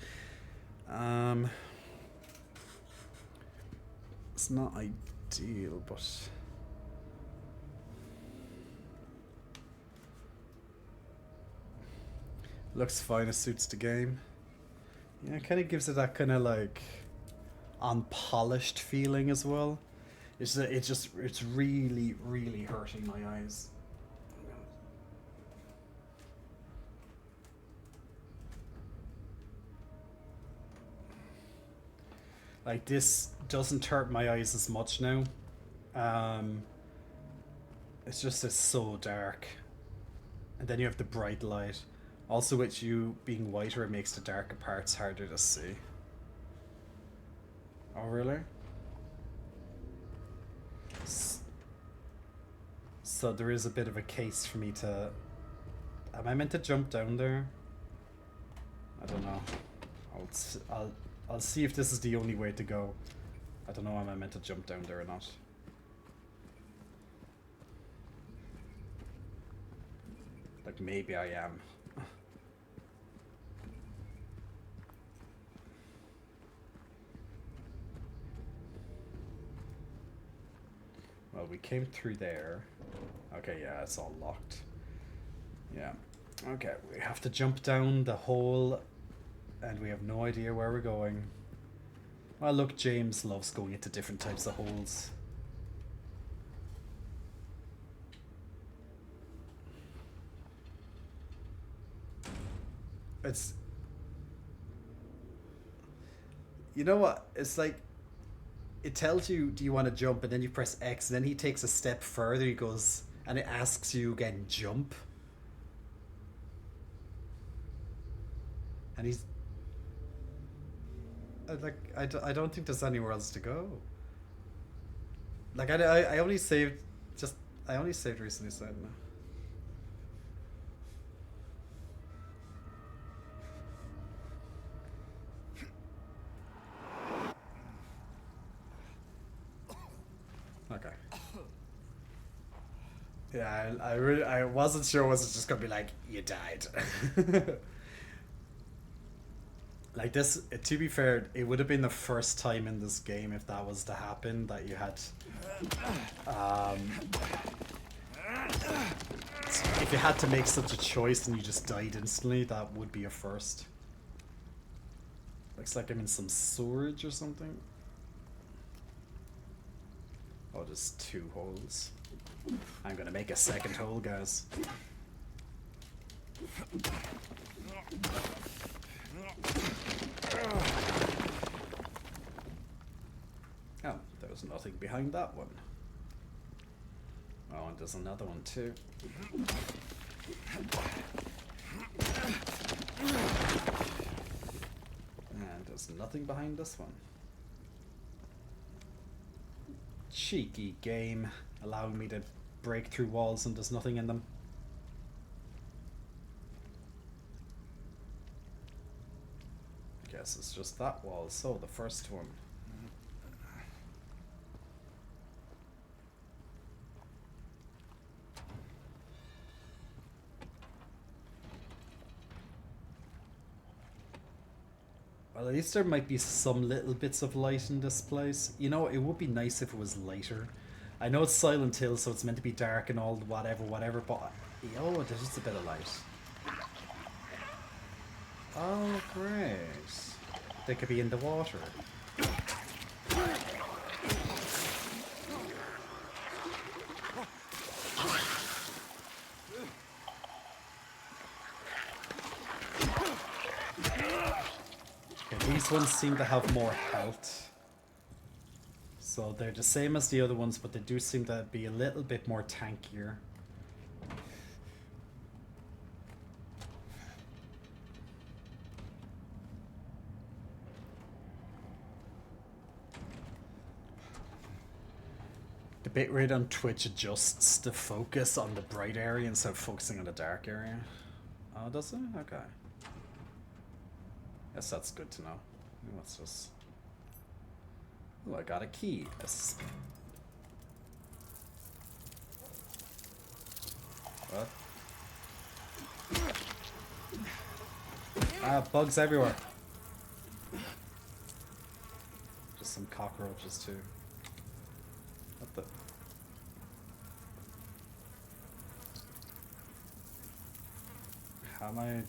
It's not ideal, but... looks fine, it suits the game. Yeah, it kind of gives it that kind of like unpolished feeling as well. It's really, really hurting my eyes. Like, this doesn't hurt my eyes as much now. It's just, it's so dark. And then you have the bright light. Also, with you being whiter, it makes the darker parts harder to see. Oh, really? So there is a bit of a case for me to... Am I meant to jump down there? I don't know. I'll see if this is the only way to go. I don't know, am I meant to jump down there or not? Like, maybe I am. Well, we came through there. Okay, yeah, it's all locked. Yeah. Okay, we have to jump down the hole, and we have no idea where we're going. Well, look, James loves going into different types of holes. It's... You know what? It's like... It tells you, do you want to jump, and then you press X, and then he takes a step further, he goes, and it asks you again, jump. And he's... like, I don't think there's anywhere else to go. Like, I only saved, I only saved recently, so I don't know. Okay. Yeah, I wasn't sure, was it just gonna be like, you died? Like, this, to be fair, it would have been the first time in this game, if that was to happen, that you had, if you had to make such a choice and you just died instantly, that would be a first. Looks like I'm in some storage or something. Oh, there's 2 holes. I'm gonna make a second hole, guys. Oh, there was nothing behind that one. Oh, and there's another one too. And there's nothing behind this one. Cheeky game, allowing me to break through walls and there's nothing in them. I guess it's just that wall, so the first one. Well, at least there might be some little bits of light in this place. You know, it would be nice if it was lighter. I know it's Silent Hill, so it's meant to be dark and all whatever, but... Oh, there's just a bit of light. Oh, great. They could be in the water. These ones seem to have more health. So they're the same as the other ones, but they do seem to be a little bit more tankier. The bitrate on Twitch adjusts the focus on the bright area instead of focusing on the dark area. Oh, does it? Okay. Guess that's good to know. What's this? Oh, I got a key. Yes. What? Ah, bugs everywhere. Just some cockroaches too. What the? How am I?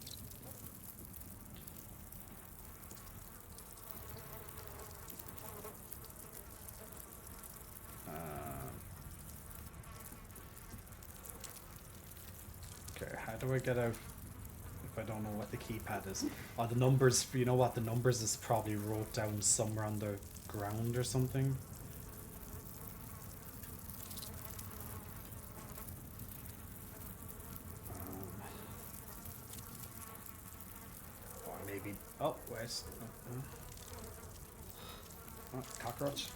Okay, how do I get out if I don't know what the keypad is? Oh, the numbers, you know what? The numbers is probably wrote down somewhere on the ground or something. Or maybe, oh, where's, oh, cockroach.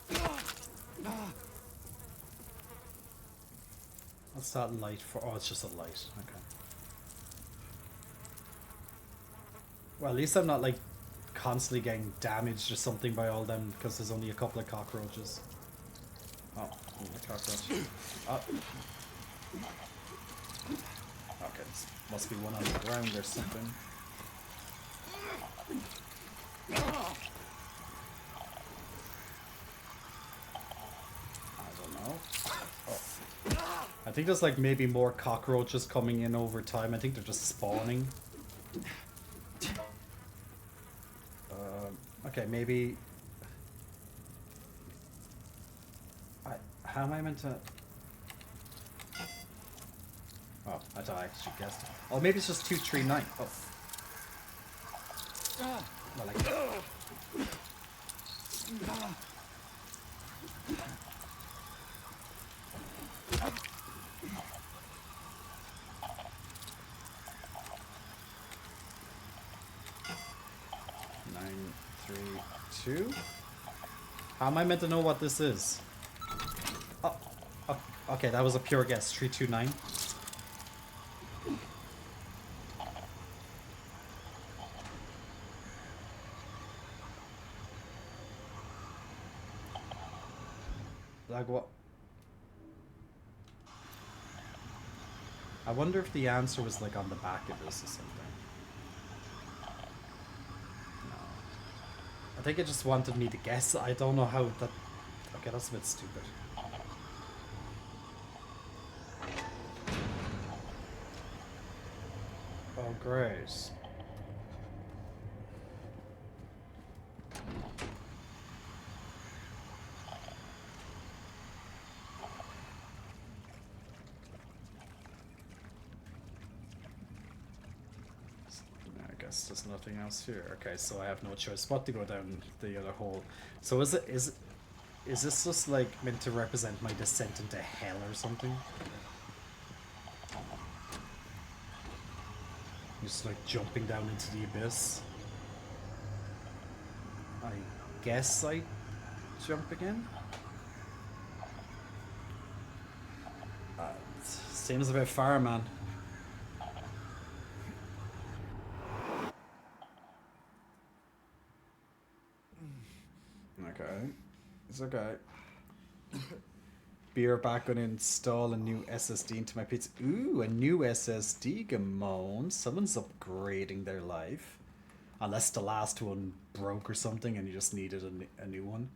What's that light for? Oh, it's just a light, okay. Well, at least I'm not like constantly getting damaged or something by all them because there's only a couple of cockroaches. Oh, the cockroach. Oh. Okay, this must be one on the ground or something. I don't know. Oh. I think there's like maybe more cockroaches coming in over time. I think they're just spawning. Okay, maybe... How am I meant to... Oh, I thought I actually guessed. Oh, maybe it's just 239. Oh. Well, like... 9, 3, 2. How am I meant to know what this is? Oh, okay, that was a pure guess. 329. Like what? I wonder if the answer was like on the back of this or something. No. I think it just wanted me to guess. I don't know how that... Okay, that's a bit stupid. Oh, great. I guess there's nothing else here. Okay, so I have no choice but to go down the other hole. So is this just like meant to represent my descent into hell or something? Just like jumping down into the abyss. I guess I jump again? Seems a bit far, man. Okay. It's okay. Beer back gonna install a new SSD into my pizza. Ooh, a new SSD, Gamon. Someone's upgrading their life. Unless the last one broke or something and you just needed a new one.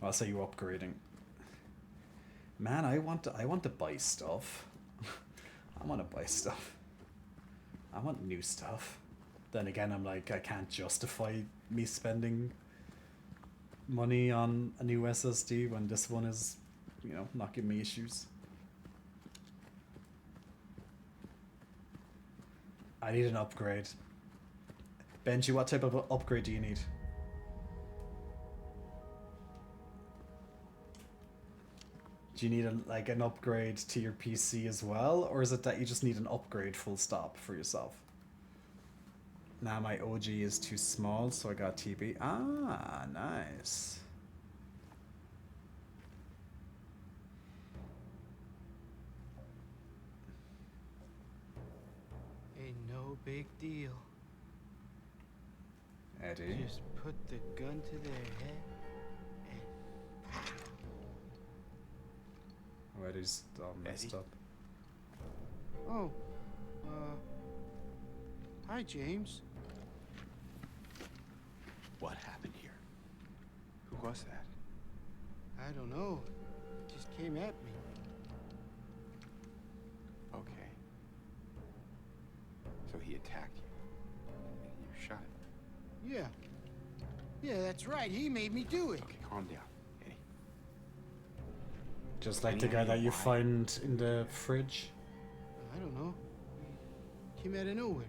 I'll say you upgrading. Man, I want to buy stuff. I want to buy stuff. I want new stuff. Then again, I'm like, I can't justify me spending money on a new SSD when this one is, you know, not giving me issues. I need an upgrade. Benji, what type of upgrade do you need? Do you need like an upgrade to your PC as well? Or is it that you just need an upgrade full stop for yourself? Nah, my OG is too small, so I got TB. Ah, nice. Ain't no big deal. Eddie. Just put the gun to their head and Eddie's all messed Eddie? up. Oh, hi, James. What happened here? Who was that? I don't know. It just came at me. Okay. So he attacked you. And you shot him. Yeah. Yeah, that's right. He made me do it. Okay, calm down, Eddie. Just like the guy that you find in the fridge. I don't know. He came out of nowhere.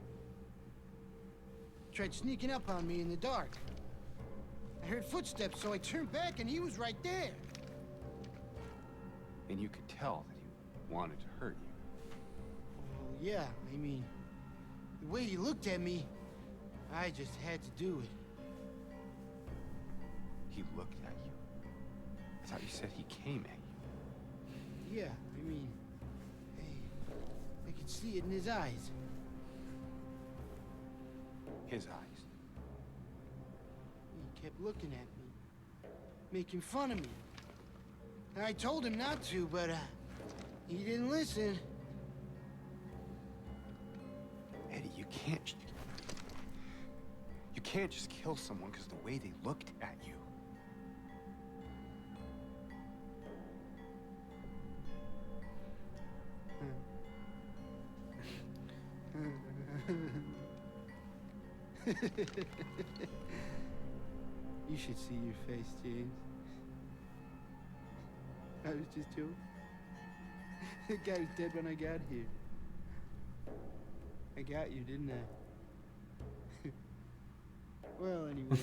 Tried sneaking up on me in the dark. I heard footsteps, so I turned back and he was right there. And you could tell that he wanted to hurt you. Well, yeah, I mean, the way he looked at me, I just had to do it. He looked at you. I thought you said he came at you. Yeah, I mean, I could see it in his eyes. His eyes. He kept looking at me, making fun of me. And I told him not to, but he didn't listen. Eddie, you can't... You can't just kill someone because of the way they looked at you. You should see your face, James. I was just joking. The guy was dead when I got here. I got you, didn't I? Well, anyway,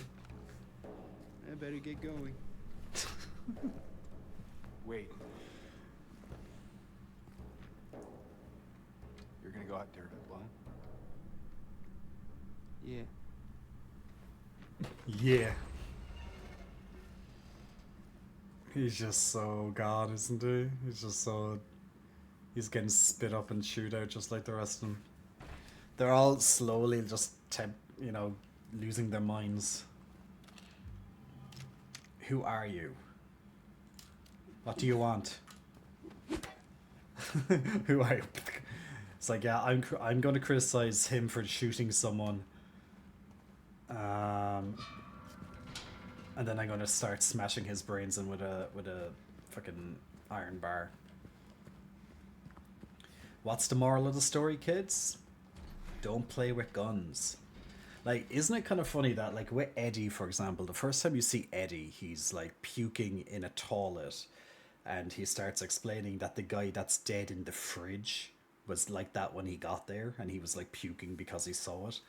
I better get going. Wait. You're gonna go out there alone? Yeah. Yeah. He's just so god, isn't he? He's just so... He's getting spit up and chewed out just like the rest of them. They're all slowly just, you know, losing their minds. Who are you? What do you want? Who are you? It's like, yeah, I'm going to criticize him for shooting someone. And then I'm going to start smashing his brains in with a fucking iron bar. What's the moral of the story, kids? Don't play with guns. Like, isn't it kind of funny that, like, with Eddie, for example, the first time you see Eddie, he's, like, puking in a toilet, and he starts explaining that the guy that's dead in the fridge was like that when he got there, and he was, like, puking because he saw it.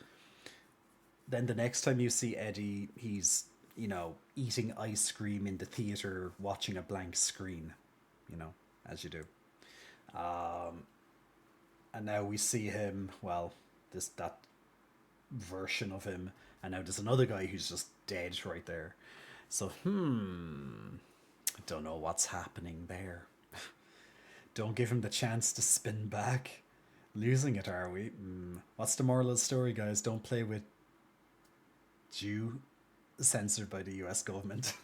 Then the next time you see Eddie, he's, you know, eating ice cream in the theater, watching a blank screen, you know, as you do. And now we see him, well, that version of him, and now there's another guy who's just dead right there. So, I don't know what's happening there. Don't give him the chance to spin back. Losing it, are we? What's the moral of the story, guys? Don't play with Jew censored by the US government.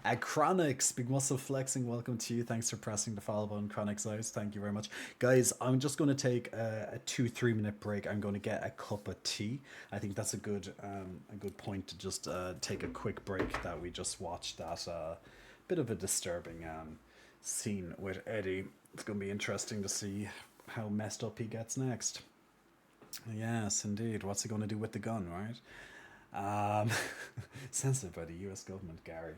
Chronix, big muscle flexing, welcome to you. Thanks for pressing the follow button, Chronix Eyes. Thank you very much. Guys, I'm just going to take a 2-3 minute break. I'm going to get a cup of tea. I think that's a good point to just take a quick break that we just watched that bit of a disturbing scene with Eddie. It's going to be interesting to see how messed up he gets next. Yes, indeed. What's he going to do with the gun, right? Censored by the US government, Gary.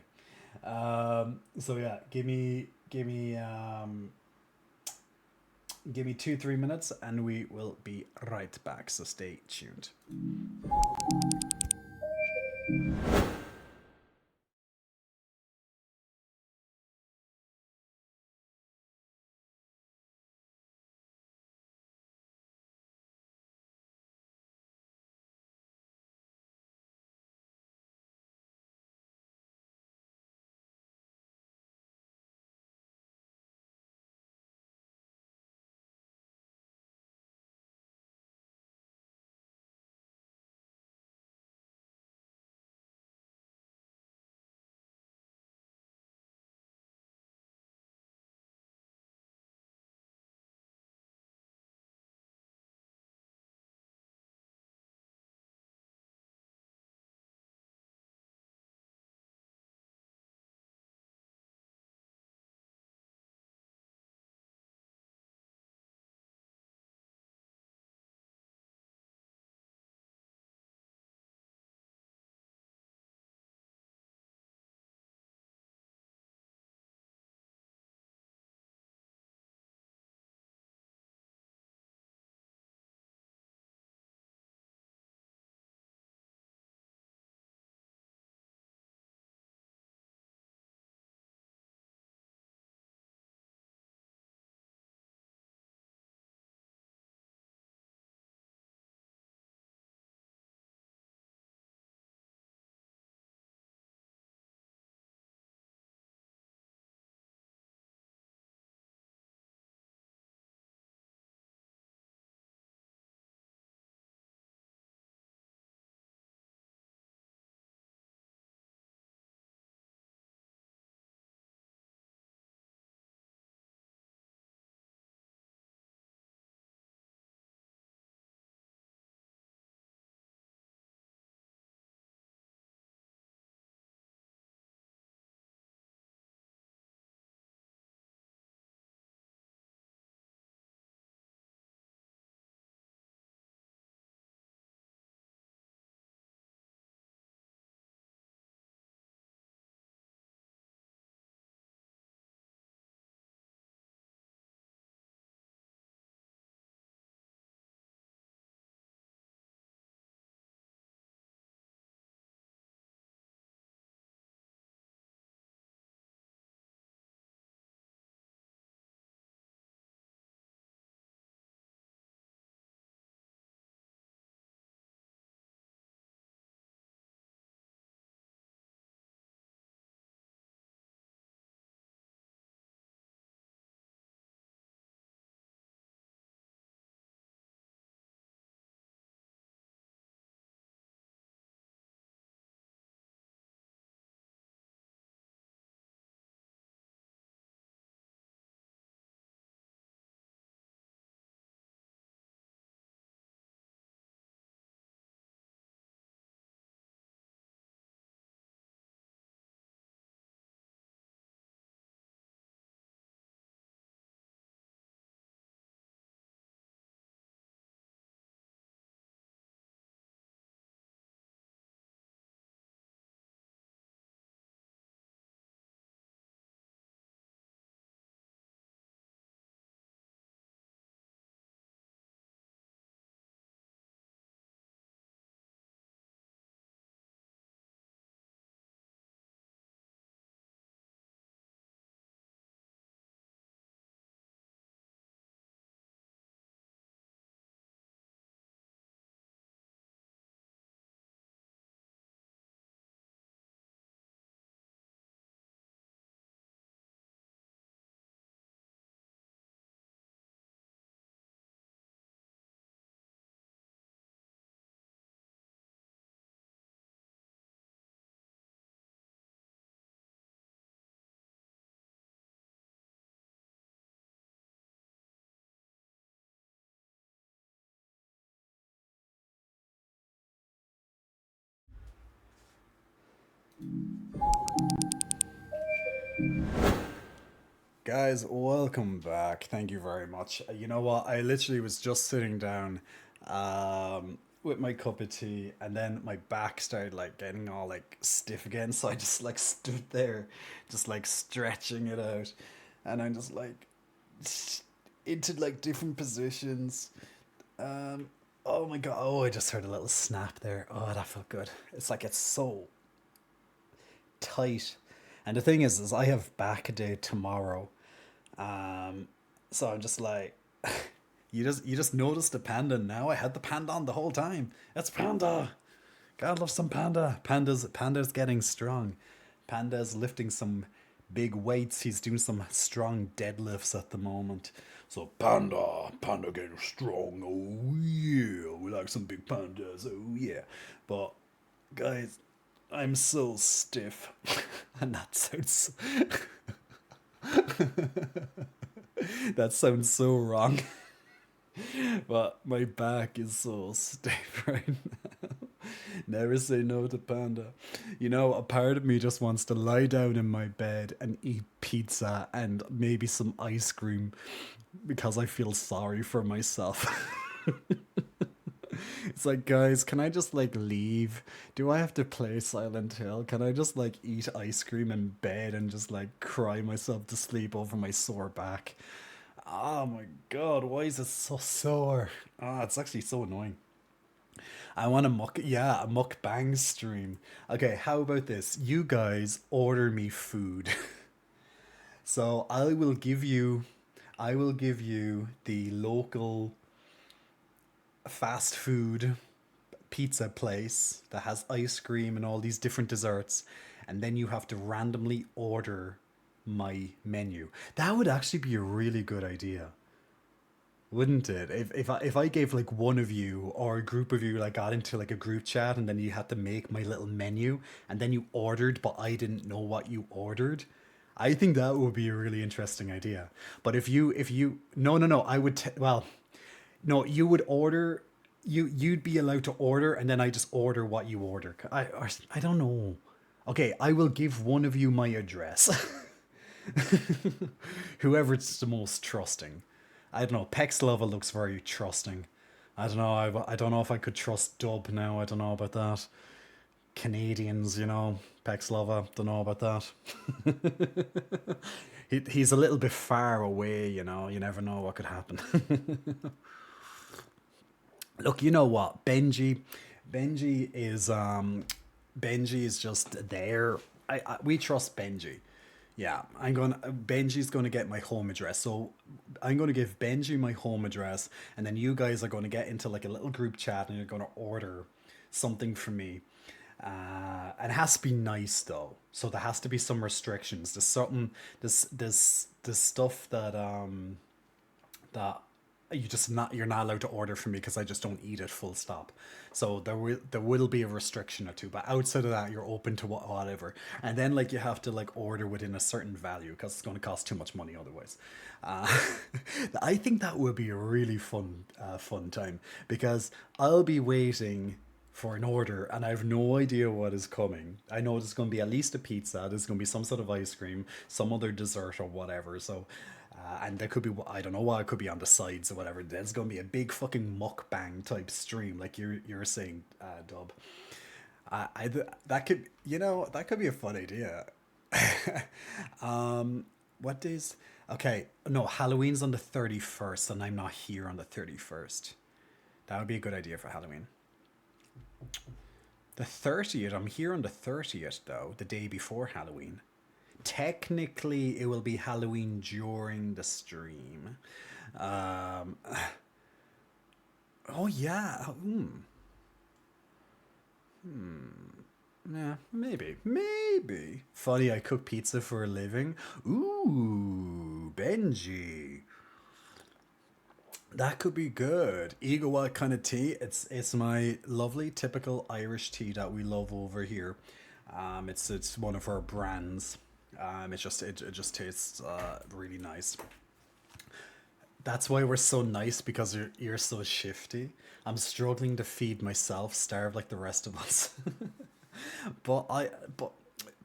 So yeah, give me 2-3 minutes and we will be right back, so stay tuned. Guys, welcome back. Thank you very much. You know what? I literally was just sitting down with my cup of tea, and then my back started like getting all like stiff again. So I just like stood there, just like stretching it out, and I'm just like into like different positions. Oh my god! Oh, I just heard a little snap there. Oh, that felt good. It's like it's so tight. And the thing is I have back day tomorrow. So I'm just like, you just noticed the panda now. I had the panda on the whole time. It's panda. God love some panda. Panda's getting strong. Panda's lifting some big weights. He's doing some strong deadlifts at the moment. So panda getting strong. Oh yeah, we like some big pandas. Oh yeah, but guys, I'm so stiff, and that sounds that sounds so wrong. But my back is so stiff right now. Never say no to panda. You know, a part of me just wants to lie down in my bed and eat pizza and maybe some ice cream because I feel sorry for myself. It's like, guys, can I just like leave? Do I have to play Silent Hill? Can I just like eat ice cream in bed and just like cry myself to sleep over my sore back? Oh my god, why is it so sore? Ah, it's actually so annoying. I want a mukbang stream. Okay, how about this? You guys order me food. So I will give you the local fast food pizza place that has ice cream and all these different desserts, and then you have to randomly order my menu. That would actually be a really good idea, wouldn't it? If I gave like one of you or a group of you like got into like a group chat, and then you had to make my little menu, and then you ordered, but I didn't know what you ordered. I think that would be a really interesting idea. But if you no, I would well, no, you would order. You'd be allowed to order, and then I just order what you order. I don't know. Okay, I will give one of you my address. Whoever's the most trusting. I don't know. Pexlova looks very trusting. I don't know. I don't know if I could trust Dub now. I don't know about that. Canadians, you know, Pexlova. Don't know about that. He's a little bit far away, you know. You never know what could happen. Look, you know what, Benji is Benji is just there. We trust Benji. Yeah, Benji's gonna get my home address. So I'm gonna give Benji my home address, and then you guys are gonna get into like a little group chat, and you're gonna order something from me. And it has to be nice though. So there has to be some restrictions. There's something this stuff that you're not allowed to order from me because I just don't eat it, full stop. So there will be a restriction or two, but outside of that, you're open to whatever. And then like you have to like order within a certain value because it's going to cost too much money otherwise. uh, I think that would be a really fun time, because I'll be waiting for an order and I have no idea what is coming. I know there's going to be at least a pizza, there's going to be some sort of ice cream, some other dessert or whatever. So and there could be, I don't know what it could be on the sides or whatever. There's going to be a big fucking mukbang type stream, like you're saying, Dub. That could, that could be a fun idea. What days? Okay, no, Halloween's on the 31st, and I'm not here on the 31st. That would be a good idea for Halloween. The 30th, I'm here on the 30th though, the day before Halloween. Technically, it will be Halloween during the stream. Um, oh yeah. Yeah, maybe. Funny, I cook pizza for a living. Ooh, Benji. That could be good. Ego, what kind of tea? It's my lovely typical Irish tea that we love over here. It's one of our brands. It just tastes really nice. That's why we're so nice, because you're so shifty. I'm struggling to feed myself, starve like the rest of us. but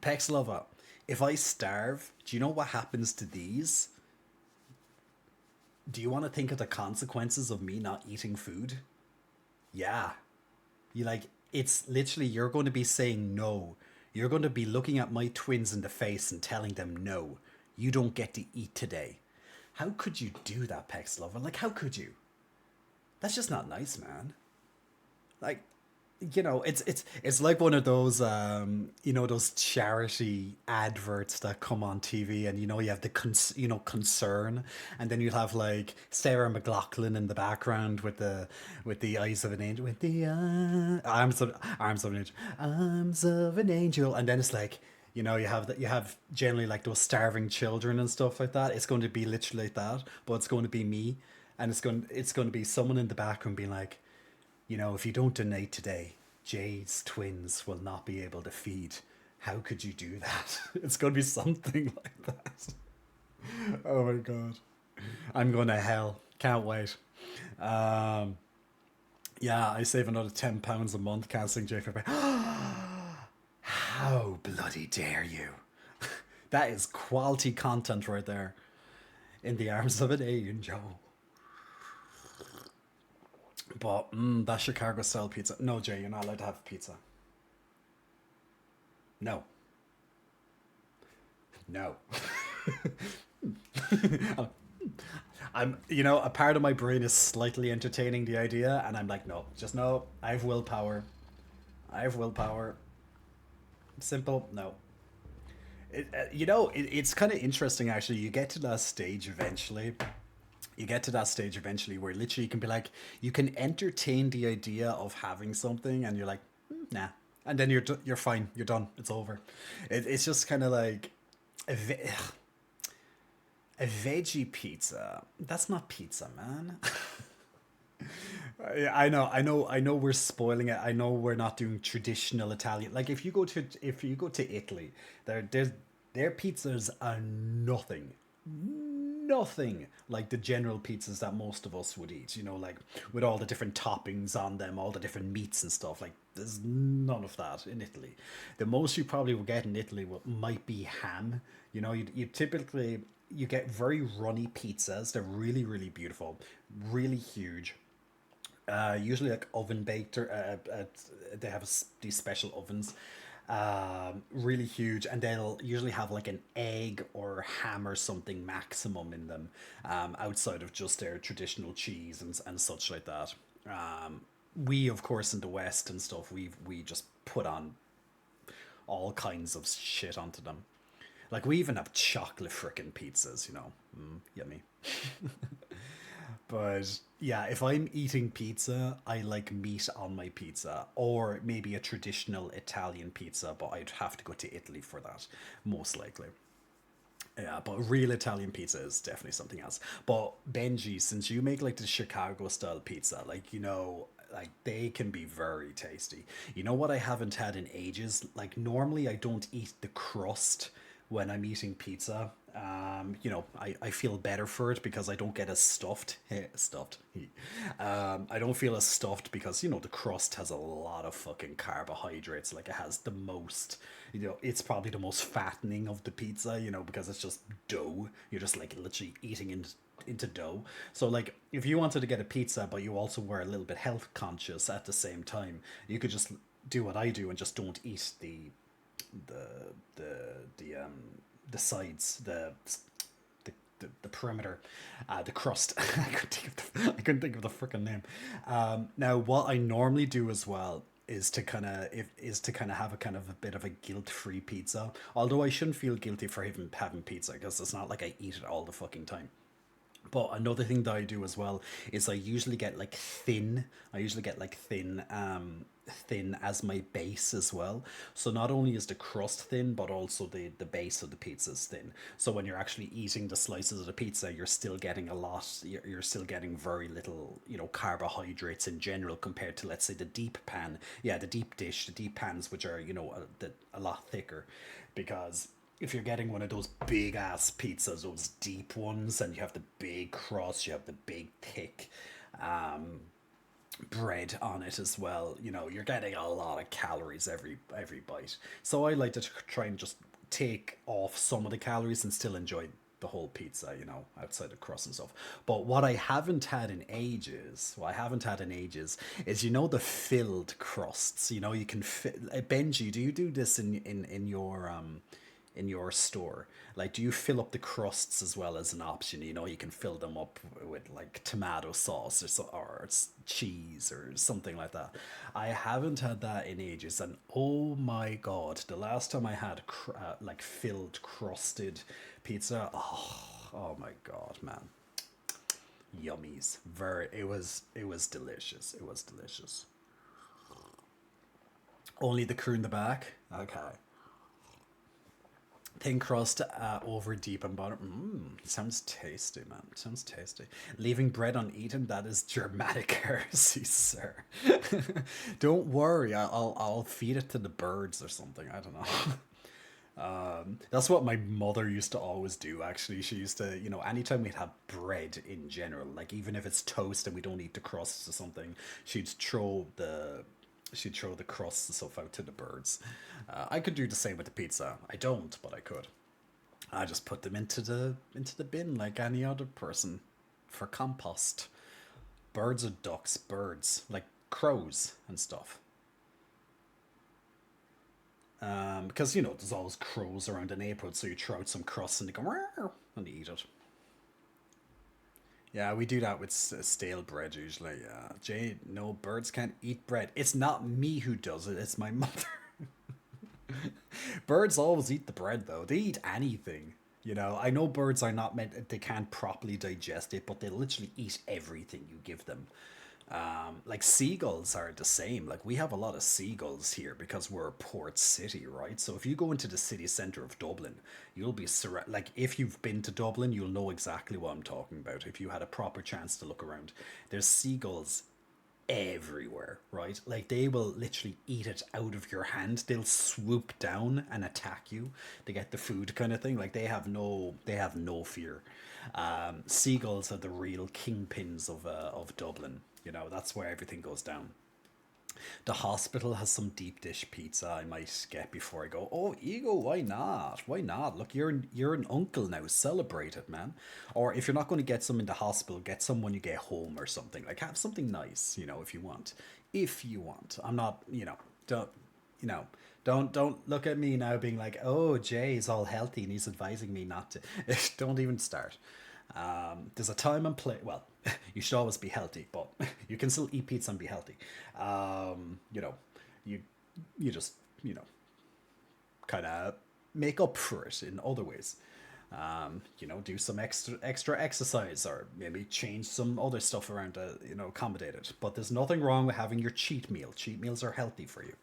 Pex Lover, if I starve, do you know what happens to these? Do you want to think of the consequences of me not eating food? Yeah. You like, it's literally, you're going to be saying no. You're going to be looking at my twins in the face and telling them no. You don't get to eat today. How could you do that, Pex Lover? Like, how could you? That's just not nice, man. Like, it's like one of those those charity adverts that come on TV, and you have the concern, and then you'll have like Sarah McLachlan in the background with the eyes of an angel, with the arms of an angel, arms of an angel, and then it's like, you have generally like those starving children and stuff like that. It's going to be literally like that, but it's going to be me, and it's going to be someone in the background being like, if you don't donate today, Jade's twins will not be able to feed. How could you do that? It's going to be something like that. Oh my god. I'm going to hell. Can't wait. Yeah, I save another £10 a month cancelling J for How bloody dare you? That is quality content right there. In the arms of an angel. But that Chicago style pizza. No, Jay, you're not allowed to have pizza. No. No. A part of my brain is slightly entertaining the idea, and I'm like, no, just no. I have willpower. Simple, no. It's kind of interesting actually. You get to that stage eventually. Where literally you can be like, you can entertain the idea of having something, and you're like, nah, and then you're fine, you're done, it's over. It's just kind of like a veggie pizza. That's not pizza, man. I know we're spoiling it. I know we're not doing traditional Italian. Like if you go to Italy, their pizzas are nothing like the general pizzas that most of us would eat, like with all the different toppings on them, all the different meats and stuff. Like there's none of that in Italy. The most you probably will get in Italy might be ham. You typically you get very runny pizzas. They're really, really beautiful, really huge. Usually like oven baked, or they have these special ovens, really huge, and they'll usually have like an egg or ham or something maximum in them, outside of just their traditional cheese and such like that. We of course in the West and stuff, we just put on all kinds of shit onto them. Like we even have chocolate frickin' pizzas, yummy. But yeah, if I'm eating pizza, I like meat on my pizza, or maybe a traditional Italian pizza, but I'd have to go to Italy for that, most likely. Yeah, but real Italian pizza is definitely something else. But Benji, since you make like the Chicago style pizza, like like they can be very tasty. You know what I haven't had in ages? Like normally I don't eat the crust when I'm eating pizza. I feel better for it because I don't get as stuffed. Stuffed. I don't feel as stuffed because, the crust has a lot of fucking carbohydrates. Like it has the most, it's probably the most fattening of the pizza, because it's just dough. You're just like literally eating into dough. So like if you wanted to get a pizza, but you also were a little bit health conscious at the same time, you could just do what I do and just don't eat the sides, the perimeter, the crust. I couldn't think of the freaking name. Now, what I normally do as well is to kind of have a kind of a bit of a guilt-free pizza. Although I shouldn't feel guilty for even having pizza because it's not like I eat it all the fucking time. But another thing that I do as well is I usually get like thin. I usually get like thin as my base as well. So not only is the crust thin, but also the base of the pizza is thin. So when you're actually eating the slices of the pizza, you're still getting a lot. You're still getting very little, carbohydrates in general compared to, let's say, the deep pan. Yeah, the deep dish, the deep pans, which are a lot thicker, because if you're getting one of those big ass pizzas, those deep ones, and you have the big crust, you have the big thick bread on it as well, you're getting a lot of calories every bite. So I like to try and just take off some of the calories and still enjoy the whole pizza, you know, outside the crust and stuff. But what I haven't had in ages, is, you know, the filled crusts. You know, you can fit. Benji, do you do this in your store? Like, do you fill up the crusts as well as an option? You know, you can fill them up with like tomato sauce or cheese or something like that. I haven't had that in ages, and oh my god, the last time I had like filled crusted pizza, oh my god, man, yummies. It was delicious. It was delicious. Only the crew in the back. Okay. Thin crust over deep and bottom. Sounds tasty, man. Sounds tasty. Leaving bread uneaten, that is dramatic heresy, sir. Don't worry, I'll feed it to the birds or something. I don't know. That's what my mother used to always do, actually. She used to, you know, anytime we'd have bread in general, like even if it's toast and we don't eat the crusts or something, she'd throw the crusts and stuff out to the birds. I could do the same with the pizza. I don't, but I could. I just put them into the bin like any other person for compost. Birds or ducks, birds like crows and stuff. Because you know there's always crows around the neighborhood, so you throw out some crusts and they go "Meow," and they eat it. Yeah, we do that with stale bread usually. Yeah, Jay, no, birds can't eat bread. It's not me who does it. It's my mother. Birds always eat the bread though. They eat anything. You know, I know birds are not meant. They can't properly digest it, but they literally eat everything you give them. Like seagulls are the same. Like we have a lot of seagulls here because we're a port city, right? So if you go into the city center of Dublin, you'll be like if you've been to Dublin, you'll know exactly what I'm talking about. If you had a proper chance to look around, there's seagulls everywhere, right? Like they will literally eat it out of your hand. They'll swoop down and attack you to get the food, kind of thing. Like they have no fear. Seagulls are the real kingpins of Dublin. You know, that's where everything goes down. The hospital has some deep dish pizza I might get before I go. Oh, Ego, why not? Why not? Look, you're an uncle now. Celebrate it, man. Or if you're not going to get some in the hospital, get some when you get home or something. Like have something nice, you know, if you want. If you want. I'm not, don't look at me now being like, oh, Jay's all healthy and he's advising me not to. Don't even start. There's a time and place. Well, you should always be healthy, but you can still eat pizza and be healthy. You just kind of make up for it in other ways. Do some extra exercise or maybe change some other stuff around to accommodate it. But there's nothing wrong with having your cheat meal. Cheat meals are healthy for you.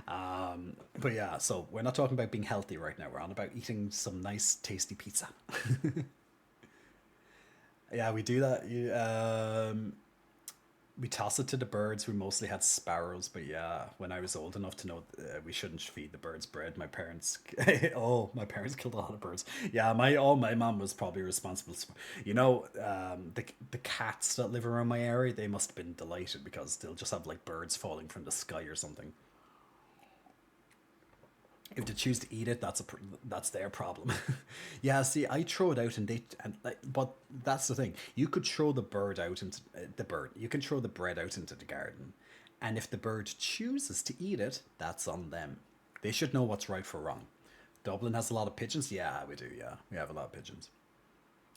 But yeah, so we're not talking about being healthy right now. We're on about eating some nice, tasty pizza. Yeah, we do that. We toss it to the birds. We mostly had sparrows, but yeah, when I was old enough to know we shouldn't feed the birds bread, my parents, my parents killed a lot of birds. Yeah, my mom was probably responsible. The cats that live around my area, they must have been delighted because they'll just have like birds falling from the sky or something. If they choose to eat it, that's their problem. Yeah, see, I throw it out but that's the thing. You could throw the bird out into You can throw the bread out into the garden, and if the bird chooses to eat it, that's on them. They should know what's right for wrong. Dublin has a lot of pigeons. Yeah, we do. Yeah, we have a lot of pigeons.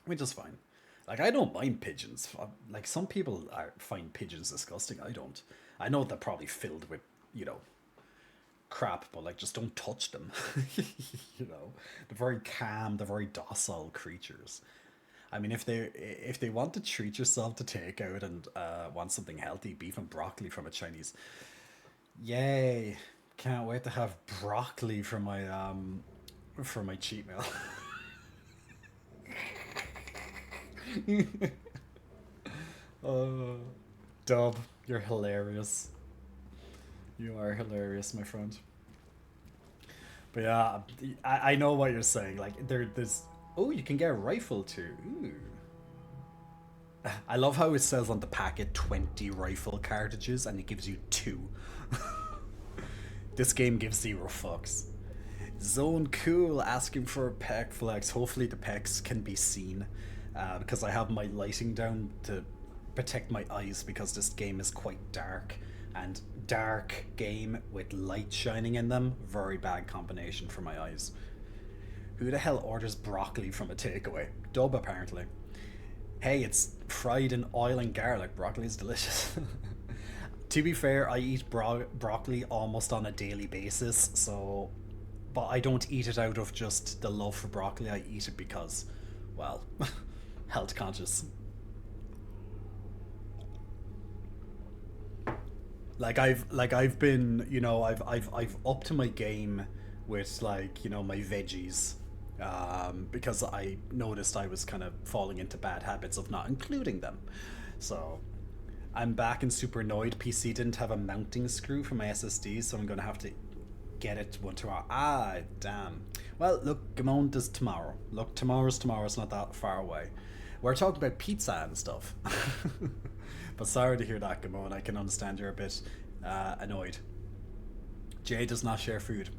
Which is fine. Like I don't mind pigeons. Like some people find pigeons disgusting. I don't. I know they're probably filled with crap, but like just don't touch them. They're very calm, they're very docile creatures. I mean, if they want to treat yourself to takeout and want something healthy, beef and broccoli from a Chinese, yay, can't wait to have broccoli for my cheat meal. Dub, you're hilarious. You are hilarious, my friend. But yeah, I know what you're saying. Like there's you can get a rifle too. Ooh. I love how it says on the packet 20 rifle cartridges and it gives you 2. This game gives 0 fucks. Zone Cool asking for a pec flex. Hopefully the pecs can be seen, because I have my lighting down to protect my eyes because this game is quite dark, and dark game with light shining in them, very bad combination for my eyes. Who the hell orders broccoli from a takeaway? Dub, apparently. Hey, it's fried in oil and garlic. Broccoli is delicious. To be fair, I eat broccoli almost on a daily basis, so... But I don't eat it out of just the love for broccoli. I eat it because, well, health conscious. I've been, you know, I've upped my game with, like, you know, my veggies, because I noticed I was kind of falling into bad habits of not including them. So I'm back and super annoyed. PC didn't have a mounting screw for my SSD, so I'm gonna have to get it one tomorrow. Ah, damn. Well, look, Gamon does tomorrow. Look, tomorrow's not that far away. We're talking about pizza and stuff. But sorry to hear that, Gamon. I can understand you're a bit annoyed. Jay does not share food.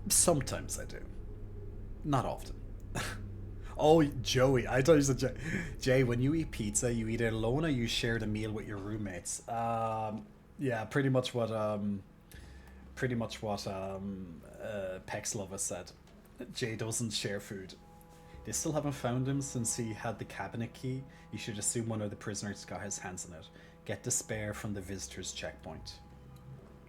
Sometimes I do. Not often. Oh, Joey. I thought you said Jay. Jay, when you eat pizza, you eat it alone or you share the meal with your roommates? Yeah, pretty much what Pexlova said. Jay doesn't share food. They still haven't found him since he had the cabinet key. You should assume one of the prisoners got his hands on it. Get the spare from the visitor's checkpoint.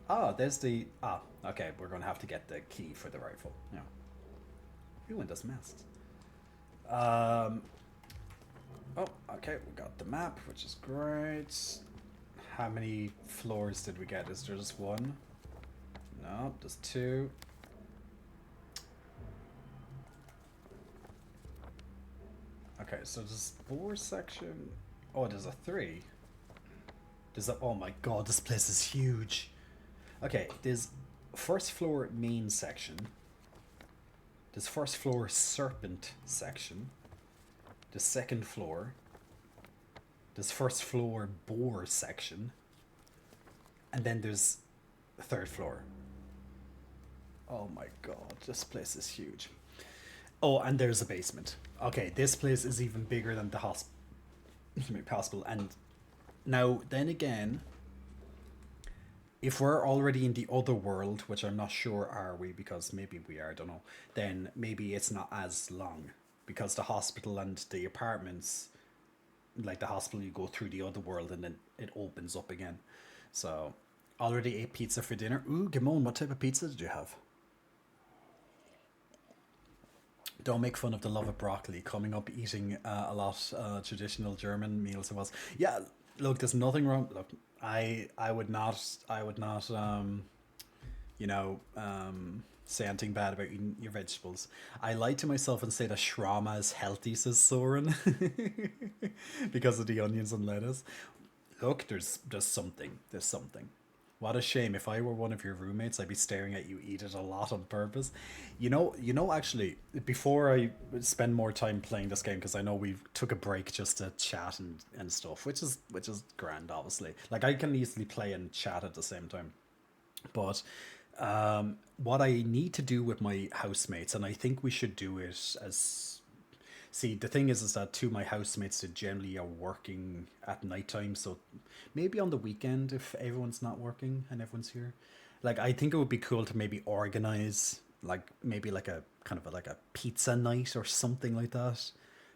Ah, there's the... Ah, okay, we're going to have to get the key for the rifle. Yeah. Ooh, and this messed. Oh, okay, we got the map, which is great. How many floors did we get? Is there just one? No, there's two. Okay, so there's 4 section. Oh, there's a 3. There's a... Oh my god, this place is huge. Okay, there's first floor main section. There's first floor serpent section. The second floor. There's first floor boar section. And then there's the third floor. Oh my god, this place is huge. Oh, and there's a basement. Okay, this place is even bigger than the hospital. And now, then again, if we're already in the other world, which I'm not sure are we, because maybe we are, I don't know, then maybe it's not as long. Because the hospital and the apartments, like the hospital, you go through the other world and then it opens up again. So, already ate pizza for dinner. Ooh, Gamon, what type of pizza did you have? Don't make fun of the love of broccoli. Coming up eating a lot traditional German meals it was. Yeah, look, there's nothing wrong. Look, I would not you know, say anything bad about eating your vegetables. I lie to myself and say that shawarma is healthy, says Soren, because of the onions and lettuce. Look, there's something. There's something. What a shame. If I were one of your roommates, I'd be staring at you eat it a lot on purpose. You know, actually, before I spend more time playing this game, because I know we took a break just to chat and stuff, which is grand, obviously. Like, I can easily play and chat at the same time. But what I need to do with my housemates, and I think we should do it as... See, the thing is that two of my housemates that generally are working at nighttime, so maybe on the weekend if everyone's not working and everyone's here. Like, I think it would be cool to maybe organize, like, maybe like a kind of like a pizza night or something like that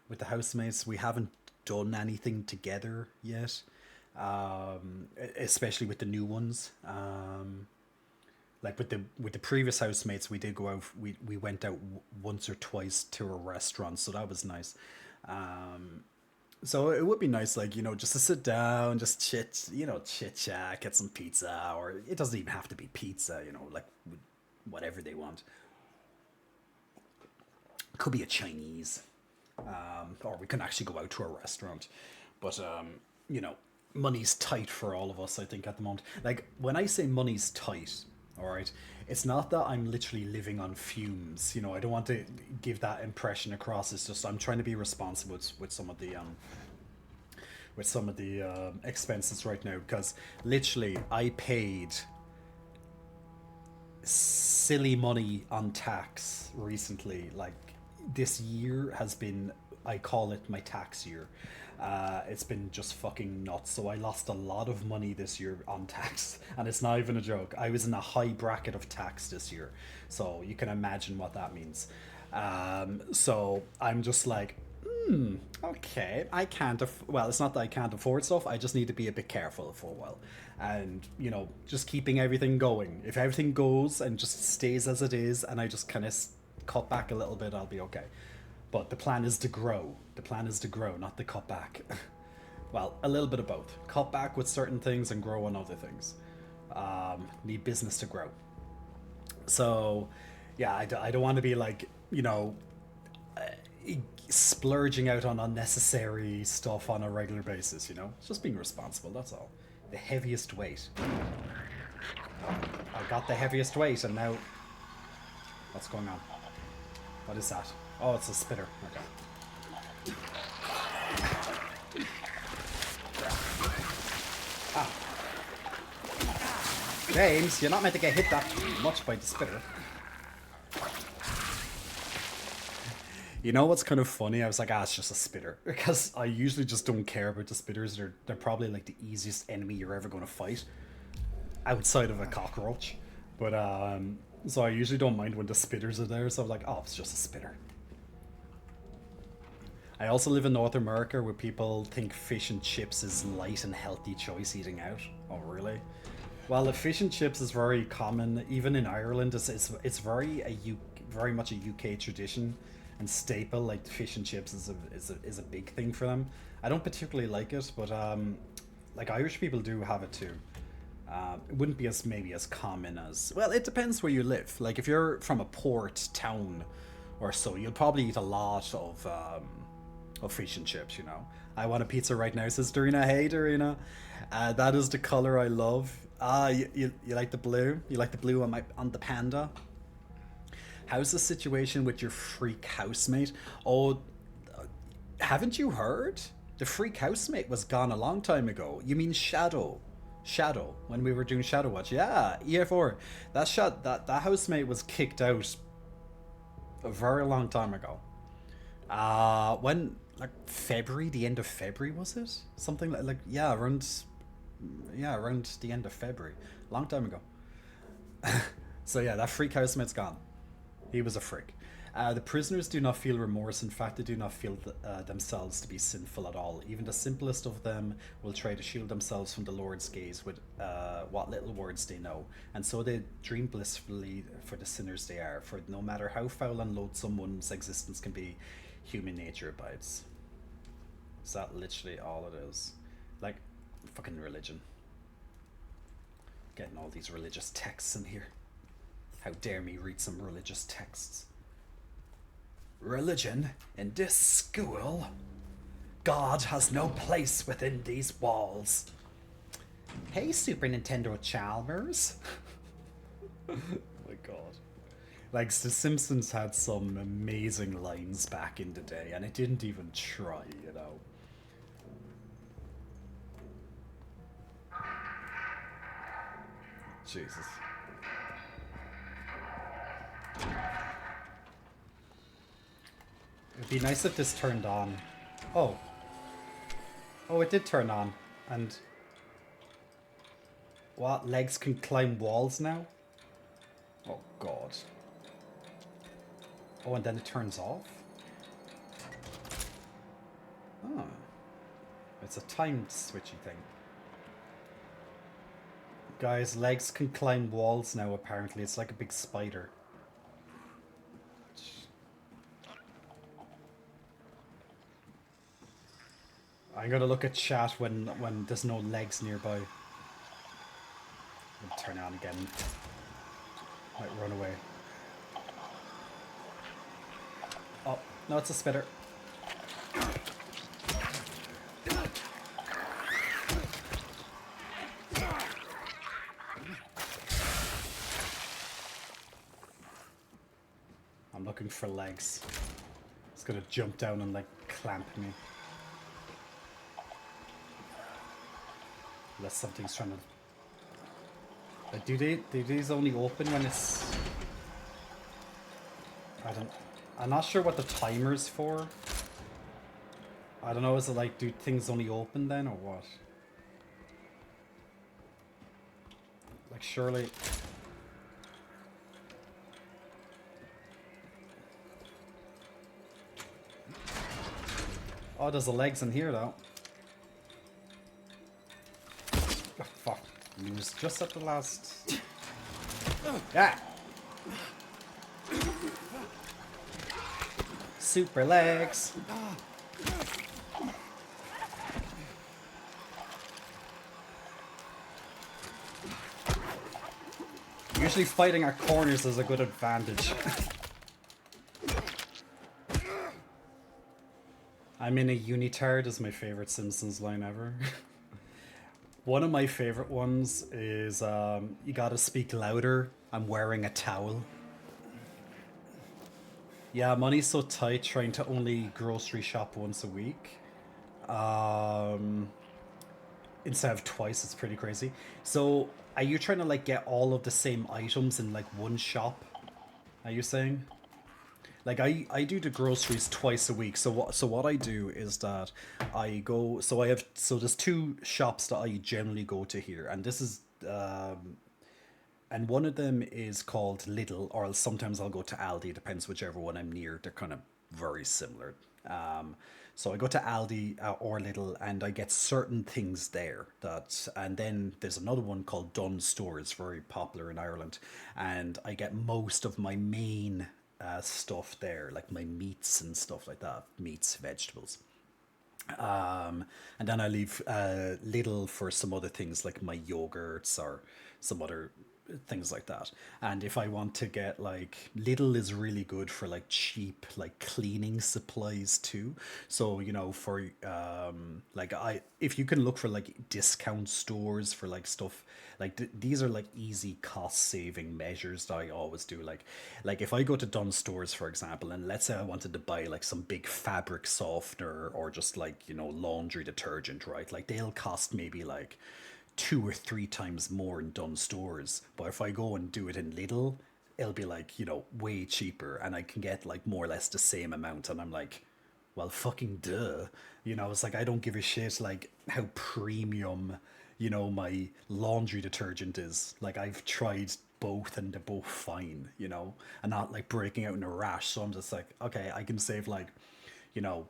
with the housemates. We haven't done anything together yet, especially with the new ones. Like with the previous housemates, we did go out. We went out once or twice to a restaurant, so that was nice. So it would be nice, like, you know, just to sit down, just chit chat, get some pizza, or it doesn't even have to be pizza, you know, like whatever they want. Could be a Chinese, or we can actually go out to a restaurant. But you know, money's tight for all of us, I think, at the moment. Like, when I say money's tight, all right, it's not that I'm literally living on fumes. You know, I don't want to give that impression across. It's just I'm trying to be responsible with some of the expenses right now, because literally I paid silly money on tax recently. Like, this year has been, I call it my tax year. It's been just fucking nuts. So I lost a lot of money this year on tax, and it's not even a joke. I was in a high bracket of tax this year, so you can imagine what that means. So I'm just like, okay, I can't. Well, it's not that I can't afford stuff. I just need to be a bit careful for a while, and just keeping everything going. If everything goes and just stays as it is, and I just kind of cut back a little bit, I'll be okay. But the plan is to grow. The plan is to grow, not to cut back. Well, a little bit of both. Cut back with certain things and grow on other things. Need business to grow. So, yeah, I don't want to be like, splurging out on unnecessary stuff on a regular basis, It's just being responsible, that's all. The heaviest weight. I got the heaviest weight, and now... What's going on? What is that? Oh, it's a spitter. Okay. Ah. James, you're not meant to get hit that much by the spitter. You know what's kind of funny? I was like, it's just a spitter. Because I usually just don't care about the spitters. They're probably like the easiest enemy you're ever going to fight. Outside of a cockroach. But, so I usually don't mind when the spitters are there. So I was like, it's just a spitter. I also live in North America where people think fish and chips is light and healthy choice eating out. Oh, really? Well, the fish and chips is very common. Even in Ireland, it's very much a UK tradition and staple. Like, fish and chips is a big thing for them. I don't particularly like it, but like, Irish people do have it too. It wouldn't be maybe as common as... Well, it depends where you live. Like, if you're from a port town or so, you'll probably eat a lot of fish and chips, I want a pizza right now, says Dorina. Hey, Dorina. That is the color I love. You like the blue? You like the blue on the panda? How's the situation with your freak housemate? Oh, haven't you heard? The freak housemate was gone a long time ago. You mean Shadow, when we were doing Shadow Watch. Yeah, EF4. That housemate was kicked out a very long time ago. When, like, February, the end of February, was it? Something like around the end of February. Long time ago. So yeah, that freak housemate's gone. He was a freak. The prisoners do not feel remorse. In fact, they do not feel themselves to be sinful at all. Even the simplest of them will try to shield themselves from the Lord's gaze with what little words they know. And so they dream blissfully for the sinners they are. For no matter how foul and loathsome one's existence can be, human nature abides. Is that literally all it is? Like, fucking religion. Getting all these religious texts in here. How dare me read some religious texts. Religion in this school? God has no place within these walls. Hey, Super Nintendo Chalmers. Oh my god. Like, The Simpsons had some amazing lines back in the day, and it didn't even try, Jesus. It'd be nice if this turned on. Oh. Oh, it did turn on. And... What? Legs can climb walls now? Oh, God. Oh, and then it turns off? Oh. It's a time switchy thing. Guys, legs can climb walls now, apparently. It's like a big spider. I'm gonna look at chat when there's no legs nearby. I'll turn it on again. Might run away. Oh, no, it's a spitter. I'm looking for legs. It's gonna jump down and, like, clamp me. Unless something's trying to... Do these only open when it's... I'm not sure what the timer's for. I don't know, is it like, do things only open then, or what? Like, surely... Oh, there's the legs in here, though. Oh, fuck. He was just at the last... Yeah! Super legs! Usually fighting our corners is a good advantage. I'm in a unitard is my favorite Simpsons line ever. One of my favorite ones is, you gotta speak louder, I'm wearing a towel. Yeah, money's so tight trying to only grocery shop once a week. Instead of twice, it's pretty crazy. So, are you trying to like get all of the same items in like one shop? Are you saying? Like I do the groceries twice a week. So what I do is that I go, so there's two shops that I generally go to here, and this is and one of them is called Lidl, or sometimes I'll go to Aldi. It depends whichever one I'm near. They're kind of very similar. So I go to Aldi or Lidl, and I get certain things there. And then there's another one called Dunn Stores, very popular in Ireland, and I get most of my main stuff there, like my meats and stuff like that, meats, vegetables. And then I leave Lidl for some other things like my yogurts or some other things like that. And if I want to get like, Lidl is really good for like cheap like cleaning supplies too. So you know, for like if you can look for like discount stores for like stuff like these are like easy cost saving measures that I always do. Like if I go to Dunn Stores, for example, and let's say I wanted to buy like some big fabric softener or just like, you know, laundry detergent, right? Like they'll cost maybe like 2 or 3 times more in Dunn Stores. But if I go and do it in Lidl, it'll be like, you know, way cheaper, and I can get like more or less the same amount. And I'm like, well, fucking duh. You know, it's like I don't give a shit like how premium, you know, my laundry detergent is. Like I've tried both and they're both fine, you know, and not like breaking out in a rash. So I'm just like, okay, I can save like, you know,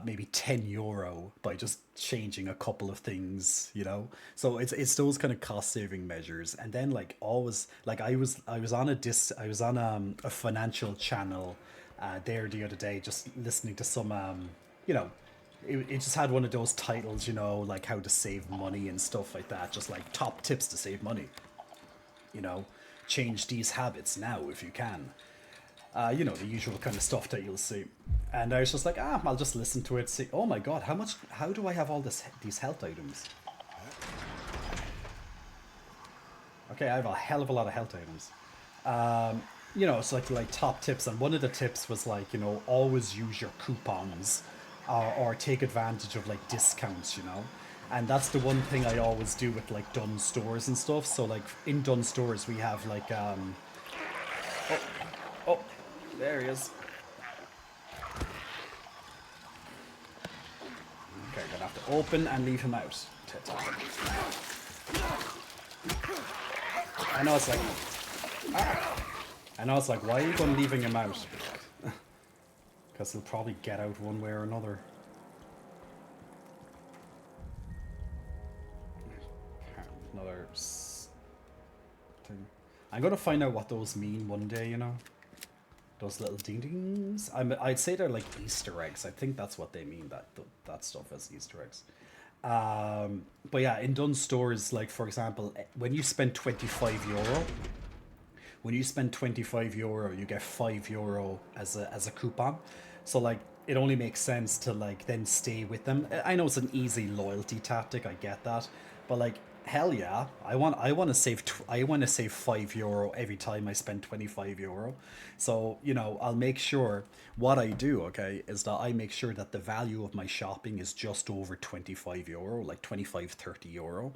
maybe €10 by just changing a couple of things, you know. So it's those kind of cost saving measures. And then like always, like I was on a financial channel there the other day, just listening to some you know, it just had one of those titles, you know, like how to save money and stuff like that, just like top tips to save money, you know, change these habits now if you can. You know, the usual kind of stuff that you'll see. And I was just like, I'll just listen to it, see, oh my god, how do I have all these health items? Okay, I have a hell of a lot of health items. You know, it's like top tips, and one of the tips was like, you know, always use your coupons, or take advantage of like discounts, you know. And that's the one thing I always do with like Dunn Stores and stuff. So like in Dunn Stores we have like oh, there he is. Okay, I'm gonna have to open and leave him out. I know it's like, I know it's like, why are you going leaving him out? Because he'll probably get out one way or another. Another thing. I'm gonna find out what those mean one day, you know. Those little ding dings. I'd say they're like Easter eggs. I think that's what they mean. That stuff as Easter eggs. But yeah, in Dunn Stores, like for example, when you spend €25, you get €5 as a coupon. So like it only makes sense to like then stay with them. I know it's an easy loyalty tactic. I get that, but like hell yeah, I want to save €5 every time I spend €25. So you know, I'll make sure what I do, okay, is that I make sure that the value of my shopping is just over €25, like €25-30,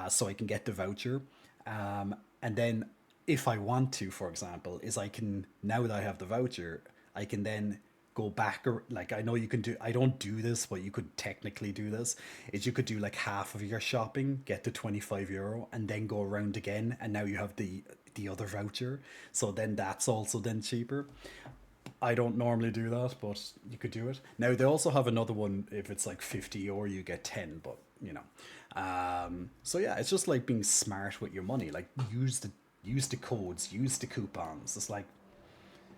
so I can get the voucher. And then if I want to, for example, is I can, now that I have the voucher, I can then go back, or like, I know you can do, I don't do this, but you could technically do this, is you could do like half of your shopping, get to €25, and then go around again, and now you have the other voucher. So then that's also then cheaper. I don't normally do that, but you could do it. Now they also have another one if it's like 50 or you get 10, but you know. So yeah, it's just like being smart with your money. Like use the codes, use the coupons. It's like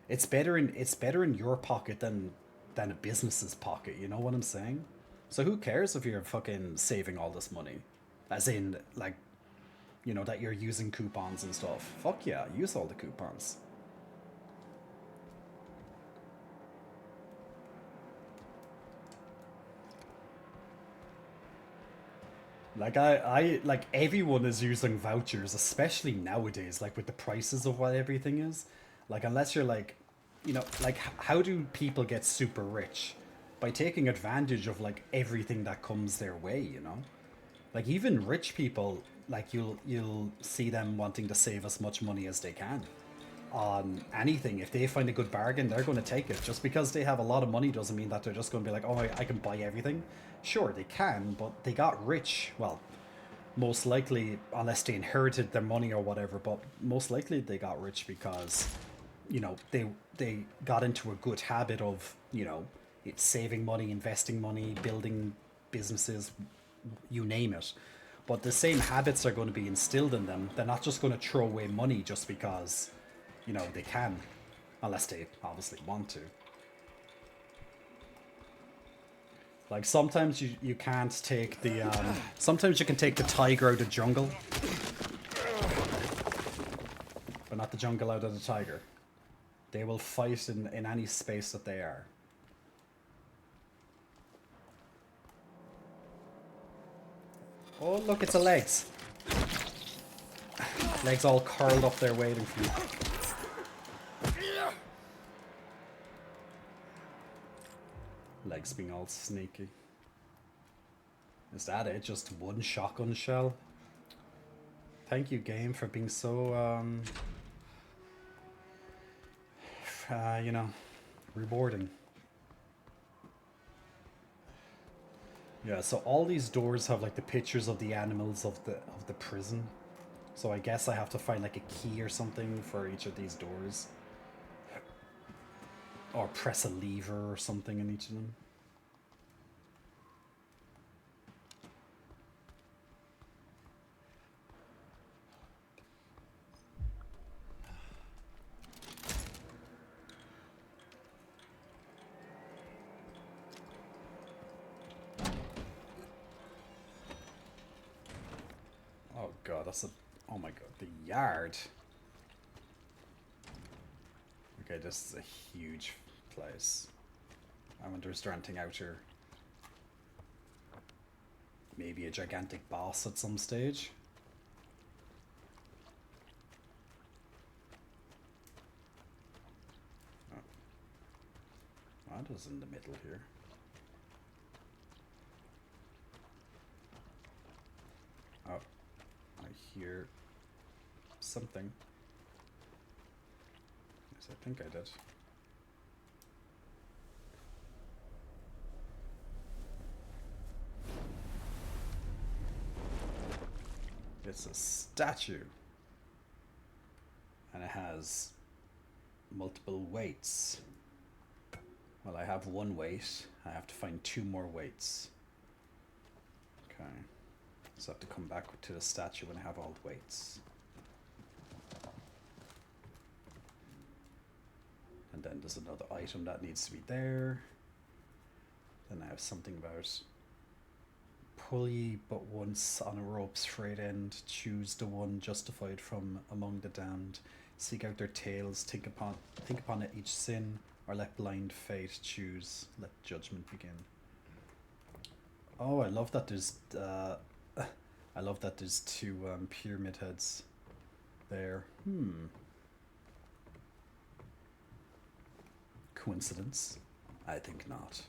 it's better in your pocket than a business's pocket, you know what I'm saying? So who cares if you're fucking saving all this money? As in like, you know, that you're using coupons and stuff. Fuck yeah, use all the coupons. Like I like everyone is using vouchers, especially nowadays, like with the prices of what everything is. Like unless you're like, you know, like how do people get super rich? By taking advantage of like everything that comes their way, you know? Like even rich people, like you'll see them wanting to save as much money as they can on anything. If they find a good bargain, they're going to take it. Just because they have a lot of money doesn't mean that they're just going to be like, oh, I can buy everything. Sure, they can, but they got rich. Well, most likely, unless they inherited their money or whatever, but most likely they got rich because, you know, they got into a good habit of, you know, it's saving money, investing money, building businesses, you name it. But the same habits are going to be instilled in them. They're not just going to throw away money just because, you know, they can, unless they obviously want to. Like sometimes you can't take the sometimes you can take the tiger out of the jungle, but not the jungle out of the tiger. They will fight in any space that they are. Oh look, it's a legs. Legs all curled up there waiting for you. Legs being all sneaky. Is that it? Just one shotgun shell? Thank you, game, for being so, you know, rewarding. Yeah, so all these doors have like the pictures of the animals of the prison. So I guess I have to find like a key or something for each of these doors. Or press a lever or something in each of them. Oh god, that's a... Oh my god, the yard. Okay, this is a huge place. I wonder is there anything out here? Maybe a gigantic boss at some stage? Oh. What is in the middle here? Oh, I hear something. Yes, I think I did. It's a statue. And it has multiple weights. Well, I have one weight. I have to find 2 more weights. Okay. So I have to come back to the statue when I have all the weights. And then there's another item that needs to be there. Then I have something about pulley but once on a rope's frayed end. Choose the one justified from among the damned. Seek out their tales. Think upon it each sin, or let blind fate choose. Let judgment begin. Oh, I love that there's I love that there's 2 pyramid heads there. Coincidence? I think not.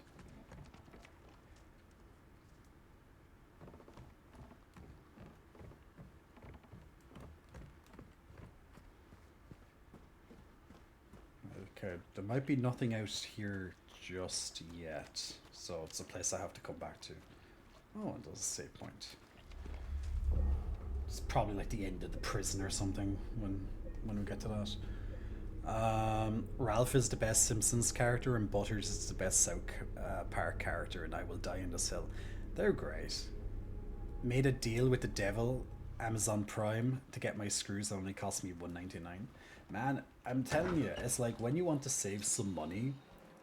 Okay, there might be nothing out here just yet, so it's a place I have to come back to. Oh, and there's a save point. It's probably like the end of the prison or something when we get to that. Ralph is the best Simpsons character, and Butters is the best South Park character, and I Will Die in This Hill. They're great. Made a deal with the devil, Amazon Prime, to get my screws that only cost me $1.99. Man, I'm telling you, it's like when you want to save some money,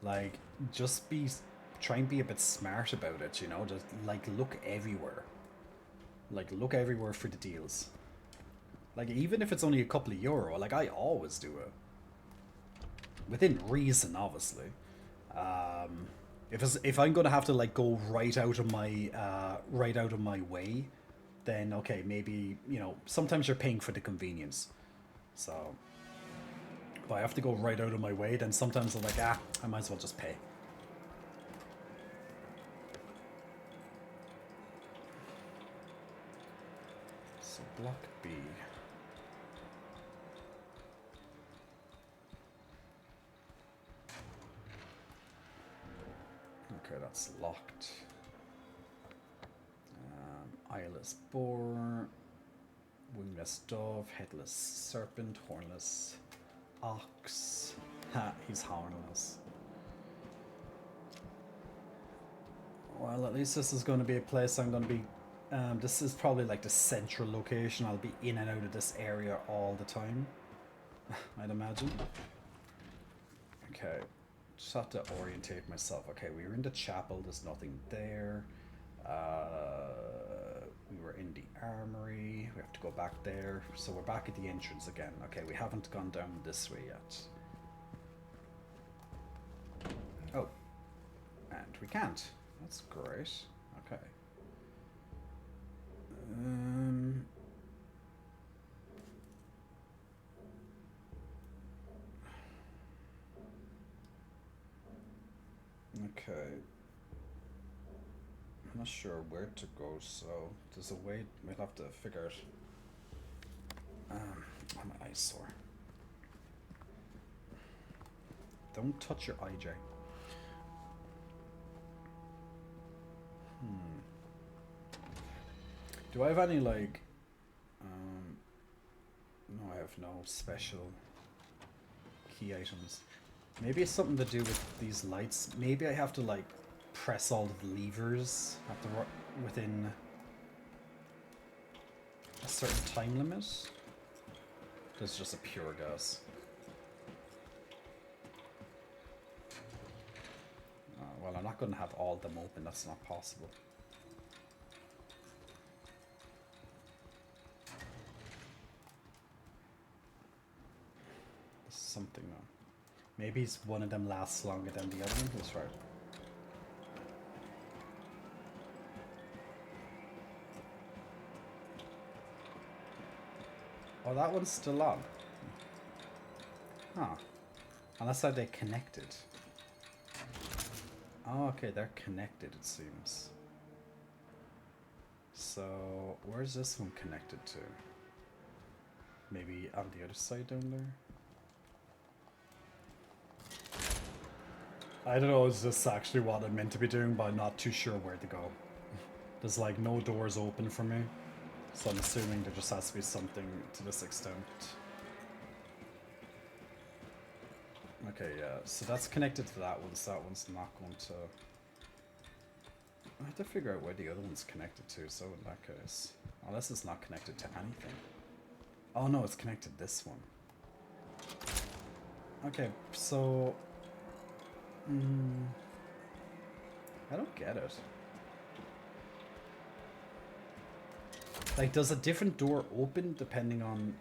like just try and be a bit smart about it, you know, just like look everywhere. Like look everywhere for the deals. Like even if it's only a couple of euro, like I always do it. Within reason, obviously. If I'm gonna have to like go right out of my way, then okay, maybe, you know, sometimes you're paying for the convenience. So if I have to go right out of my way, then sometimes I'm like, I might as well just pay. So block B. Okay, that's locked. Eyeless boar, wingless dove, headless serpent, hornless ox. Ha, he's hornless. Well, at least this is going to be a place I'm going to be... this is probably like the central location. I'll be in and out of this area all the time, I'd imagine. Okay, just have to orientate myself. Okay, we were in the chapel. There's nothing there. We were in the armory. We have to go back there. So we're back at the entrance again. Okay, we haven't gone down this way yet. Oh. And we can't. That's great. Okay. Okay. I'm not sure where to go, so there's a way we'll have to figure it. My eye's sore. Don't touch your eye, Jay. Do I have any like? No, I have no special key items. Maybe it's something to do with these lights. Maybe I have to like press all the levers at the within a certain time limit. There's just a pure gas. Well, I'm not going to have all of them open. That's not possible. Something though. Maybe one of them lasts longer than the other one. That's right. Oh, that one's still on. Huh. Unless are they connected? Oh, okay, they're connected, it seems. So, where's this one connected to? Maybe on the other side down there? I don't know, is this actually what I'm meant to be doing, but I'm not too sure where to go. There's like no doors open for me, so I'm assuming there just has to be something to this extent. Okay, yeah, so that's connected to that one, so that one's not going to... I have to figure out where the other one's connected to, so in that case... Unless it's not connected to anything. Oh no, it's connected to this one. Okay, so... I don't get it. Like, does a different door open depending on...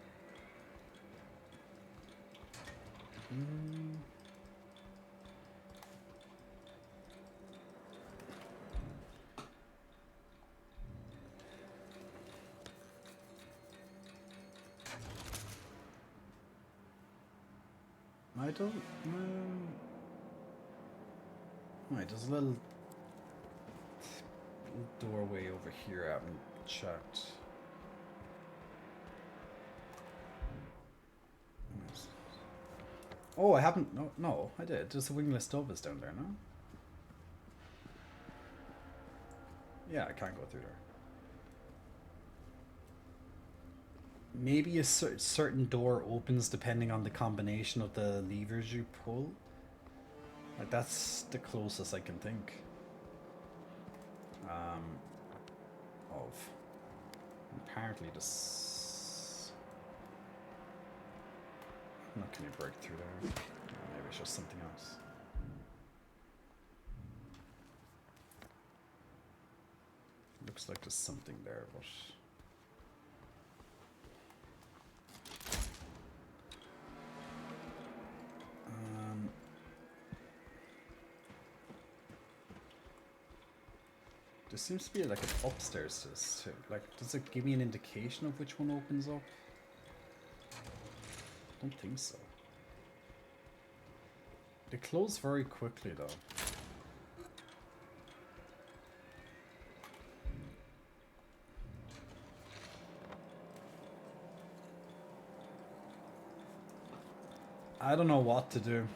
I don't know. Right, there's a little doorway over here I haven't checked. Oh, I haven't. No, no, I did. Just the wingless dove is down there, no? Yeah, I can't go through there. Maybe a certain door opens depending on the combination of the levers you pull. Like, that's the closest I can think. Of. Apparently this... Not can you break through there? Maybe it's just something else. Looks like there's something there, but... There seems to be like an upstairs to this too. Like, does it give me an indication of which one opens up? I don't think so. They close very quickly though. I don't know what to do.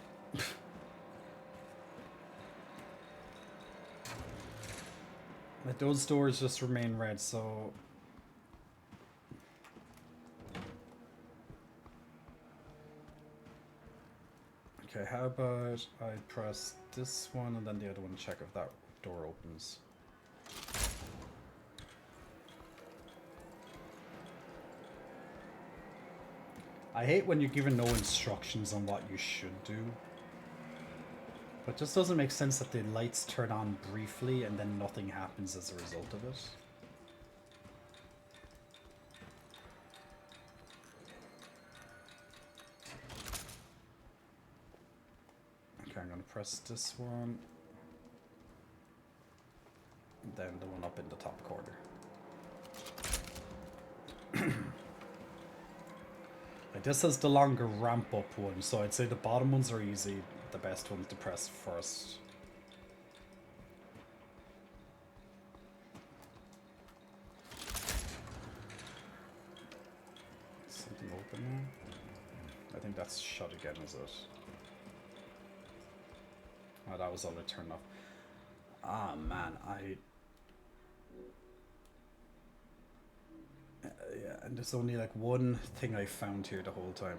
Like, those doors just remain red, so... Okay, how about I press this one and then the other one, check if that door opens. I hate when you're given no instructions on what you should do. But it just doesn't make sense that the lights turn on briefly and then nothing happens as a result of it. Okay, I'm gonna press this one. And then the one up in the top corner. Like, this is the longer ramp up one, so I'd say the bottom ones are easy. The best ones to press first. Something open now? I think that's shut again, is it? Oh, that was all it turned off. Ah, man, yeah, and there's only like one thing I found here the whole time.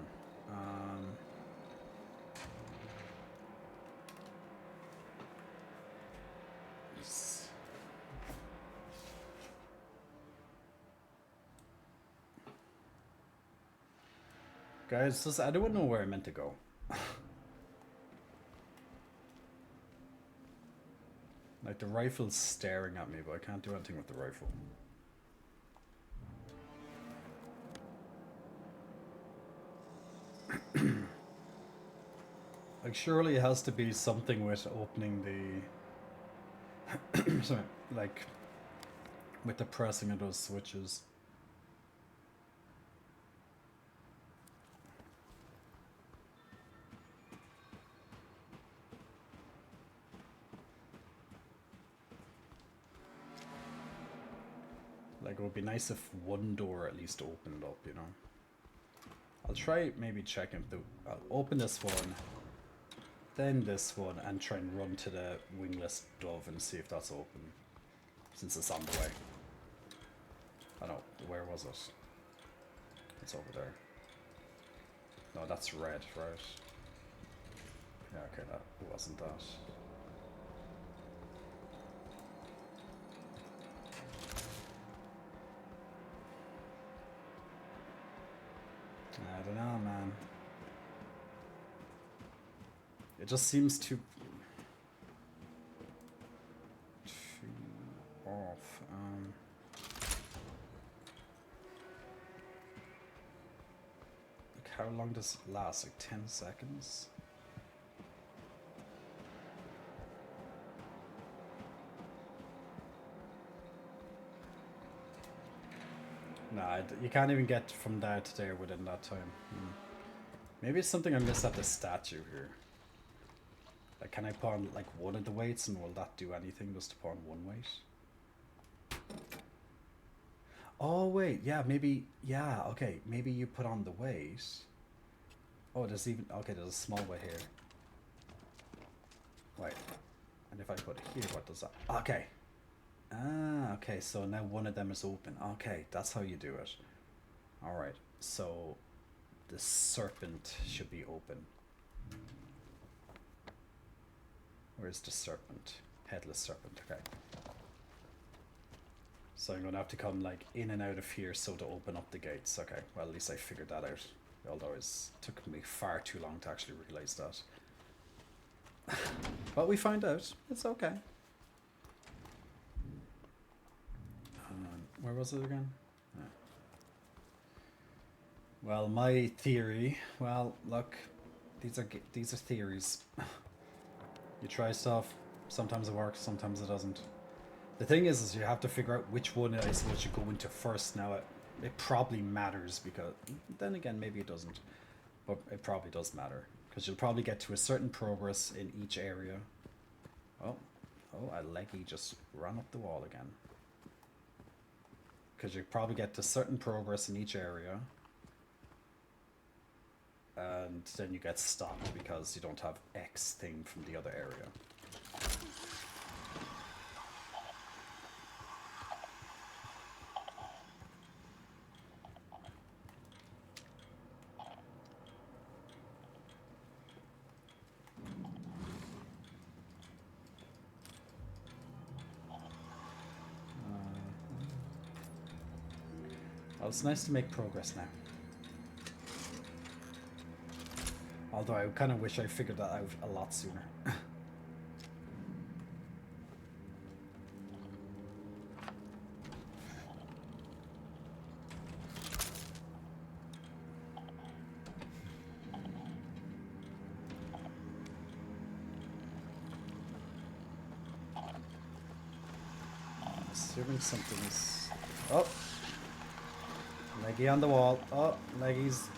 Guys, I don't know where I meant to go. Like, the rifle's staring at me, but I can't do anything with the rifle. Like, surely it has to be something with opening the... sorry, like, with the pressing of those switches. Like, it would be nice if one door at least opened up, you know? I'll try maybe checking if I'll open this one, then this one, and try and run to the wingless dove and see if that's open, since it's on the way. I don't know, where was it? It's over there. No, that's red, right? Yeah, okay, that wasn't that. I don't know, man. It just seems too off. Like, how long does it last? Like 10 seconds? Nah, you can't even get from there to there within that time. Maybe it's something I missed at the statue here. Like, can I put on like one of the weights and will that do anything just to put on one weight? Oh wait, yeah, maybe, yeah, okay, maybe you put on the weight. Oh, there's even... Okay, there's a small way here. Wait. And if I put it here, what does that... Okay. Ah, okay, so now one of them is open. Okay, that's how you do it. Alright, so... The serpent should be open. Where's the serpent? Headless serpent, okay. So I'm going to have to come like in and out of here so to open up the gates. Okay, well at least I figured that out. Although it took me far too long to actually realise that. But we found out. It's okay. Where was it again? Yeah. Well, my theory... Well, look. These are theories. You try stuff. Sometimes it works, sometimes it doesn't. The thing is you have to figure out which one I suppose you go into first. Now, it probably matters because... Then again, maybe it doesn't. But it probably does matter. Because you'll probably get to a certain progress in each area. Oh, a leggy just ran up the wall again. Because you probably get to certain progress in each area. And then you get stopped because you don't have X thing from the other area. Well, it's nice to make progress now. Although I kind of wish I figured that out a lot sooner. Assuming something's... Oh! Leggy on the wall. Oh, leggies.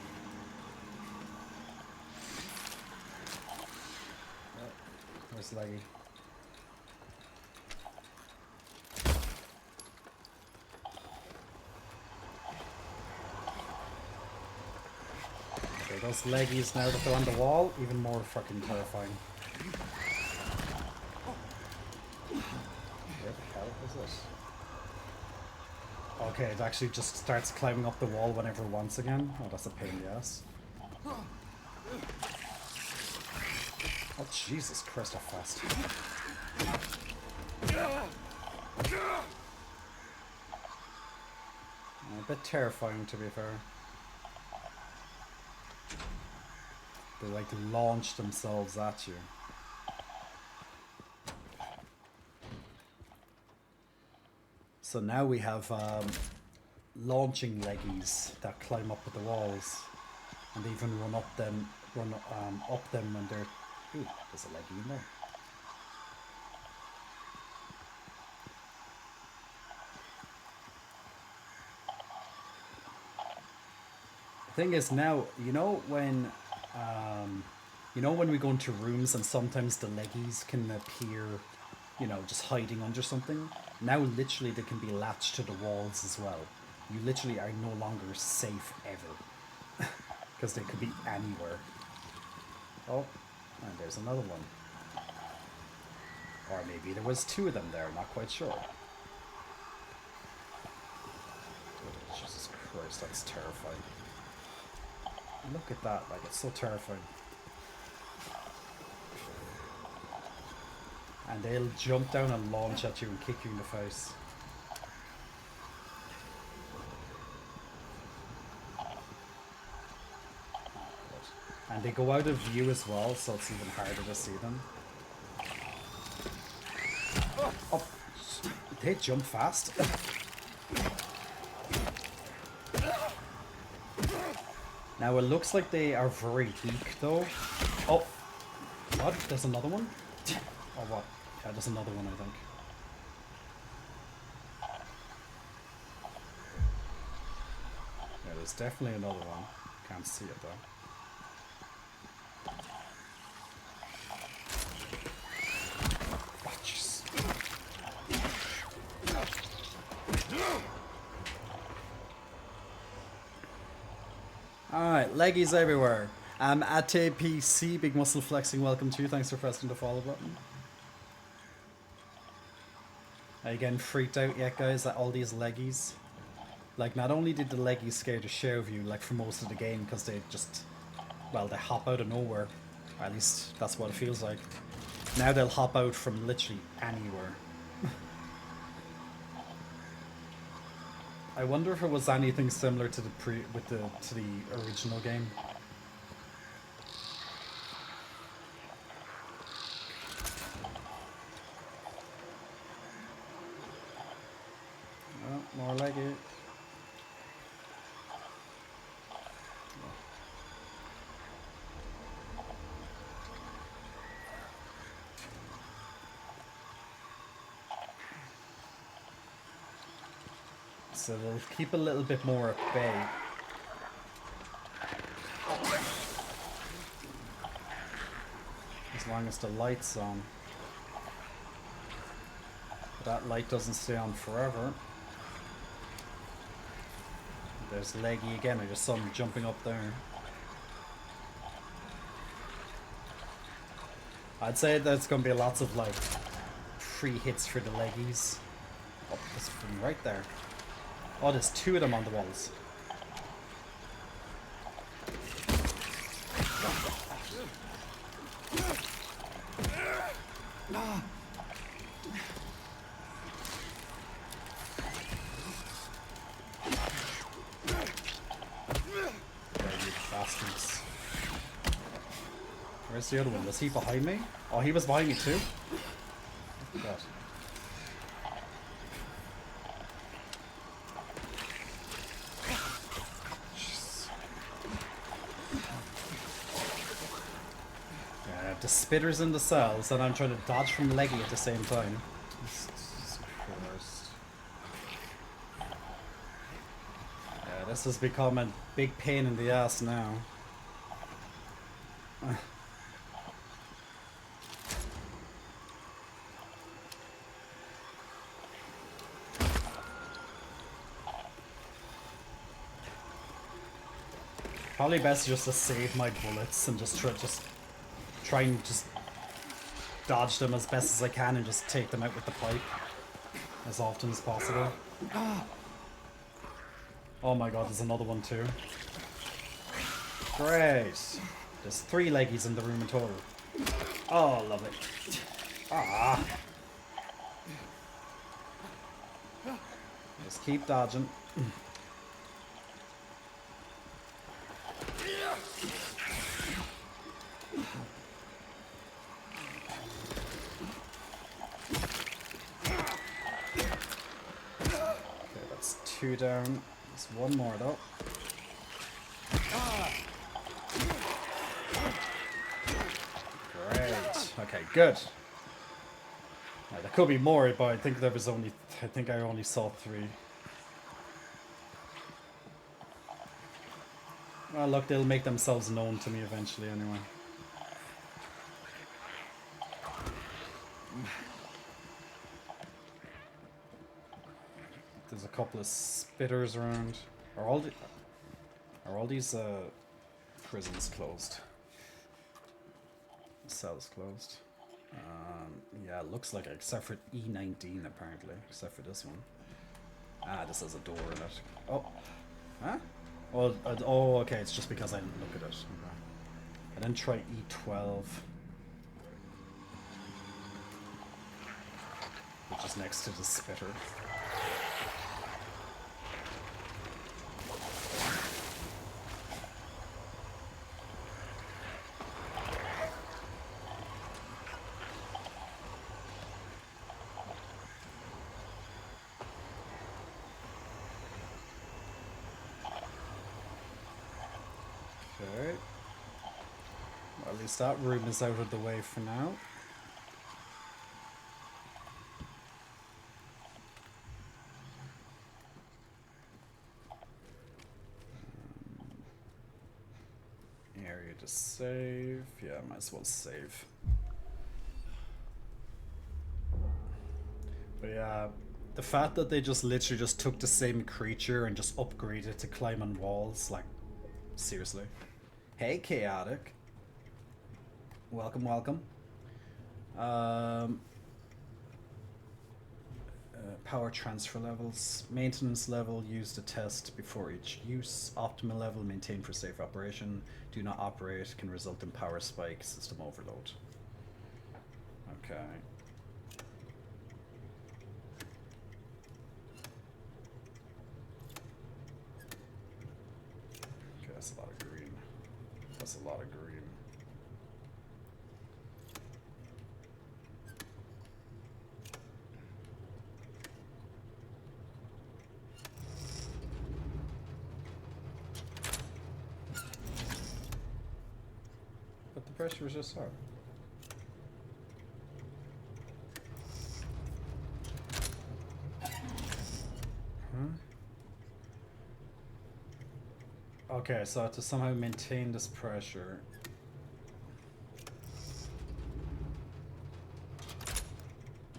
Where's Leggy? Okay, those leggies now that they're on the wall, even more fucking terrifying. Where the hell is this? Okay, it actually just starts climbing up the wall whenever it wants again. Oh, that's a pain in the ass. Oh, Jesus Christ, how fast. A bit terrifying, to be fair. They like launch themselves at you. So now we have launching leggies that climb up at the walls and even run up them when they're... Ooh, there's a leggy in there. The thing is now, you know when we go into rooms and sometimes the leggies can appear, you know, just hiding under something? Now literally they can be latched to the walls as well. You literally are no longer safe ever. Because they could be anywhere. Oh. And there's another one. Or maybe there was two of them there, not quite sure. Oh, Jesus Christ, that's terrifying. Look at that, like, it's so terrifying. And they'll jump down and launch at you and kick you in the face. And they go out of view as well, so it's even harder to see them. Oh, they jump fast. Now it looks like they are very weak though. Oh, what? There's another one? Or what? Yeah, there's another one, I think. Yeah, there's definitely another one. Can't see it though. Alright, leggies everywhere. At PC, Big Muscle Flexing, welcome to you. Thanks for pressing the follow button. Are you getting freaked out yet, guys, at all these leggies? Like, not only did the leggies scare the shit out of you, like, for most of the game, because they just, well, they hop out of nowhere. Or at least, that's what it feels like. Now they'll hop out from literally anywhere. I wonder if it was anything similar to the to the original game. Oh, more like it. So they'll keep a little bit more at bay. As long as the light's on. But that light doesn't stay on forever. There's Leggy again, I just saw him jumping up there. I'd say there's gonna be lots of like free hits for the leggies. Oh, there's one right there. Oh, there's two of them on the walls. Bastards. Where's the other one? Was he behind me? Oh, he was behind me too? I forgot. Yeah, the spitters in the cells, and I'm trying to dodge from Leggy at the same time. Jesus Christ. Yeah, this has become a big pain in the ass now. Probably best just to save my bullets and just try and dodge them as best as I can and just take them out with the pipe as often as possible. Oh my god, there's another one too. Great. There's 3 leggies in the room in total. Oh, lovely. Ah. Just keep dodging. Okay, that's 2 down. There's 1 more though. Great. Okay, good. Right, there could be more, but I think there was only. I think I only saw 3. Well, look, they'll make themselves known to me eventually, anyway. There's a couple of spitters around. Are all these prisons closed? The cell's closed. Yeah, it looks like it, except for E19 apparently, except for this one. Ah, this has a door in it. Oh, huh? Oh, okay. It's just because I didn't look at it. Okay. I didn't try E12, which is next to the spitter. Okay. Well, at least that room is out of the way for now. Area to save. Yeah, might as well save. But yeah, the fact that they just literally just took the same creature and just upgraded to climb on walls, like, seriously. Hey, Chaotic. Welcome, welcome. Power transfer levels. Maintenance level used to test before each use. Optimal level maintained for safe operation. Do not operate can result in power spike, system overload. Okay. Okay, that's a lot of green. That's a lot of green. But the pressure was just hard. Okay, so to somehow maintain this pressure.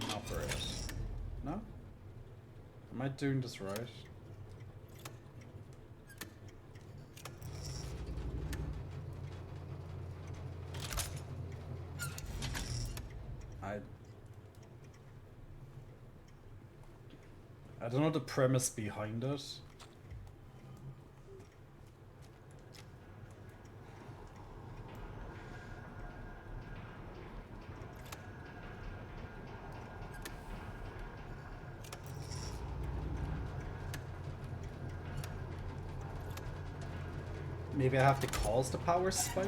Operate. No? Am I doing this right? I don't know the premise behind it. Maybe I have to cause the power spike?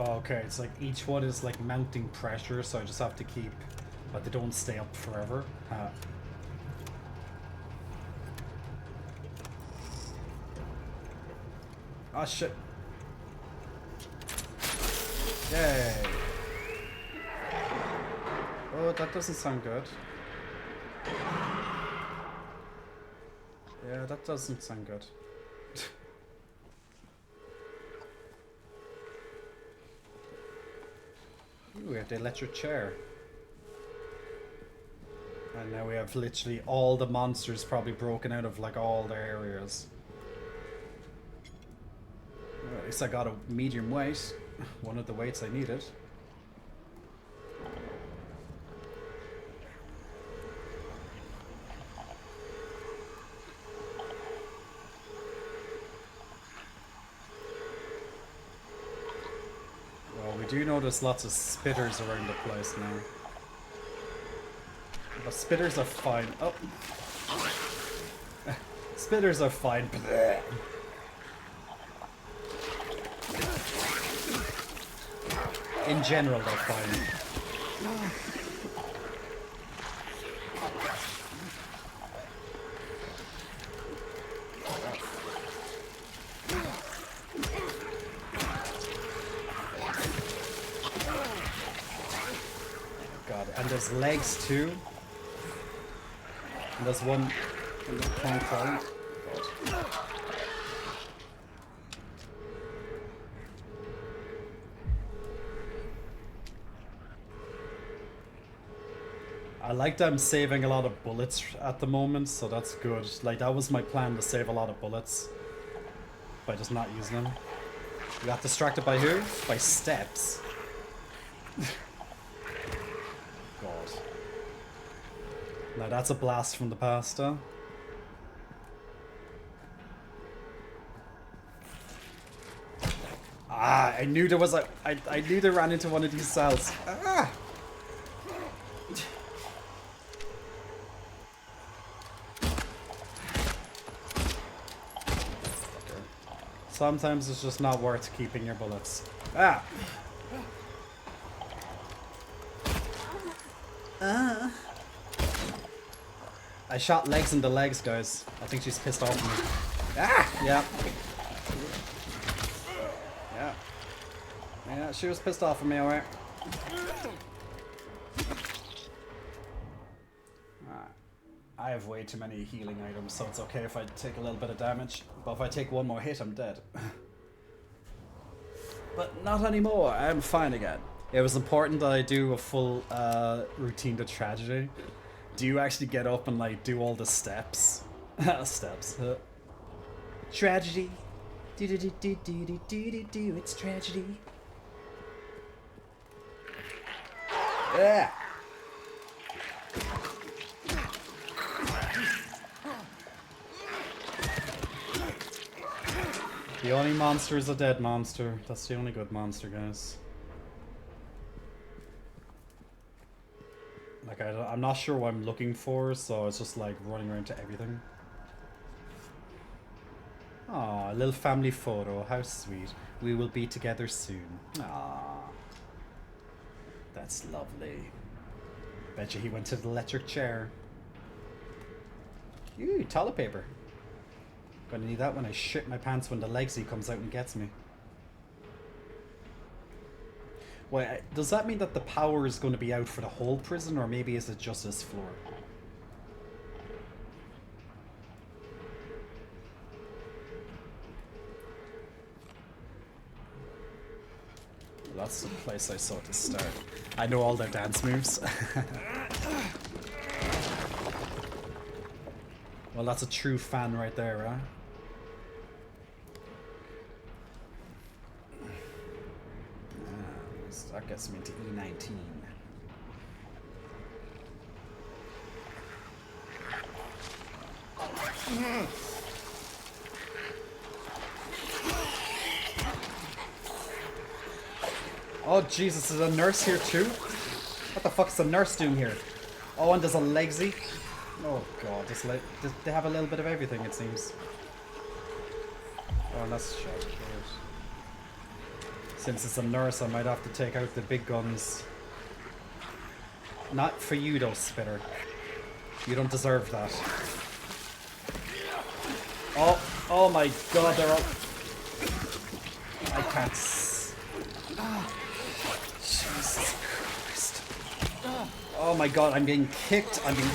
Oh, okay, it's like each one is like mounting pressure, so I just have to keep, but they don't stay up forever. Oh shit. Yay. Oh, that doesn't sound good. Yeah, that doesn't sound good. Ooh, we have the electric chair. And now we have literally all the monsters probably broken out of like all their areas. Well, at least I got a medium weight. One of the weights I needed. Well, we do notice lots of spitters around the place now. But spitters are fine. Oh. Spitters are fine. In general, they're fine. God, and there's legs too. And there's one in the concrete. I like that I'm saving a lot of bullets at the moment, so that's good. Like, that was my plan, to save a lot of bullets by just not using them. You got distracted by who? By steps. God. Now that's a blast from the past, huh? Ah, I knew there was a... I knew they ran into one of these cells. Ah! Sometimes it's just not worth keeping your bullets. Ah! I shot legs in the legs, guys. I think she's pissed off at me. Ah! Yeah. Yeah. Yeah, she was pissed off at me, alright. I have way too many healing items, so it's okay if I take a little bit of damage. But if I take one more hit, I'm dead. But not anymore. I'm fine again. It was important that I do a full routine to tragedy. Do you actually get up and like do all the steps? Steps. Tragedy. Do do do do do do do do. It's tragedy. Yeah. The only monster is a dead monster. That's the only good monster, guys. Like, I'm not sure what I'm looking for, so it's just like running around to everything. Aw, a little family photo. How sweet. We will be together soon. Aw. That's lovely. Betcha he went to the electric chair. Ooh, toilet paper. Gonna need that when I shit my pants when the legsy comes out and gets me. Wait, does that mean that the power is going to be out for the whole prison, or maybe is it just this floor? Well, that's the place I saw to start. I know all their dance moves. Well, that's a true fan right there, huh? That gets me into E19. Oh Jesus, is a nurse here too? What the fuck is the nurse doing here? Oh, and there's a legsy. Oh god, they have a little bit of everything, it seems. Oh, that's shot. Since it's a nurse, I might have to take out the big guns. Not for you though, Spitter. You don't deserve that. Oh my god, they're all... I can't Jesus Christ. Oh my god, I'm being kicked. I'm being...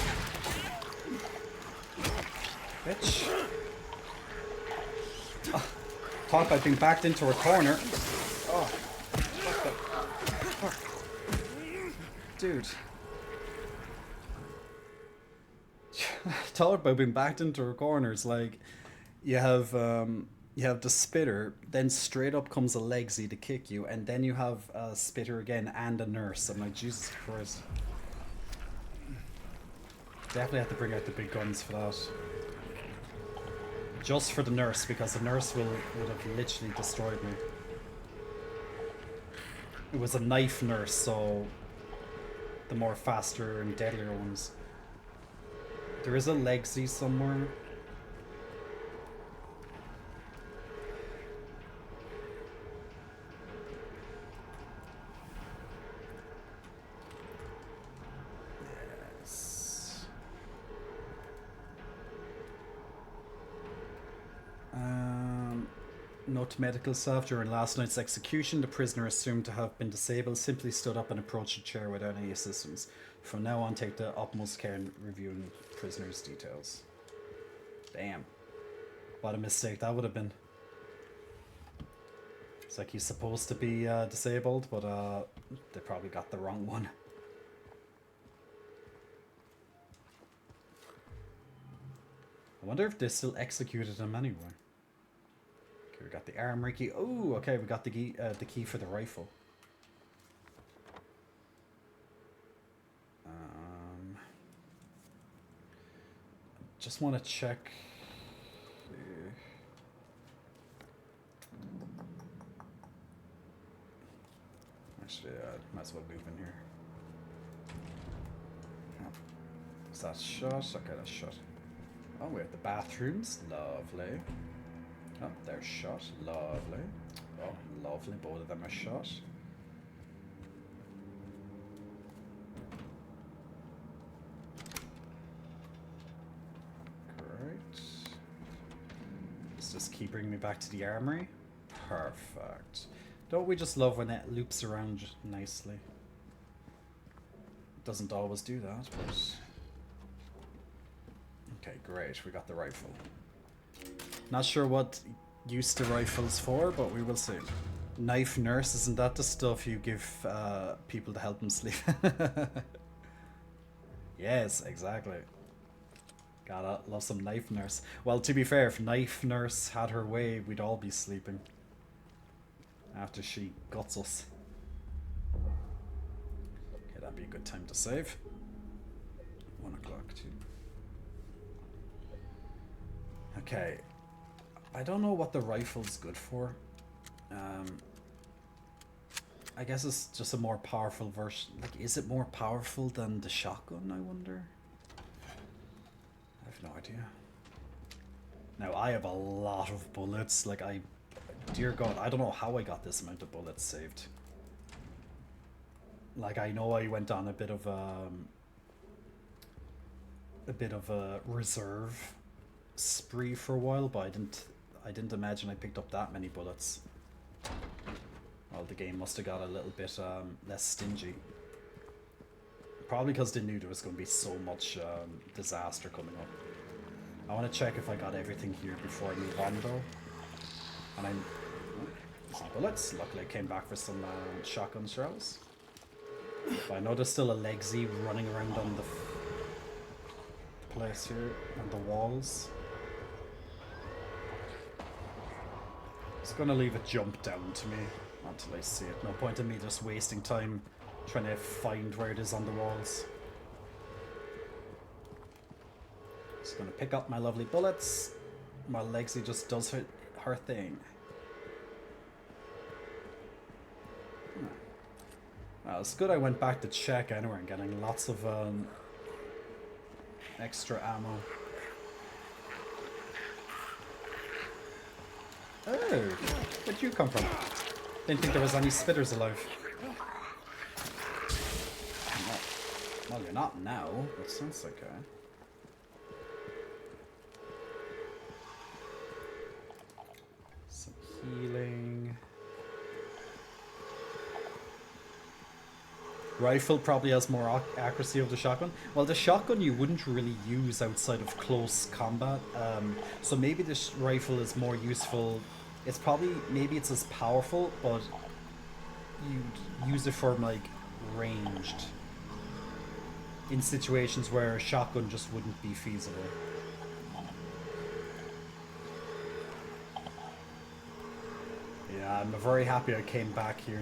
Bitch. Talk about being backed into a corner. Oh, what the fuck? Dude. Talk about being backed into a corner. It's like you have the spitter, then straight up comes a legsy to kick you, and then you have a spitter again and a nurse. I'm like, Jesus Christ. Definitely have to bring out the big guns for that. Just for the nurse, because the nurse would have literally destroyed me. It was a knife nurse, so the more faster and deadlier ones. There is a legsy somewhere. Yes. Note to medical staff: during last night's execution, the prisoner assumed to have been disabled simply stood up and approached the chair without any assistance. From now on, take the utmost care in reviewing prisoner's details. Damn. What a mistake that would have been. It's like he's supposed to be disabled, but they probably got the wrong one. I wonder if they still executed him anyway. Okay, we got the armory key. Oh, okay, we got the key for the rifle. Just want to check. Actually, might as well move in here. Is that shut? Okay, that's shut. Oh, we have the bathrooms. Lovely. Oh, they're shut. Lovely. Oh, lovely. Both of them are shut. Great. Does this key bring me back to the armory? Perfect. Don't we just love when it loops around nicely? It doesn't always do that, but... great. We got the rifle. Not sure what use the rifle's for, but we will see. Knife nurse, isn't that the stuff you give people to help them sleep? Yes, exactly. Gotta love some knife nurse. Well, to be fair, if knife nurse had her way, we'd all be sleeping. After she guts us. Okay, that'd be a good time to save. 1 o'clock too. Okay. I don't know what the rifle's good for. I guess it's just a more powerful version. Like, is it more powerful than the shotgun, I wonder? I have no idea. Now, I have a lot of bullets. Like, dear God, I don't know how I got this amount of bullets saved. Like, I know I went on a bit of a reserve spree for a while, but I didn't imagine I picked up that many bullets. Well, the game must have got a little bit less stingy. Probably because they knew there was going to be so much disaster coming up. I want to check if I got everything here before I move on, though. And some bullets. Luckily, I came back for some shotgun shells. But I know there's still a Legsy running around on the place here, on the walls. It's gonna leave a jump down to me until I see it. No point in me just wasting time trying to find where it is on the walls. Just gonna pick up my lovely bullets while Legsy just does her thing. Well, it's good I went back to check anyway and getting lots of extra ammo. Oh, where'd you come from? Didn't think there was any spitters alive. Well, you're not now, but sounds okay. Some healing. Rifle probably has more accuracy of the shotgun. Well, the shotgun you wouldn't really use outside of close combat. So maybe this rifle is more useful. It's probably, maybe it's as powerful, but you'd use it for like ranged. In situations where a shotgun just wouldn't be feasible. Yeah, I'm very happy I came back here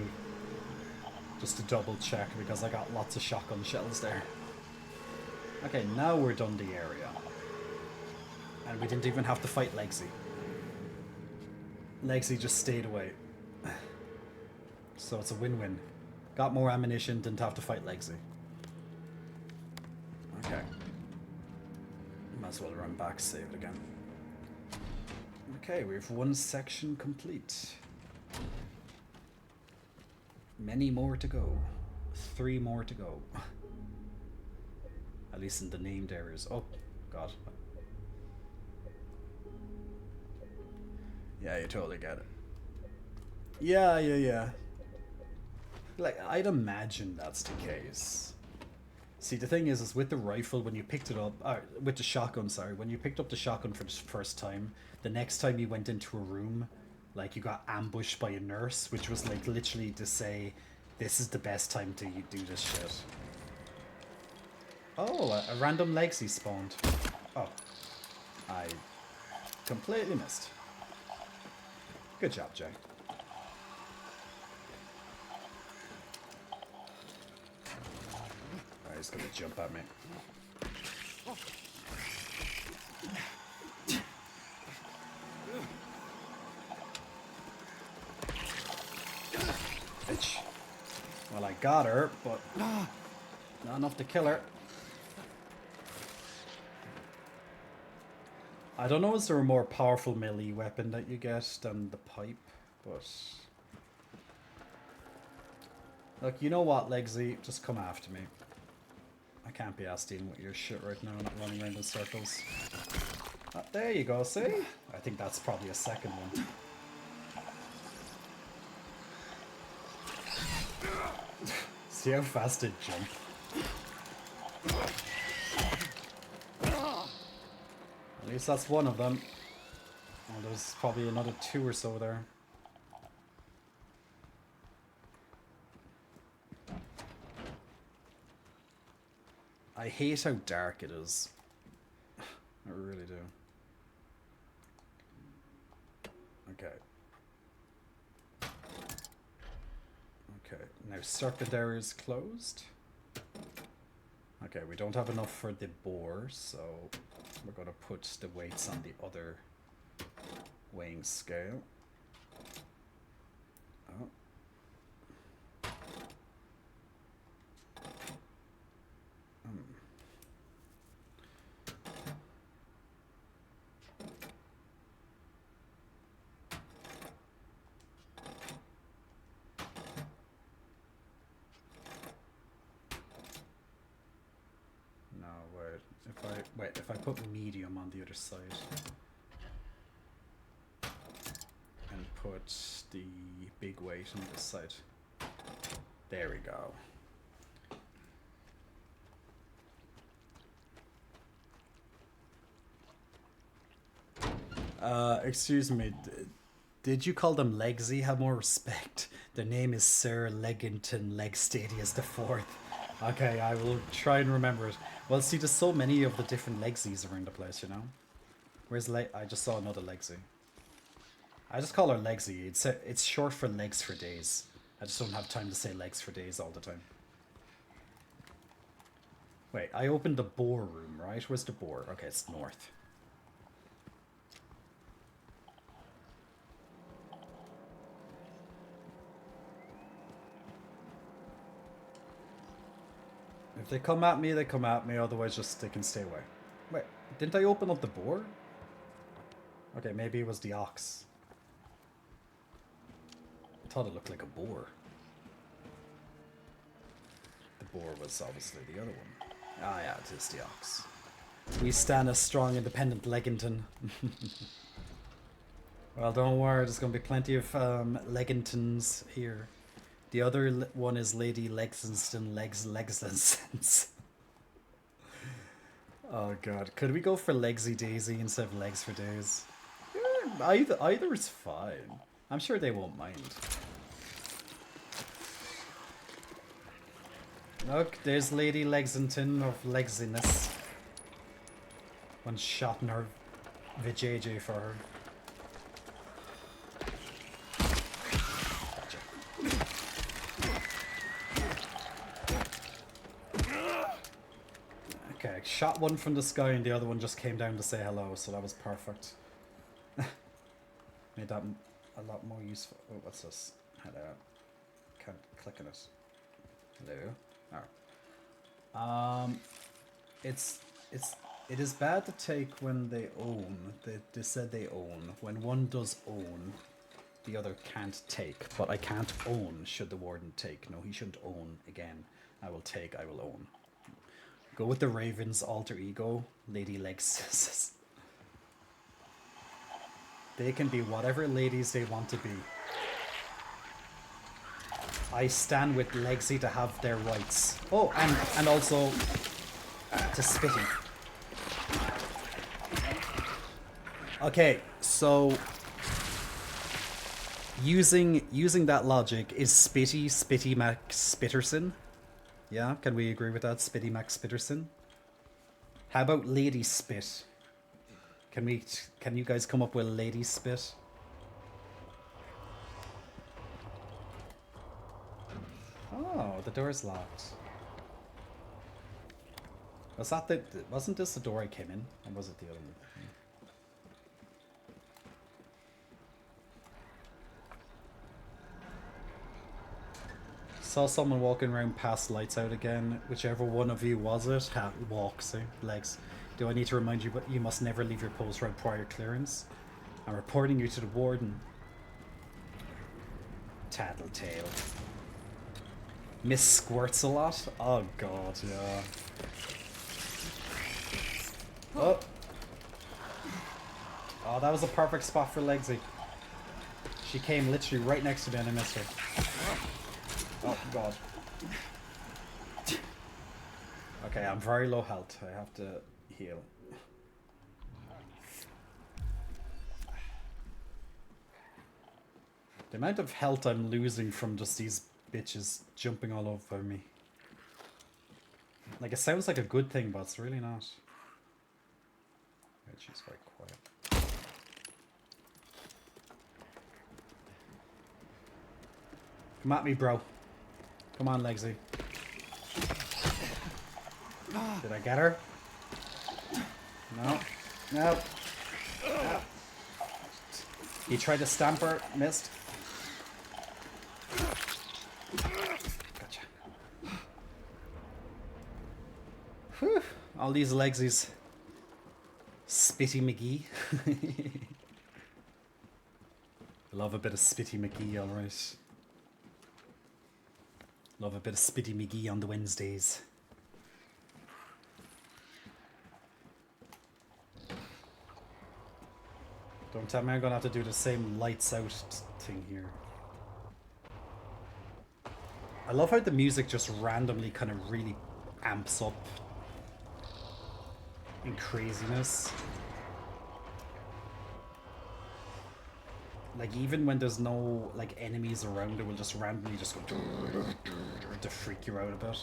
just to double check because I got lots of shotgun shells there. Okay, now we're done the area. And we didn't even have to fight Legsy. Legsy just stayed away. So it's a win-win. Got more ammunition, didn't have to fight Legsy. Okay. Might as well run back, save it again. Okay, we have one section complete. Many more to go. 3 more to go. At least in the named areas. Oh, God. Yeah, you totally get it. Yeah. Like, I'd imagine that's the case. See, the thing is with the rifle, when you picked it up, with the shotgun, sorry, when you picked up the shotgun for the first time, the next time you went into a room, like, you got ambushed by a nurse, which was, like, literally to say, this is the best time to do this shit. Oh, a random Legsy spawned. Oh. I completely missed. Good job, Jay. Alright, he's gonna jump at me. Bitch. Well, I got her, but not enough to kill her. I don't know, is there a more powerful melee weapon that you get than the pipe, but... Look, you know what, Legsy? Just come after me. I can't be asked dealing with your shit right now, not running around in circles. There you go, see? I think that's probably a second one. See how fast it jumped? At least that's one of them. Well, there's probably another 2 or so there. I hate how dark it is. I really do. Okay. Okay, now circuit area is closed. Okay, we don't have enough for the bore, so we're going to put the weights on the other weighing scale. Oh. No, wait. If I put medium on the other side and put the big weight on this side. There we go. Excuse me, did you call them Legsy? Have more respect. Their name is Sir Leggington Legstadius the Fourth. Okay, I will try and remember it. Well, see, there's so many of the different Legsies around the place, you know? Where's I just saw another Legsy. I just call her Legsy. It's short for legs for days. I just don't have time to say legs for days all the time. Wait, I opened the boar room, right? Where's the boar? Okay, it's north. If they come at me, they come at me. Otherwise, just they can stay away. Wait, didn't I open up the boar? Okay, maybe it was the ox. I thought it looked like a boar. The boar was obviously the other one. Ah, yeah, it is the ox. We stand a strong, independent Leggington. Well, don't worry. There's going to be plenty of Leggingtons here. The other one is Lady Lexington Legslands. Oh god, could we go for Legsy Daisy instead of Legs for Days? Yeah, either is fine. I'm sure they won't mind. Look, there's Lady Lexington of Legsiness. One shot in her vajayjay for her. Okay, shot one from the sky and the other one just came down to say hello, so that was perfect. Made that a lot more useful. Oh, what's this? Hello. Can't click on it. Hello. Oh. It is bad to take when they own. They said they own. When one does own, the other can't take. But I can't own should the warden take. No, he shouldn't own again. I will take, I will own. Go with the Raven's alter ego, Lady Legs. They can be whatever ladies they want to be. I stand with Legsy to have their rights. Oh, and also to Spitty. Okay, so using that logic, is Spitty Mac Spitterson? Yeah, can we agree with that? Spitty Mac Spitterson? How about Lady Spit? Can you guys come up with Lady Spit? Oh, the door's locked. Wasn't this the door I came in? Or was it the other one? Saw someone walking around past lights out again. Whichever one of you was it? Walks, legs. Do I need to remind you, but you must never leave your post without prior clearance? I'm reporting you to the warden. Tattletale. Miss Squirts a lot? Oh god, yeah. Oh! Oh, that was a perfect spot for Legsy. She came literally right next to me and I missed her. Oh god. Okay, I'm very low health. I have to heal. The amount of health I'm losing from just these bitches jumping all over me. Like, it sounds like a good thing, but it's really not. Right, she's very quiet. Come at me, bro. Come on, Legsy. Did I get her? No. No. No. He tried to stamp her, missed. Gotcha. Whew. All these legsies. Spitty McGee. Love a bit of Spitty McGee, alright. Love a bit of Spitty McGee on the Wednesdays. Don't tell me I'm gonna have to do the same lights out thing here. I love how the music just randomly kind of really amps up in craziness. Like, even when there's no like enemies around, it will just randomly just go to freak you out a bit.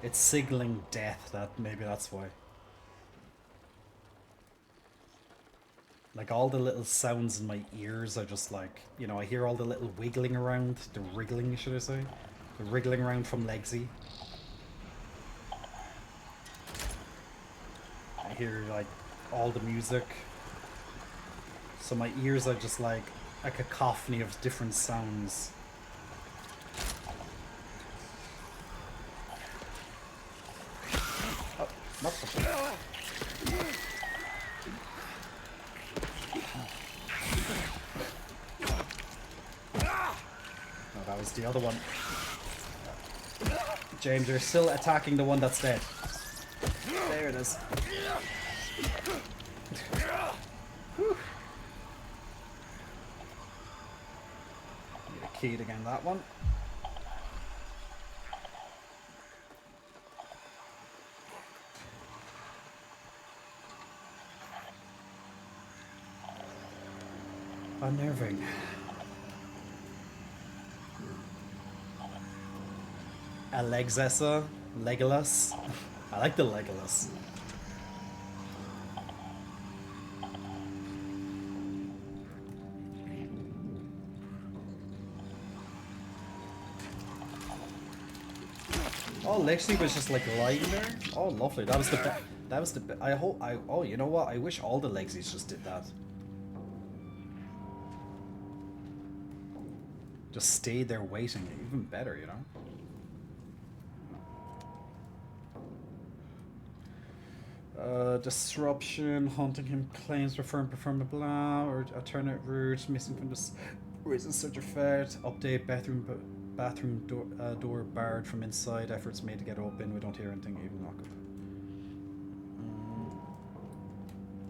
It's signaling death, that maybe that's why. Like, all the little sounds in my ears are just like, you know, I hear all the little wiggling around, the wriggling, should I say? The wriggling around from Legsy. I hear, like, all the music. So my ears are just like a cacophony of different sounds. Oh, not the... No, that was the other one. James, you're still attacking the one that's dead. There it is. Whew. Need a key to get that one. Unnerving. Alexessa, Legolas. I like the Legolas. Oh, Lexi was just like lying there. Oh, lovely. That was the. That was the. I hope. Oh, you know what? I wish all the Lexies just did that. Just stayed there waiting. Even better, you know. Disruption, haunting him, claims referring blah blah, or alternate route, missing from this reason such effect, update bathroom door barred from inside, efforts made to get open, we don't hear anything, even knock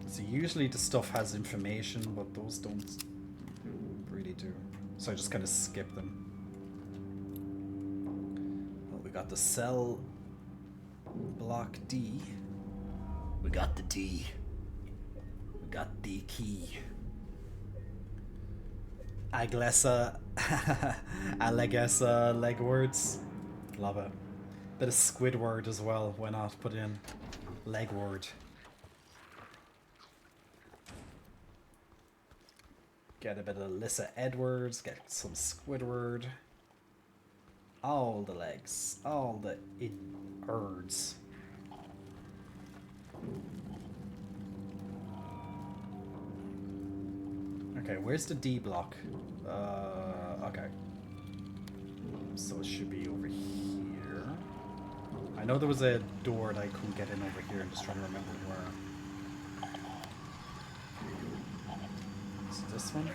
up. So usually the stuff has information, but those don't really do. So I just kind of skip them. Well, we got the cell block D. We got the D. We got the key. Aglessa. Alegessa legwords. Love it. Bit of Squidward as well. Why not put in legword? Get a bit of Alyssa Edwards. Get some Squidward. All the legs. All the irds. Okay, where's the D block? Okay. So it should be over here. I know there was a door that I couldn't get in over here. I'm just trying to remember where. Is it this one?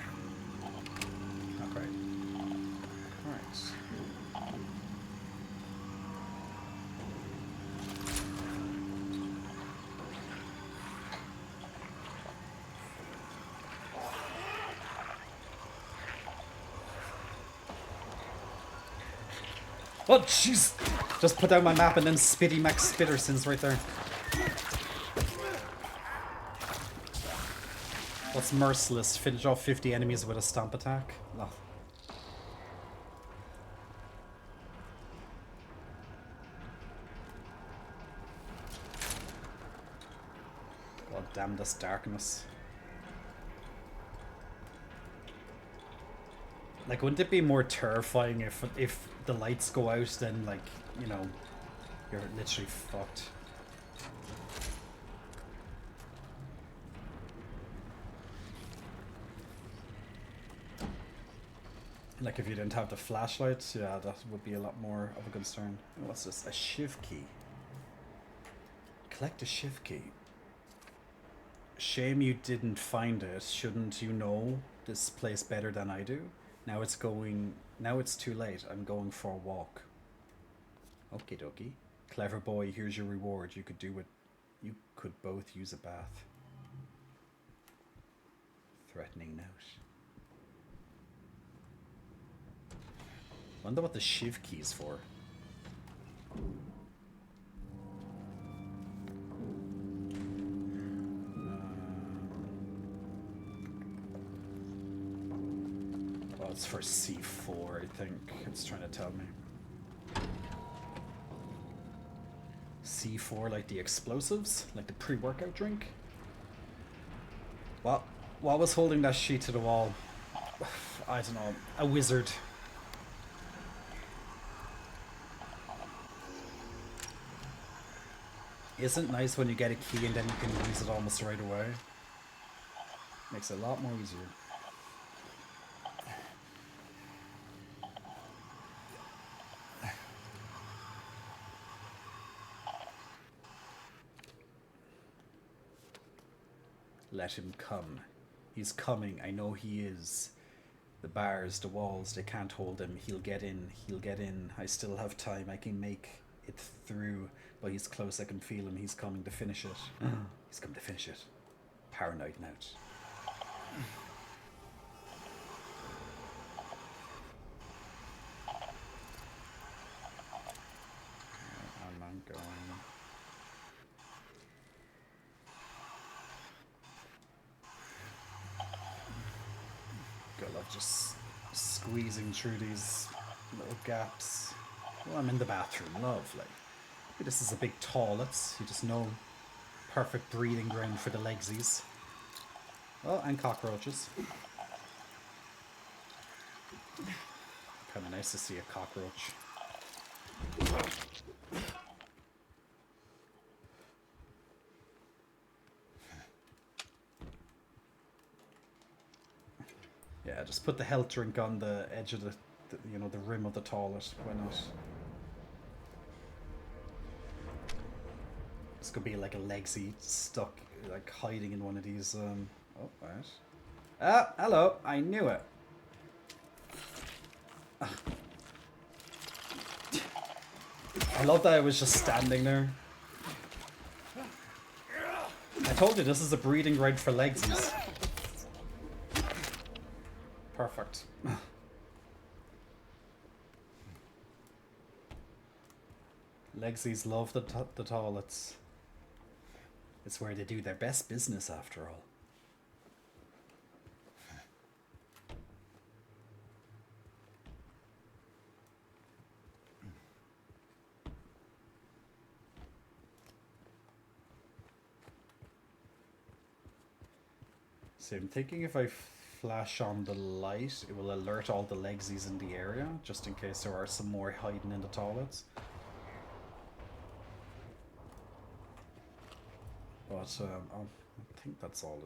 Okay. Alright. Oh, jeez! Just put down my map and then Spitty Max Spittersons right there. What's merciless? Finish off 50 enemies with a stomp attack? Oh. God damn this darkness. Like, wouldn't it be more terrifying if the lights go out, then, like, you know, you're literally fucked. Like, if you didn't have the flashlights, yeah, that would be a lot more of a concern. What's this? A shiv key. Collect a shiv key. Shame you didn't find it. Shouldn't you know this place better than I do? Now it's too late. I'm going for a walk. Okie dokie. Clever boy, here's your reward. You could do it. You could both use a bath. Threatening note. Wonder what the shiv key's for. Well, it's for C4, I think. It's trying to tell me. C4, like the explosives? Like the pre-workout drink? What was holding that sheet to the wall? I don't know. A wizard. Isn't it nice when you get a key and then you can use it almost right away? Makes it a lot more easier. Let him come. He's coming. I know he is. The bars, the walls, they can't hold him. He'll get in. He'll get in. I still have time. I can make it through. But he's close. I can feel him. He's coming to finish it. He's coming to finish it. Paranoid note. I'm not going. God, love just squeezing through these little gaps. Well, I'm in the bathroom. Lovely. This is a big toilet. You just know. Perfect breeding ground for the legsies. Oh, and cockroaches. Kind of nice to see a cockroach. Yeah, just put the health drink on the edge of the rim of the toilet. Why not? This could be like a legsy stuck, like hiding in one of these. Oh, right. Ah, hello. I knew it. I love that I was just standing there. I told you this is a breeding ground for legsies. Perfect. Legsies love the toilets. It's where they do their best business, after all. So I'm thinking if I flash on the light, it will alert all the legsies in the area, just in case there are some more hiding in the toilets. But I think that's all.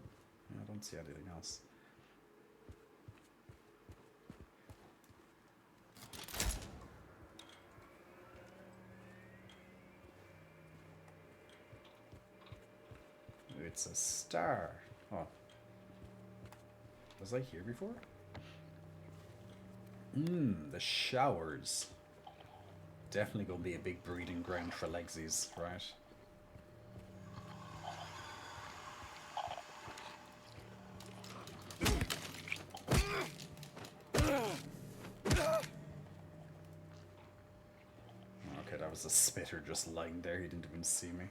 I don't see anything else. It's a star. Oh. Was I here before? The showers. Definitely gonna be a big breeding ground for legsies, right? Okay, that was a spitter just lying there. He didn't even see me.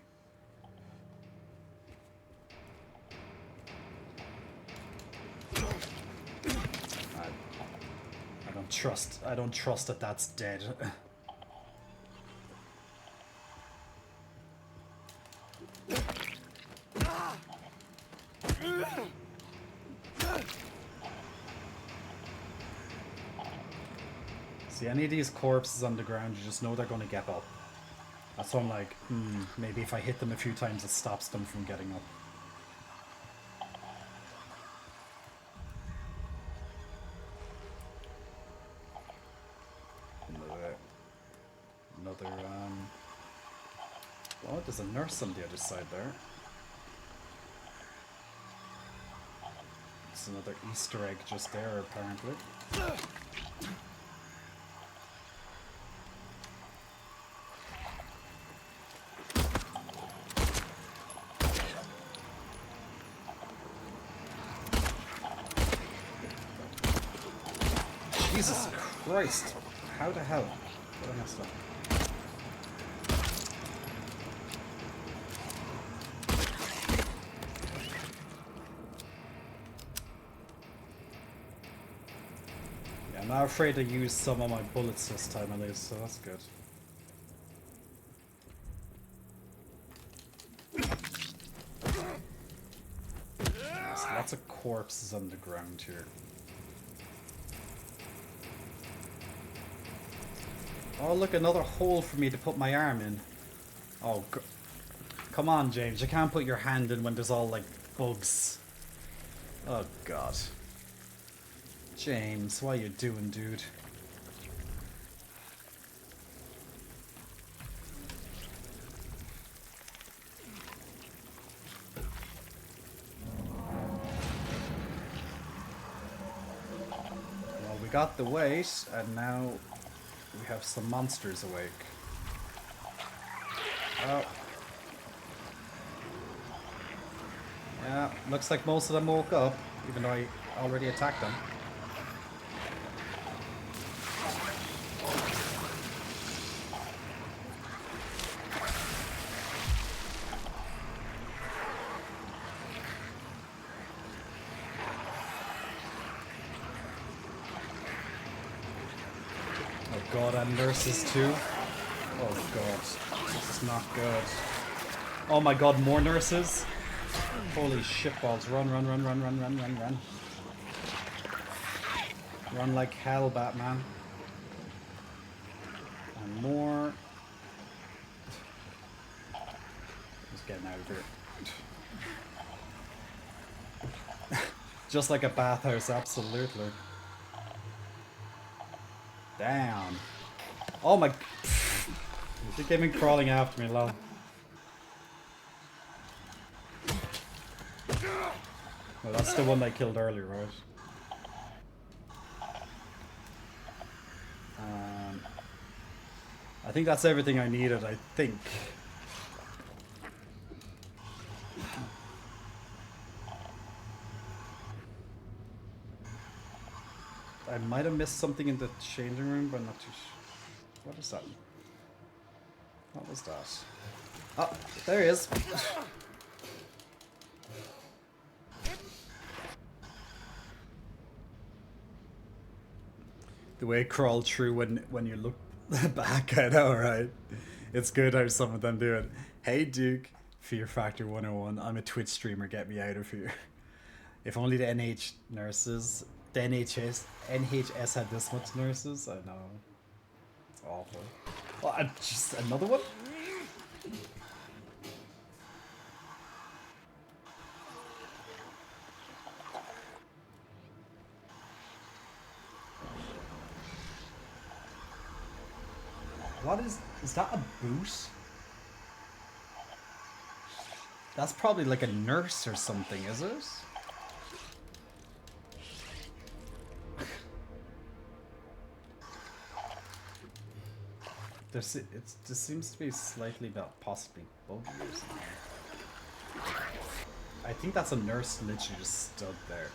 trust that that's dead. See, any of these corpses on the ground, you just know they're gonna get up. That's why I'm like, maybe if I hit them a few times, it stops them from getting up. Another, oh, there's a nurse on the other side there. It's another Easter egg just there, apparently. Jesus Christ! How the hell? What I messed up. Yeah, I'm not afraid to use some of my bullets this time at least, so that's good. There's lots of corpses on the ground here. Oh, look, another hole for me to put my arm in. Oh, come on, James. You can't put your hand in when there's all, like, bugs. Oh, God. James, what are you doing, dude? Well, we got the weight, and now we have some monsters awake. Oh. Yeah, looks like most of them woke up, even though I already attacked them. God, and nurses too. Oh God, this is not good. Oh my God, more nurses. Holy shitballs, run, run, run, run, run, run, run, run. Run like hell, Batman. And more. Just getting out of here. Just like a bathhouse, absolutely. Damn. Oh my... They came in crawling after me, lol. Well, that's the one I killed earlier, right? I think that's everything I needed, I think. I might have missed something in the changing room, but I'm not too sure. What is that? What was that? Oh, there he is. The way it crawled through when you look back, I know, right? It's good how some of them do it. Hey Duke, Fear Factor 101. I'm a Twitch streamer, get me out of here. If only the NHS had this much nurses, I know. It's awful. Well, just another one? What is that a boot? That's probably like a nurse or something, is it? This seems to be slightly about possibly buggy or something. I think that's a nurse literally just stood there.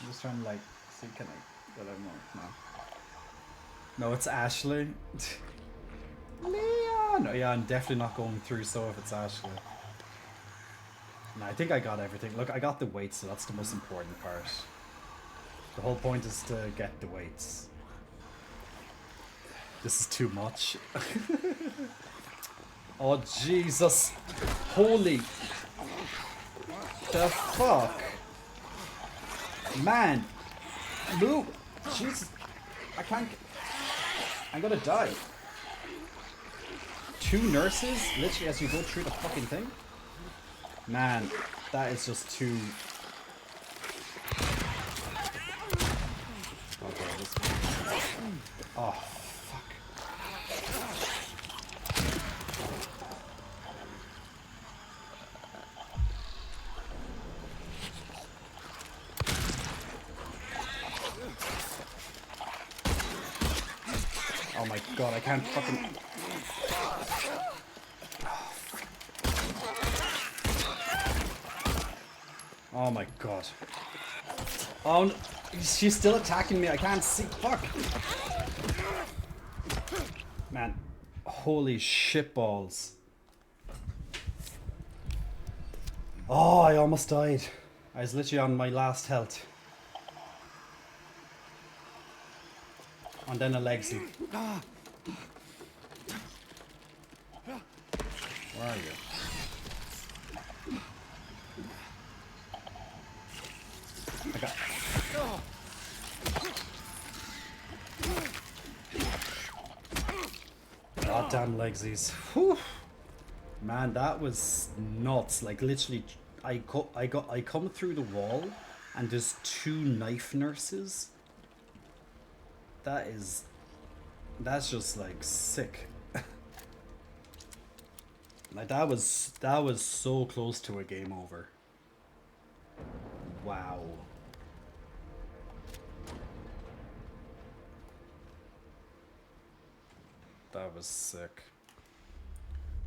I'm just trying to like see, can I get out more? No. No, it's Ashley. Leon! No, yeah, I'm definitely not going through so if it's Ashley. No, I think I got everything. Look, I got the weight, so that's the most important part. The whole point is to get the weights. This is too much. Oh Jesus! Holy! The fuck! Man! Move! Jesus! I can't. I'm gonna die. 2 nurses, literally as you go through the fucking thing. Man, that is just too. Oh fuck! Oh my god, I can't fucking. Oh my god. Oh no. She's still attacking me, I can't see. Fuck! Man. Holy shitballs. Oh, I almost died. I was literally on my last health. And then a legsy. Where are you? I got. Goddamn legsies. Whew. Man, that was nuts. Like literally, I come through the wall, and there's 2 knife nurses. That's just like sick. Like that was so close to a game over. Wow. That was sick.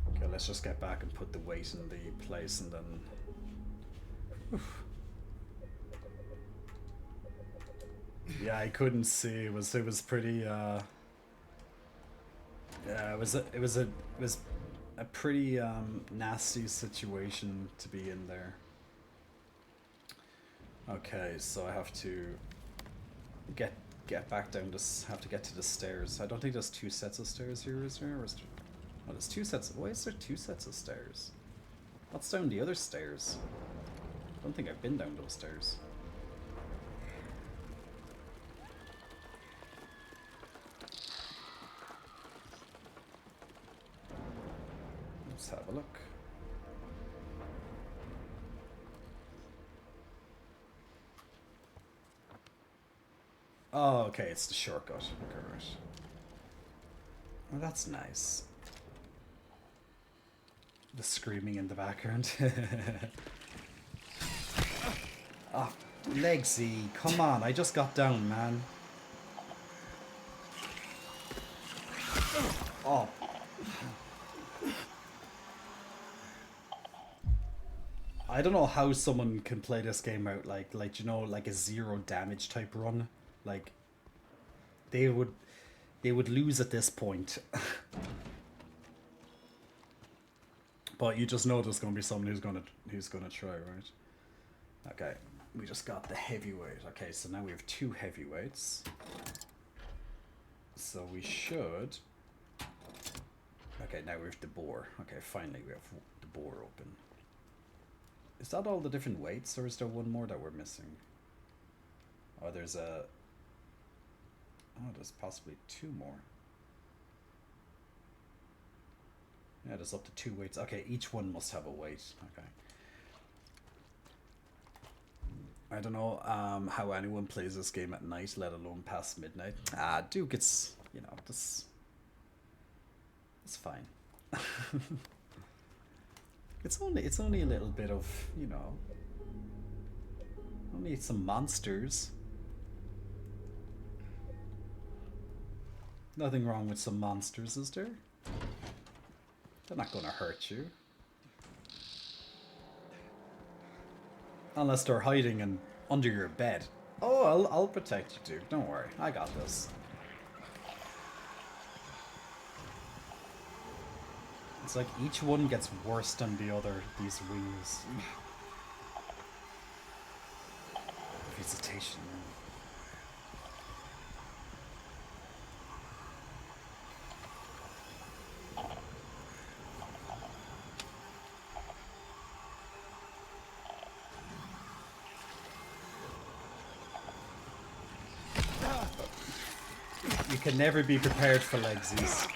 Okay, let's just get back and put the weight in the place and then. Oof. Yeah, I couldn't see. It was pretty. Yeah, it was a pretty nasty situation to be in there. Okay, so I have to get back down. Have to get to the stairs. I don't think there's 2 sets of stairs here, is there? Or is there... Oh, there's 2 sets. Why is there 2 sets of stairs? What's down the other stairs? I don't think I've been down those stairs. Let's have a look. Oh, okay, it's the shortcut. Okay, right. Well, that's nice. The screaming in the background. Oh, Legsy, come on, I just got down, man. Oh. I don't know how someone can play this game out like you know, like a 0 damage type run. Like they would lose at this point. But you just know there's gonna be someone who's gonna try, right? Okay, we just got the heavyweight. Okay, so now we have 2 heavyweights. So we should. Okay, now we have the boar. Okay, finally we have the boar open. Is that all the different weights, or is there one more that we're missing? Oh, there's a. Oh, there's possibly 2 more. Yeah, there's up to 2 weights. Okay, each one must have a weight. Okay. I don't know how anyone plays this game at night, let alone past midnight. Ah, Duke, it's, you know, this. It's fine. It's only a little bit of, you know. Only some monsters. Nothing wrong with some monsters, is there? They're not gonna hurt you. Unless they're hiding under your bed. Oh, I'll protect you, Duke. Don't worry. I got this. It's like each one gets worse than the other, these wings. Visitation. can never be prepared for legsies.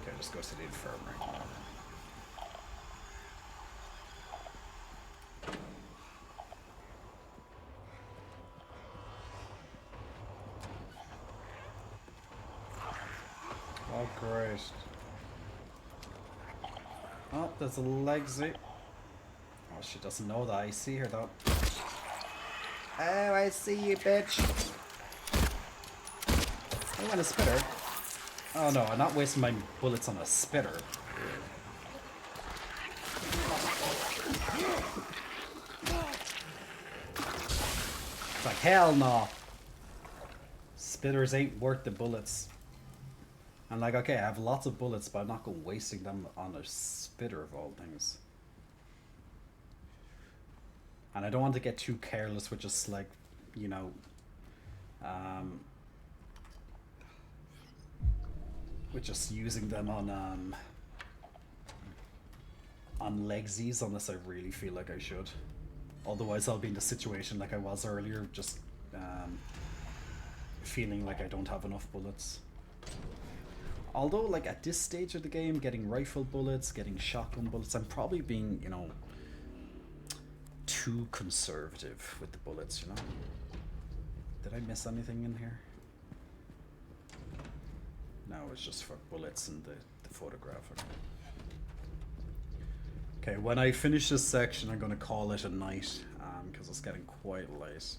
Okay, just go to the infirmary. Oh, great. Oh, there's a legsy. Oh, she doesn't know that. I see her, though. Oh, I see you, bitch. I want a spitter. Oh, no, I'm not wasting my bullets on a spitter. It's like, hell no. Spitters ain't worth the bullets. I'm like, okay, I have lots of bullets, but I'm not going wasting them on a spitter of all things. And I don't want to get too careless with just like, you know, with just using them on legsies unless I really feel like I should. Otherwise, I'll be in the situation like I was earlier, just feeling like I don't have enough bullets. Although, like, at this stage of the game, getting rifle bullets, getting shotgun bullets, I'm probably being, you know, too conservative with the bullets, you know? Did I miss anything in here? No, it's just for bullets and the photograph. Okay, when I finish this section, I'm going to call it a night, because it's getting quite late.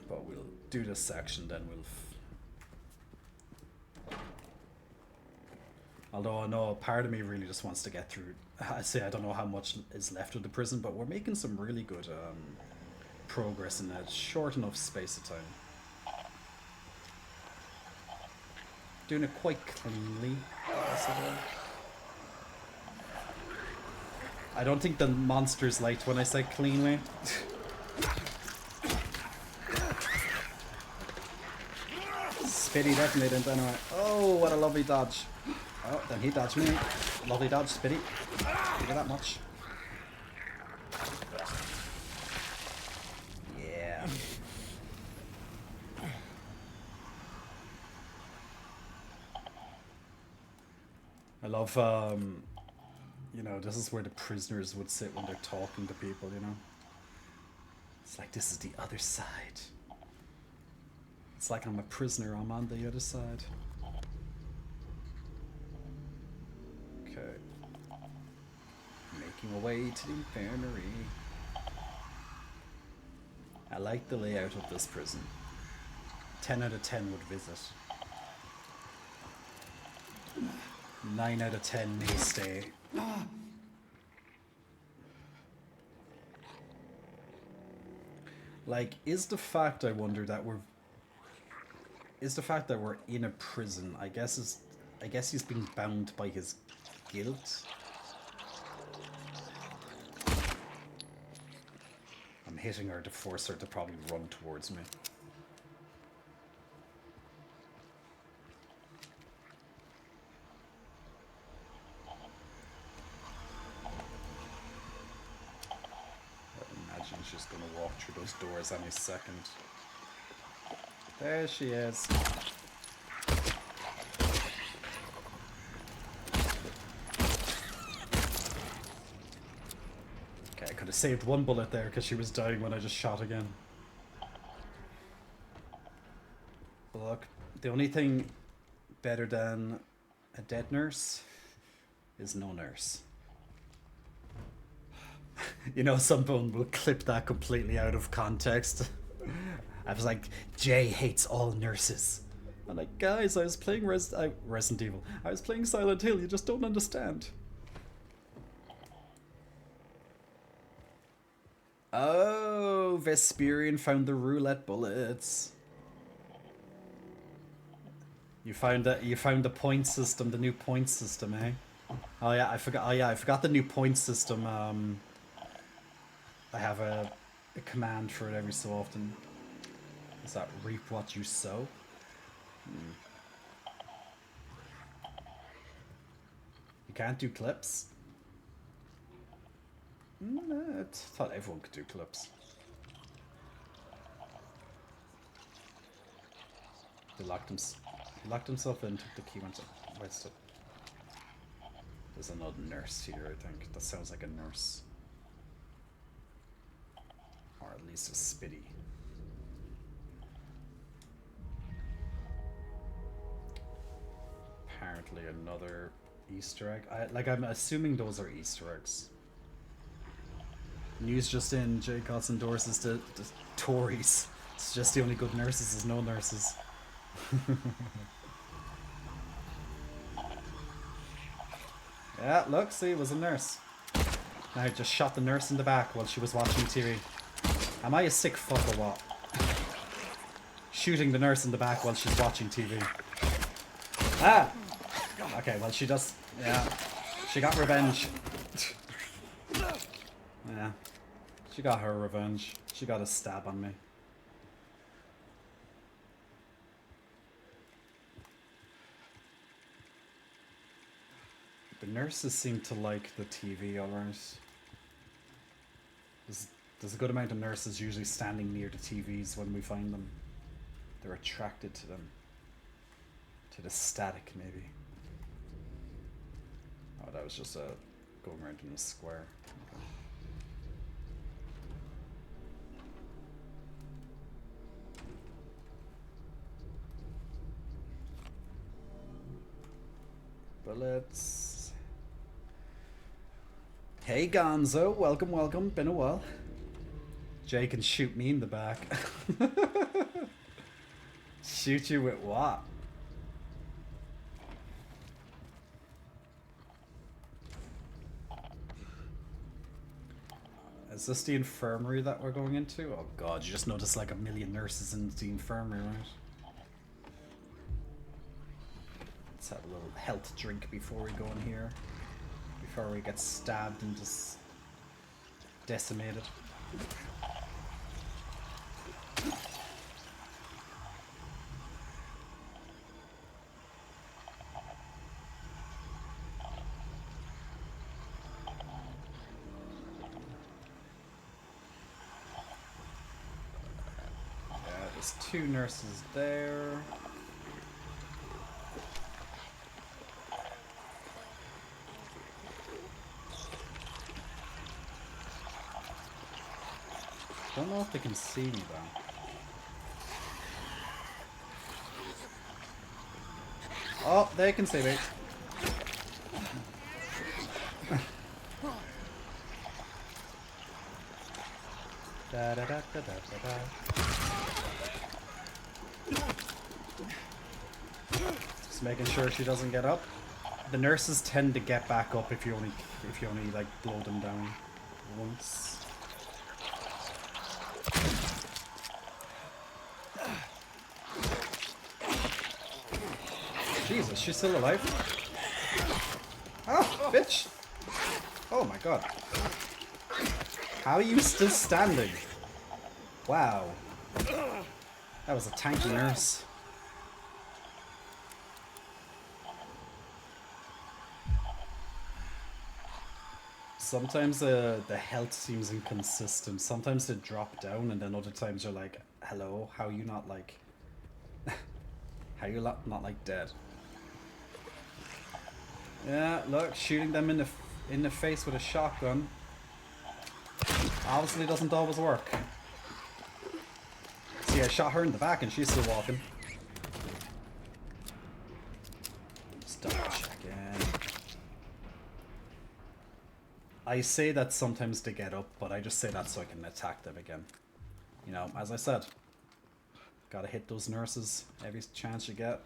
But we'll do this section, then we'll... Although I know part of me really just wants to get through... I say I don't know how much is left of the prison, but we're making some really good progress in a short enough space of time. Doing it quite cleanly, possibly. I don't think the monsters liked when I say cleanly. Spitty definitely didn't anyway. Oh, what a lovely dodge. Oh, then he dodged me. Lovely dodge, Spitty. Give it that much. Yeah. I love, you know, this is where the prisoners would sit when they're talking to people, you know? It's like, this is the other side. It's like I'm a prisoner, I'm on the other side. Okay. Making a way to the infirmary. I like the layout of this prison. 10 out of 10 would visit. 9 out of 10 may stay. Like, is the fact, I wonder, that we're... Is the fact that we're in a prison, I guess he's being bound by his guilt. I'm hitting her to force her to probably run towards me. I imagine she's gonna walk through those doors any second. There she is. Okay, I could have saved one bullet there because she was dying when I just shot again. But look, the only thing better than a dead nurse is no nurse. You know, someone will clip that completely out of context. I was like, Jay hates all nurses. I'm like, guys, I was playing Resident Evil. I was playing Silent Hill, you just don't understand. Oh, Vesperian found the roulette bullets. You found the point system, the new point system, eh? Oh yeah, I forgot the new point system. I have a command for it every so often. Is that reap what you sow? You can't do clips? I thought everyone could do clips. He locked himself in, took the key, went to... Where's the... There's another nurse here, I think. That sounds like a nurse. Or at least a spitty. Apparently another Easter egg. I'm assuming those are Easter eggs. News just in, J. Cottz endorses the Tories. It's just the only good nurses is no nurses. Yeah, look, see, it was a nurse. I just shot the nurse in the back while she was watching TV. Am I a sick fuck or what? Shooting the nurse in the back while she's watching TV. Ah! Okay, well she does... Yeah. She got revenge. Yeah. She got her revenge. She got a stab on me. The nurses seem to like the TV, alright. There's a good amount of nurses usually standing near the TVs when we find them. They're attracted to them. To the static, maybe. Oh, that was just going around in a square. Okay. Bullets. Hey Gonzo, welcome, welcome. Been a while. Jay can shoot me in the back. Shoot you with what? Is this the infirmary that we're going into? Oh god, you just noticed like a million nurses in the infirmary, right? Let's have a little health drink before we go in here. Before we get stabbed and just decimated. Yeah, there's two nurses there. Don't know if they can see me though. Oh, they can see me. Da, da, da, da, da, da, da. Just making sure she doesn't get up. The nurses tend to get back up if you only like blow them down once. Jesus, she's still alive? Oh, bitch! Oh my god. How are you still standing? Wow. That was a tanky nurse. Sometimes the health seems inconsistent. Sometimes they drop down and then other times you're like, hello, how are you not like... how are you not like dead? Yeah, look, shooting them in the face with a shotgun obviously doesn't always work. See, I shot her in the back and she's still walking. Just double checking. I say that sometimes they get up, but I just say that so I can attack them again. You know, as I said, gotta hit those nurses every chance you get.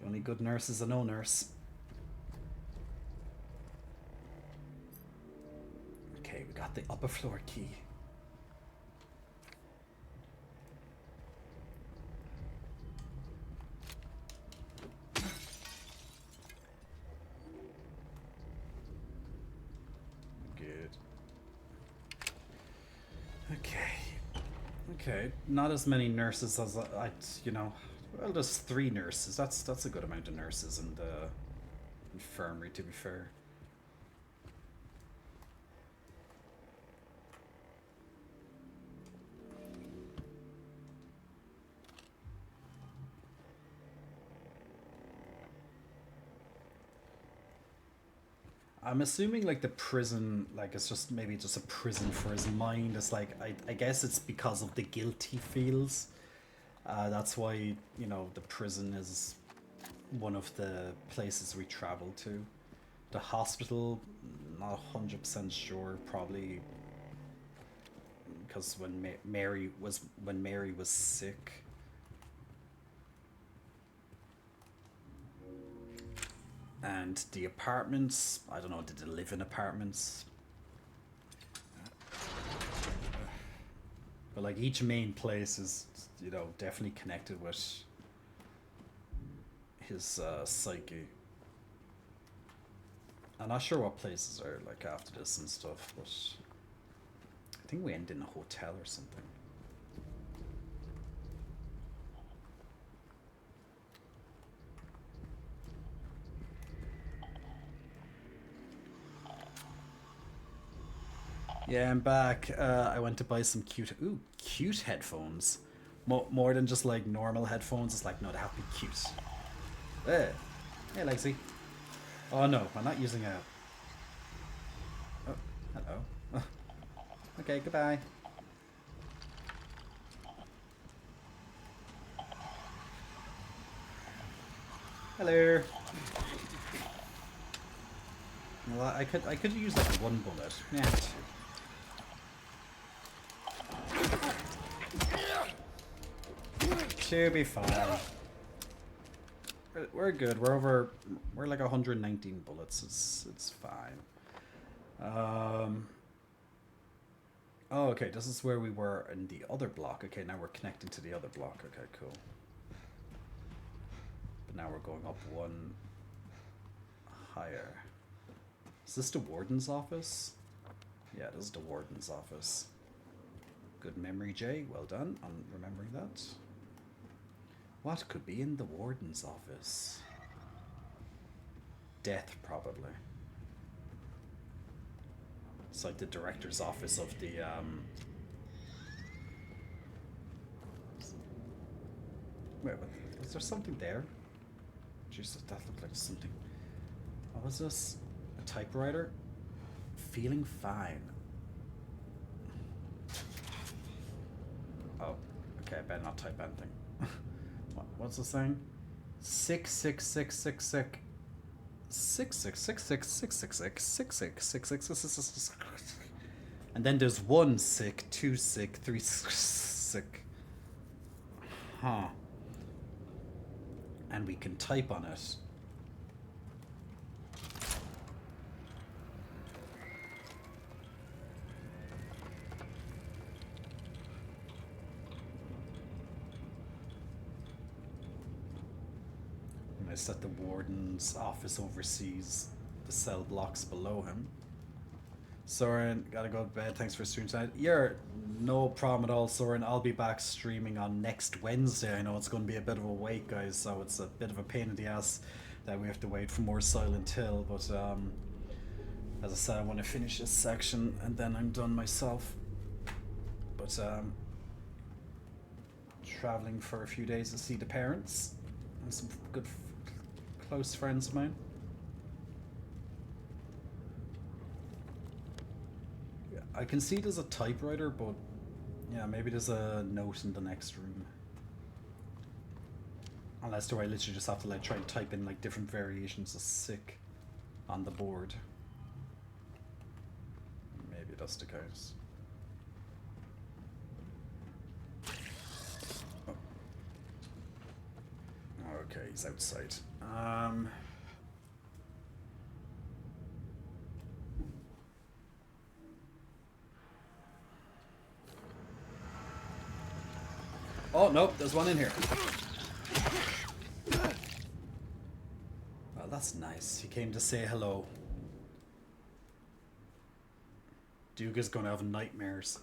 The only good nurse is a no nurse. Okay, we got the upper floor key. Good. Okay, not as many nurses as you know. Well, there's 3 nurses. That's a good amount of nurses in infirmary, to be fair. I'm assuming like the prison, like it's just maybe just a prison for his mind. It's like I guess it's because of the guilt he feels. That's why, you know, the prison is one of the places we travel to. The hospital, not 100% sure. Probably because when Mary was sick. And the apartments, I don't know, did they live in apartments? But like each main place is, you know, definitely connected with his psyche. I'm not sure what places are like after this and stuff, but I think we end in a hotel or something. Yeah, I'm back. I went to buy some cute headphones. More than just like normal headphones. It's like, no, they have to be cute. Hey, Lexi. Oh no, I'm not using a... Oh, hello. Okay, goodbye. Hello. Well, I could use like one bullet. Yeah. Should be fine. We're good. We're like 119 bullets. It's fine. Oh, okay. This is where we were in the other block. Okay, now we're connecting to the other block. Okay, cool. But now we're going up one higher. Is this the warden's office? Yeah, this is the warden's office. Good memory, Jay. Well done on remembering that. What could be in the warden's office? Death, probably. It's like the director's office of the, Wait, was there something there? Jesus, that looked like something. What was this? A typewriter? Feeling fine. Oh, okay, I better not type anything. What's the saying? 66666. 6666666666666. And then there's 1 sick, 2 sick, 3 sick. Huh. And we can type on it. I set the warden's office oversees the cell blocks below him. Soren, gotta go to bed. Thanks for streaming tonight. Yeah, no problem at all, Soren. I'll be back streaming on next Wednesday. I know it's going to be a bit of a wait, guys, so it's a bit of a pain in the ass that we have to wait for more Silent Hill. But as I said, I want to finish this section and then I'm done myself. But traveling for a few days to see the parents and some good close friends of mine. Yeah, I can see there's a typewriter, but yeah, maybe there's a note in the next room. Unless do I literally just have to like try and type in like different variations of sick on the board. Maybe that's the case. Oh. Okay, he's outside. Oh, nope, there's one in here. Well, that's nice. He came to say hello. Duke is going to have nightmares.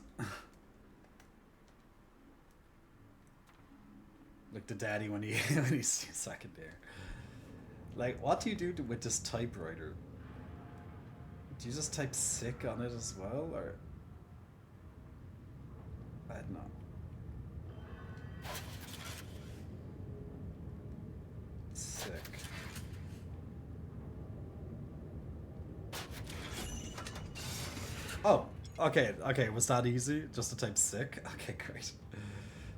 Like the daddy when he when he's second there. Like, what do you do with this typewriter? Do you just type sick on it as well, or? I don't know. Sick. Oh, okay, okay, was that easy? Just to type sick? Okay, great.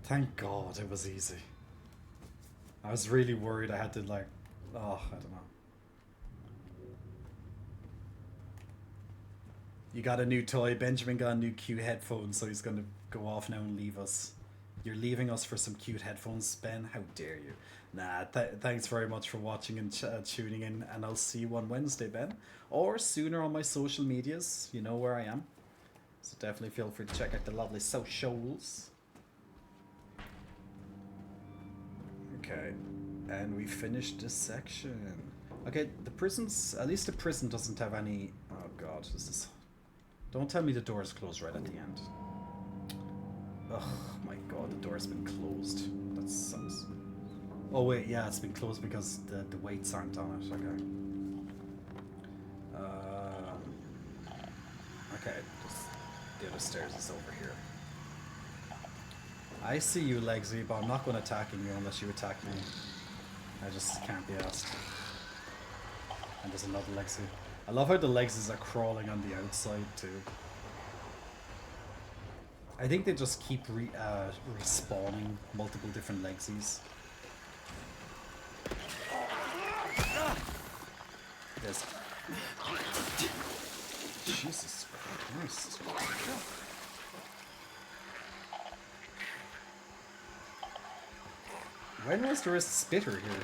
Thank God it was easy. I was really worried I had to, like, oh, I don't know. You got a new toy. Benjamin got a new cute headphones, so he's gonna go off now and leave us. You're leaving us for some cute headphones, Ben? How dare you? Nah, thanks very much for watching and tuning in, and I'll see you on Wednesday, Ben. Or sooner on my social medias. You know where I am. So definitely feel free to check out the lovely socials. Okay, and we finished this section. Okay, the prisons, at least the prison doesn't have any... Oh god, this is... Don't tell me the door's closed right at the end. Oh my god, the door's been closed. That sucks. Oh wait, yeah, it's been closed because the weights aren't on it. Okay. Okay, the other stairs is over here. I see you, Legsy, but I'm not going to attack you unless you attack me. I just can't be asked. And there's another Legsy. I love how the Legsies are crawling on the outside too. I think they just keep respawning multiple different Legsies. Yes. Jesus Christ. When was there a spitter here?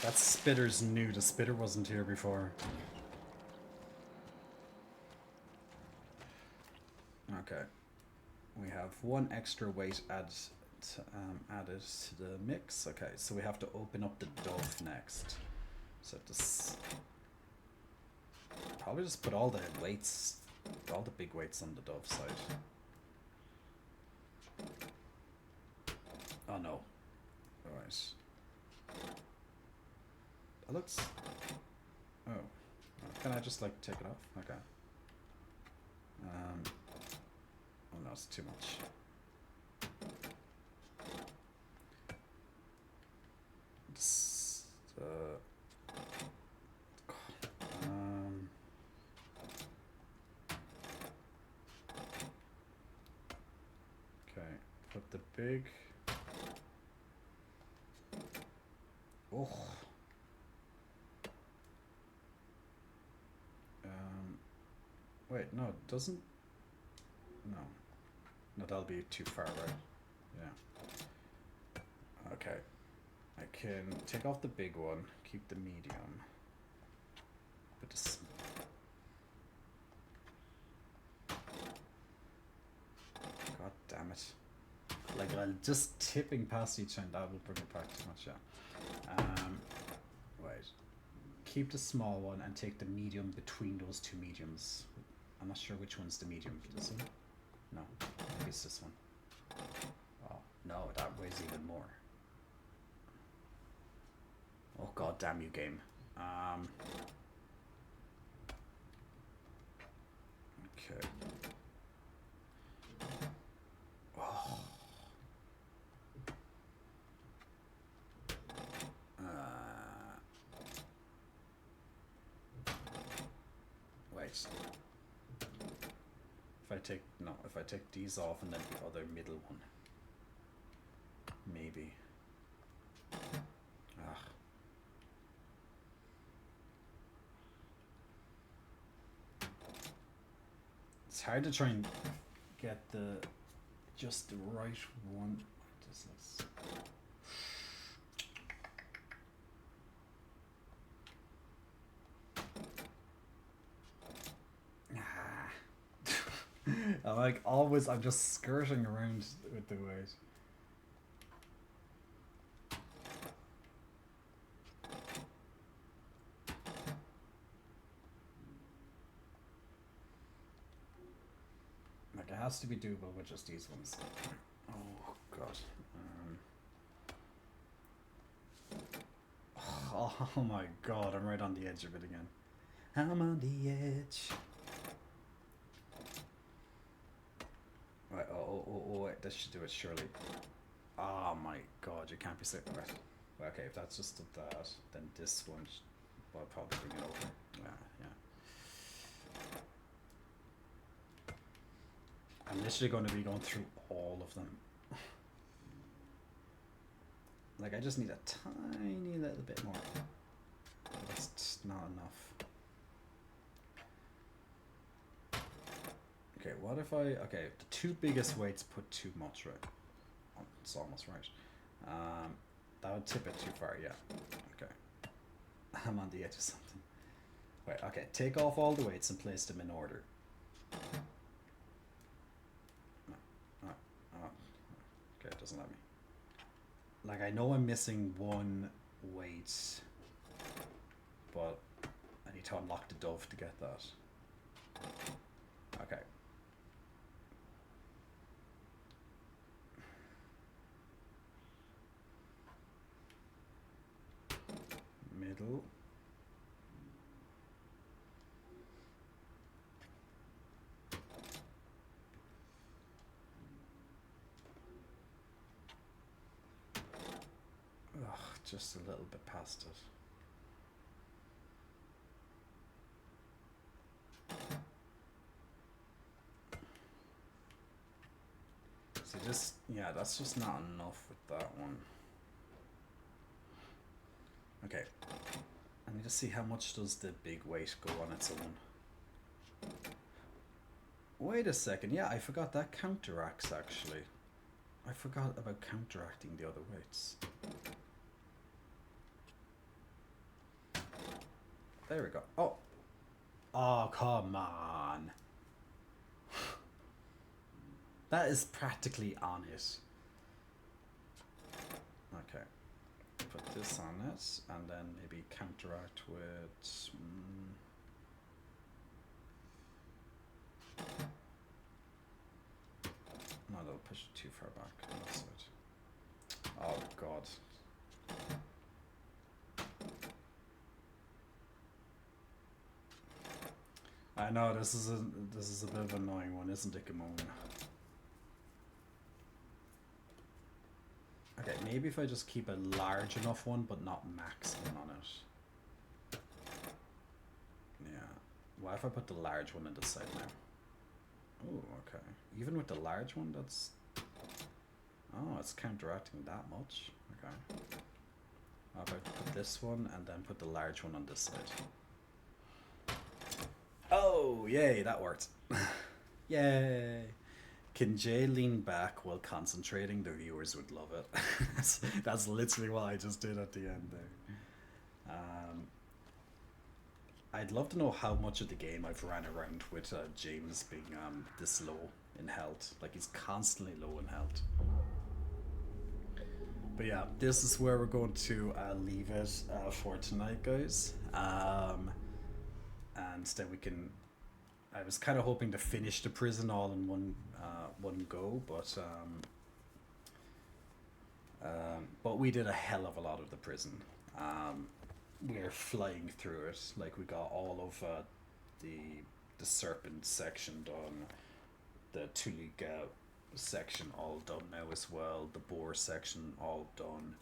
That spitter's new. The spitter wasn't here before. Okay. We have one extra weight added to the mix. Okay, so we have to open up the dove next. So this... Probably just put all the weights, all the big weights on the dove side. Oh no. Alright. That looks... Oh. Can I just like take it off? Okay. Oh no, it's too much. Just, okay, put the big... Oh. Wait, no, it doesn't... No. No, that'll be too far, right? Yeah. Okay. I can take off the big one, keep the medium. But this... God damn it. Like, just tipping past each end, that will bring it back too much, yeah. Wait. Keep the small one and take the medium between those two mediums. I'm not sure which one's the medium. This one? No, maybe it's this one. Oh, no, that weighs even more. Oh god damn you, game. Okay. Oh. Wait. If I take these off and then the other middle one. Maybe. Ah. It's hard to try and get just the right one. What is this? I'm just skirting around with the weight. Like, I has to be doable with just these ones. Oh god. Oh my god, I'm right on the edge of it again. I'm on the edge. Right, oh, wait, this should do it surely. Oh my god, you can't be sick. Right. Well, okay, if that's just that, then this one will probably bring it over. Yeah. I'm literally going to be going through all of them. Like, I just need a tiny little bit more. That's just not enough. Okay, what if okay, the two biggest weights put too much, right? Oh, it's almost right. That would tip it too far, yeah. Okay. I'm on the edge of something. Wait, okay, take off all the weights and place them in order. No. Okay, it doesn't let me. Like, I know I'm missing one weight, but I need to unlock the dove to get that. Okay. Middle. Ugh, just a little bit past it. So just, yeah, that's just not enough with that one. Okay, let me just see how much does the big weight go on its own. Wait a second, yeah, I forgot that counteracts actually. I forgot about counteracting the other weights. There we go. Oh, come on. That is practically on it. Okay. Put this on it, and then maybe counteract with... No, that'll push it too far back. That's it. Oh, God. I know, this is a bit of an annoying one, isn't it, Gamon? Okay, maybe if I just keep a large enough one, but not max one on it. Yeah. What if I put the large one in this side now? Oh, okay. Even with the large one, that's... Oh, it's counteracting that much. Okay. What if I put this one and then put the large one on this side? Oh, yay, that worked. Yay. Can Jay lean back while concentrating? The viewers would love it. That's literally what I just did at the end there. I'd love to know how much of the game I've ran around with James being this low in health. Like, he's constantly low in health. But yeah, this is where we're going to leave it for tonight, guys. And then we can... I was kind of hoping to finish the prison all in one go, but we did a hell of a lot of the prison. We're flying through it. Like, we got all of the serpent section done, the Tulika section all done now as well, the boar section all done,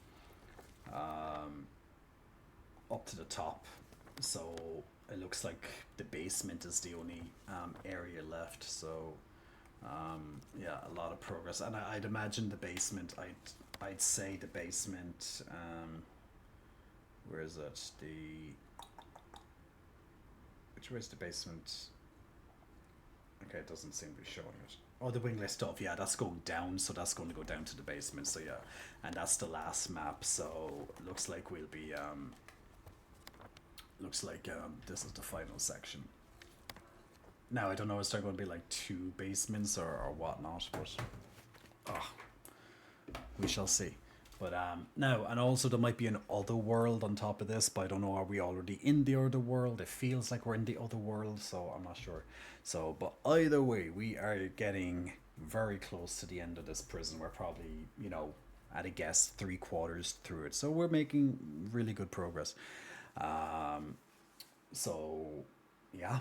up to the top. So it looks like the basement is the only area left. So yeah, a lot of progress. And I'd imagine the basement, I'd say the basement, where is it? Which way is the basement? Okay, it doesn't seem to be showing it. Oh, the wingless stuff, yeah, that's going down, so that's going to go down to the basement, so yeah. And that's the last map, so looks like we'll be, this is the final section. Now, I don't know, is there going to be like 2 basements or whatnot, but we shall see. But no, and also there might be an other world on top of this, but I don't know. Are we already in the other world? It feels like we're in the other world, so I'm not sure. So, but either way, we are getting very close to the end of this prison. We're probably, at a guess, 3/4 through it. So we're making really good progress. Um, so yeah.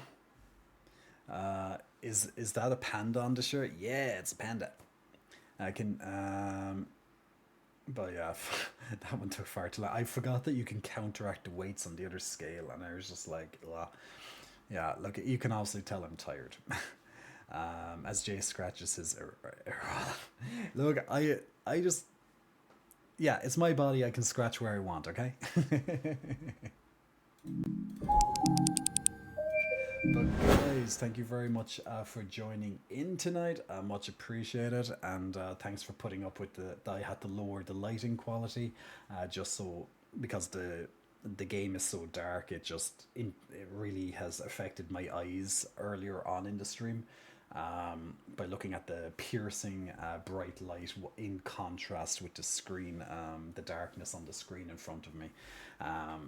Is that a panda on the shirt? Yeah, it's a panda. I can but yeah, that one took far too long. I forgot that you can counteract the weights on the other scale, and I was just like, ugh. Yeah, look, you can also tell I'm tired. As Jay scratches his. Look, I just. Yeah, it's my body. I can scratch where I want, okay? But guys, thank you very much for joining in tonight. Much appreciated, and thanks for putting up with I had to lower the lighting quality, just so because the game is so dark. It really has affected my eyes earlier on in the stream. By looking at the piercing bright light in contrast with the screen, the darkness on the screen in front of me.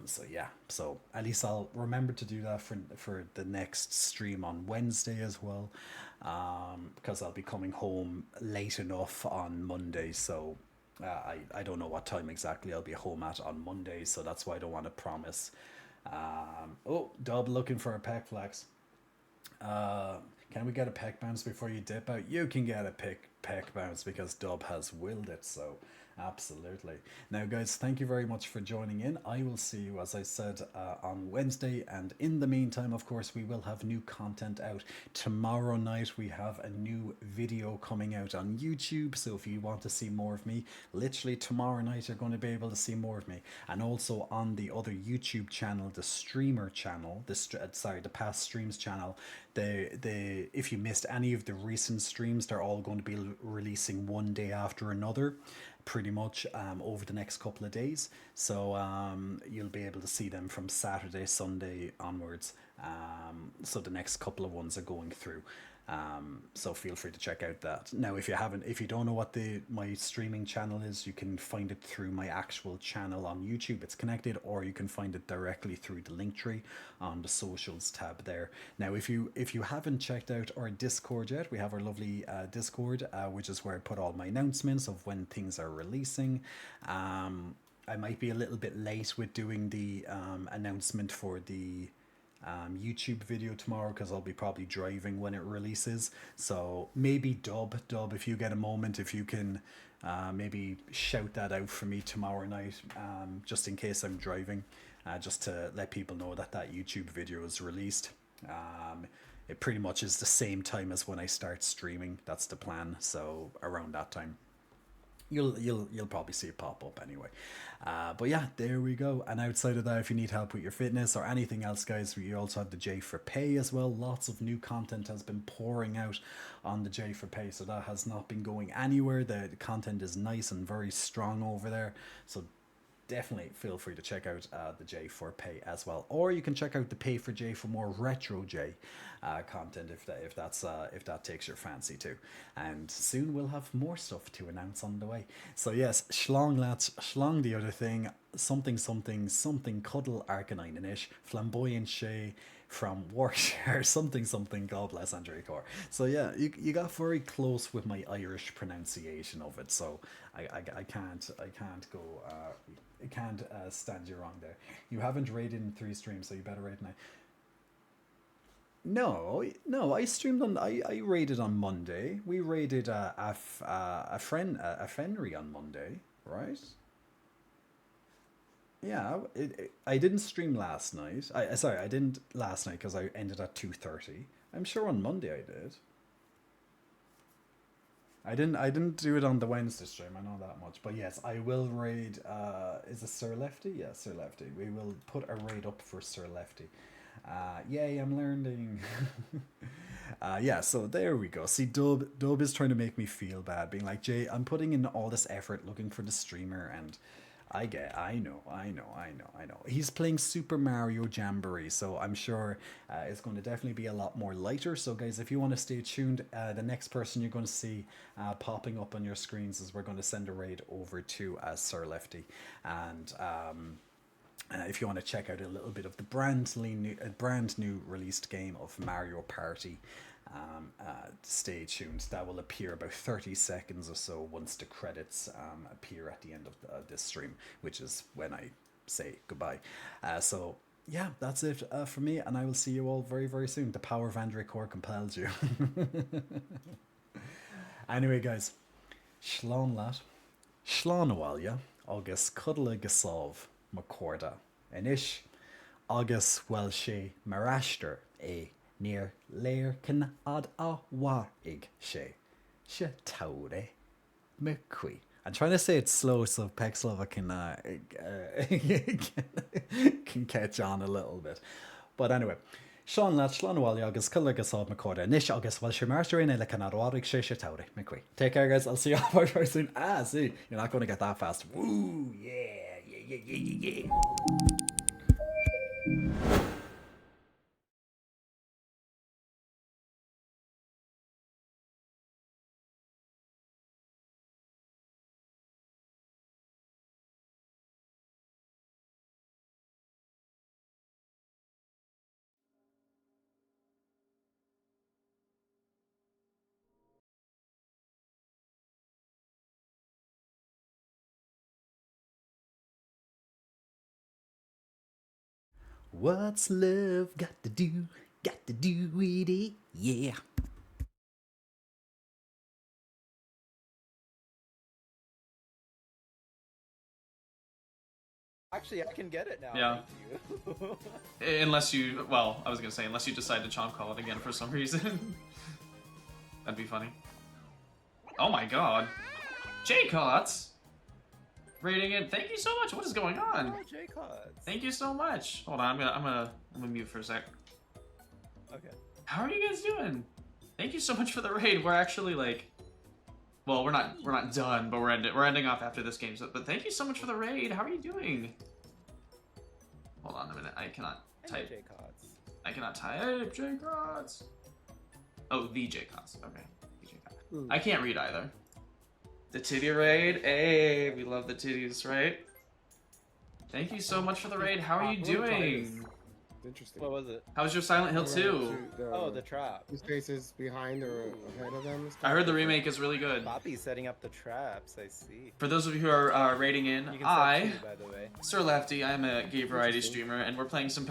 So yeah, so at least I'll remember to do that for the next stream on Wednesday as well, because I'll be coming home late enough on Monday. So I don't know what time exactly I'll be home at on Monday, so that's why I don't want to promise. Oh, Dub looking for a peck flex. Can we get a peck bounce before you dip out? You can get a peck bounce because Dub has willed it, so absolutely. Now, guys, thank you very much for joining in. I will see you, as I said, on Wednesday, and in the meantime, of course, we will have new content out. Tomorrow night, we have a new video coming out on YouTube, so if you want to see more of me, literally tomorrow night, you're going to be able to see more of me. And also on the other YouTube channel, the streamer channel, the past streams channel, if you missed any of the recent streams, they're all going to be releasing one day after another, pretty much, over the next couple of days. So you'll be able to see them from Saturday, Sunday onwards. So the next couple of ones are going through. So feel free to check out that. Now, if you don't know what my streaming channel is, you can find it through my actual channel on YouTube. It's connected, or you can find it directly through the link tree on the socials tab there. Now, if you haven't checked out our Discord yet, we have our lovely Discord, which is where I put all my announcements of when things are releasing. I might be a little bit late with doing the announcement for the YouTube video tomorrow, because I'll be probably driving when it releases. So maybe Dub, if you get a moment, if you can maybe shout that out for me tomorrow night, just in case I'm driving, just to let people know that YouTube video is released. It pretty much is the same time as when I start streaming. That's the plan. So around that time, you'll probably see it pop up anyway. But yeah, there we go. And outside of that, if you need help with your fitness or anything else, guys, we also have the J for Pay as well. Lots of new content has been pouring out on the J for Pay, so that has not been going anywhere. The content is nice and very strong over there, so definitely feel free to check out the J for Pay as well, or you can check out the Pay for J for more retro J content if that takes your fancy too. And soon we'll have more stuff to announce on the way. So yes, Schlong lads, Schlong the other thing, something cuddle arcanine-ish, flamboyant Shay from Warshire, something, God bless Andre Core. So yeah, you got very close with my Irish pronunciation of it, so I can't go I can't stand you wrong there. You haven't rated in 3 streams, so you better rate now. No, I streamed on. I raided on Monday. We raided a Fenry on Monday, right? Yeah, I didn't stream last night. I didn't last night because I ended at 2:30. I'm sure on Monday I did. I didn't do it on the Wednesday stream, I know that much. But yes, I will raid is it Sir Lefty? Yeah, Sir Lefty. We will put a raid up for Sir Lefty. Yay, I'm learning. Yeah, so there we go. See, Dub is trying to make me feel bad, being like, Jay, I'm putting in all this effort looking for the streamer, and I know. He's playing Super Mario Jamboree, so I'm sure it's going to definitely be a lot more lighter. So, guys, if you want to stay tuned, the next person you're going to see popping up on your screens is we're going to send a raid over to Sir Lefty, and if you want to check out a little bit of the brand new released game of Mario Party, stay tuned. That will appear about 30 seconds or so once the credits appear at the end of this stream, which is when I say goodbye. So yeah, that's it for me, and I will see you all very, very soon. The power of Andracore compels you. Anyway, guys, Shlán lat, Shlán Awalya, agus Cuddla Gasov McCorda, Anish, agus well she Marashter near Lair can ad a warig she taure McQuee. I'm trying to say it slow so Pexlova can catch on a little bit. But anyway, Sean lat Shlánwali agus Culla Gasov McCorda Nish agus well she Marashter in le can ad warig she taure McQuee. Take care, guys. I'll see you all very soon. See, you're not going to get that fast. Woo, yeah. What's love got to do with it? Yeah. Actually, I can get it now. Yeah. Thank you. Unless you, well, I was gonna say, unless you decide to chomp call it again for some reason. That'd be funny. Oh my god. J Cottz! Rating it. Thank you so much. What is going on? Oh, J Cottz. Thank you so much. Hold on, I'm gonna mute for a sec. Okay. How are you guys doing? Thank you so much for the raid. We're actually like, well, we're not done, but we're ending off after this game. So, but thank you so much for the raid. How are you doing? Hold on a minute. I cannot type. J Cottz. I cannot type J Cottz. Oh, the J Cottz. Okay. The J Cottz. I can't read either. The titty raid. Hey, we love the titties, right? Thank you so much for the raid. How are you doing? Interesting. What was it? How's your Silent Hill 2? Oh, the trap. Two spaces behind or ahead of them. I heard the remake is really good. Poppy's setting up the traps, I see. For those of you who are rating in, You can I, set two, by the way. Sir Lefty, I'm a gay variety streamer, and we're playing some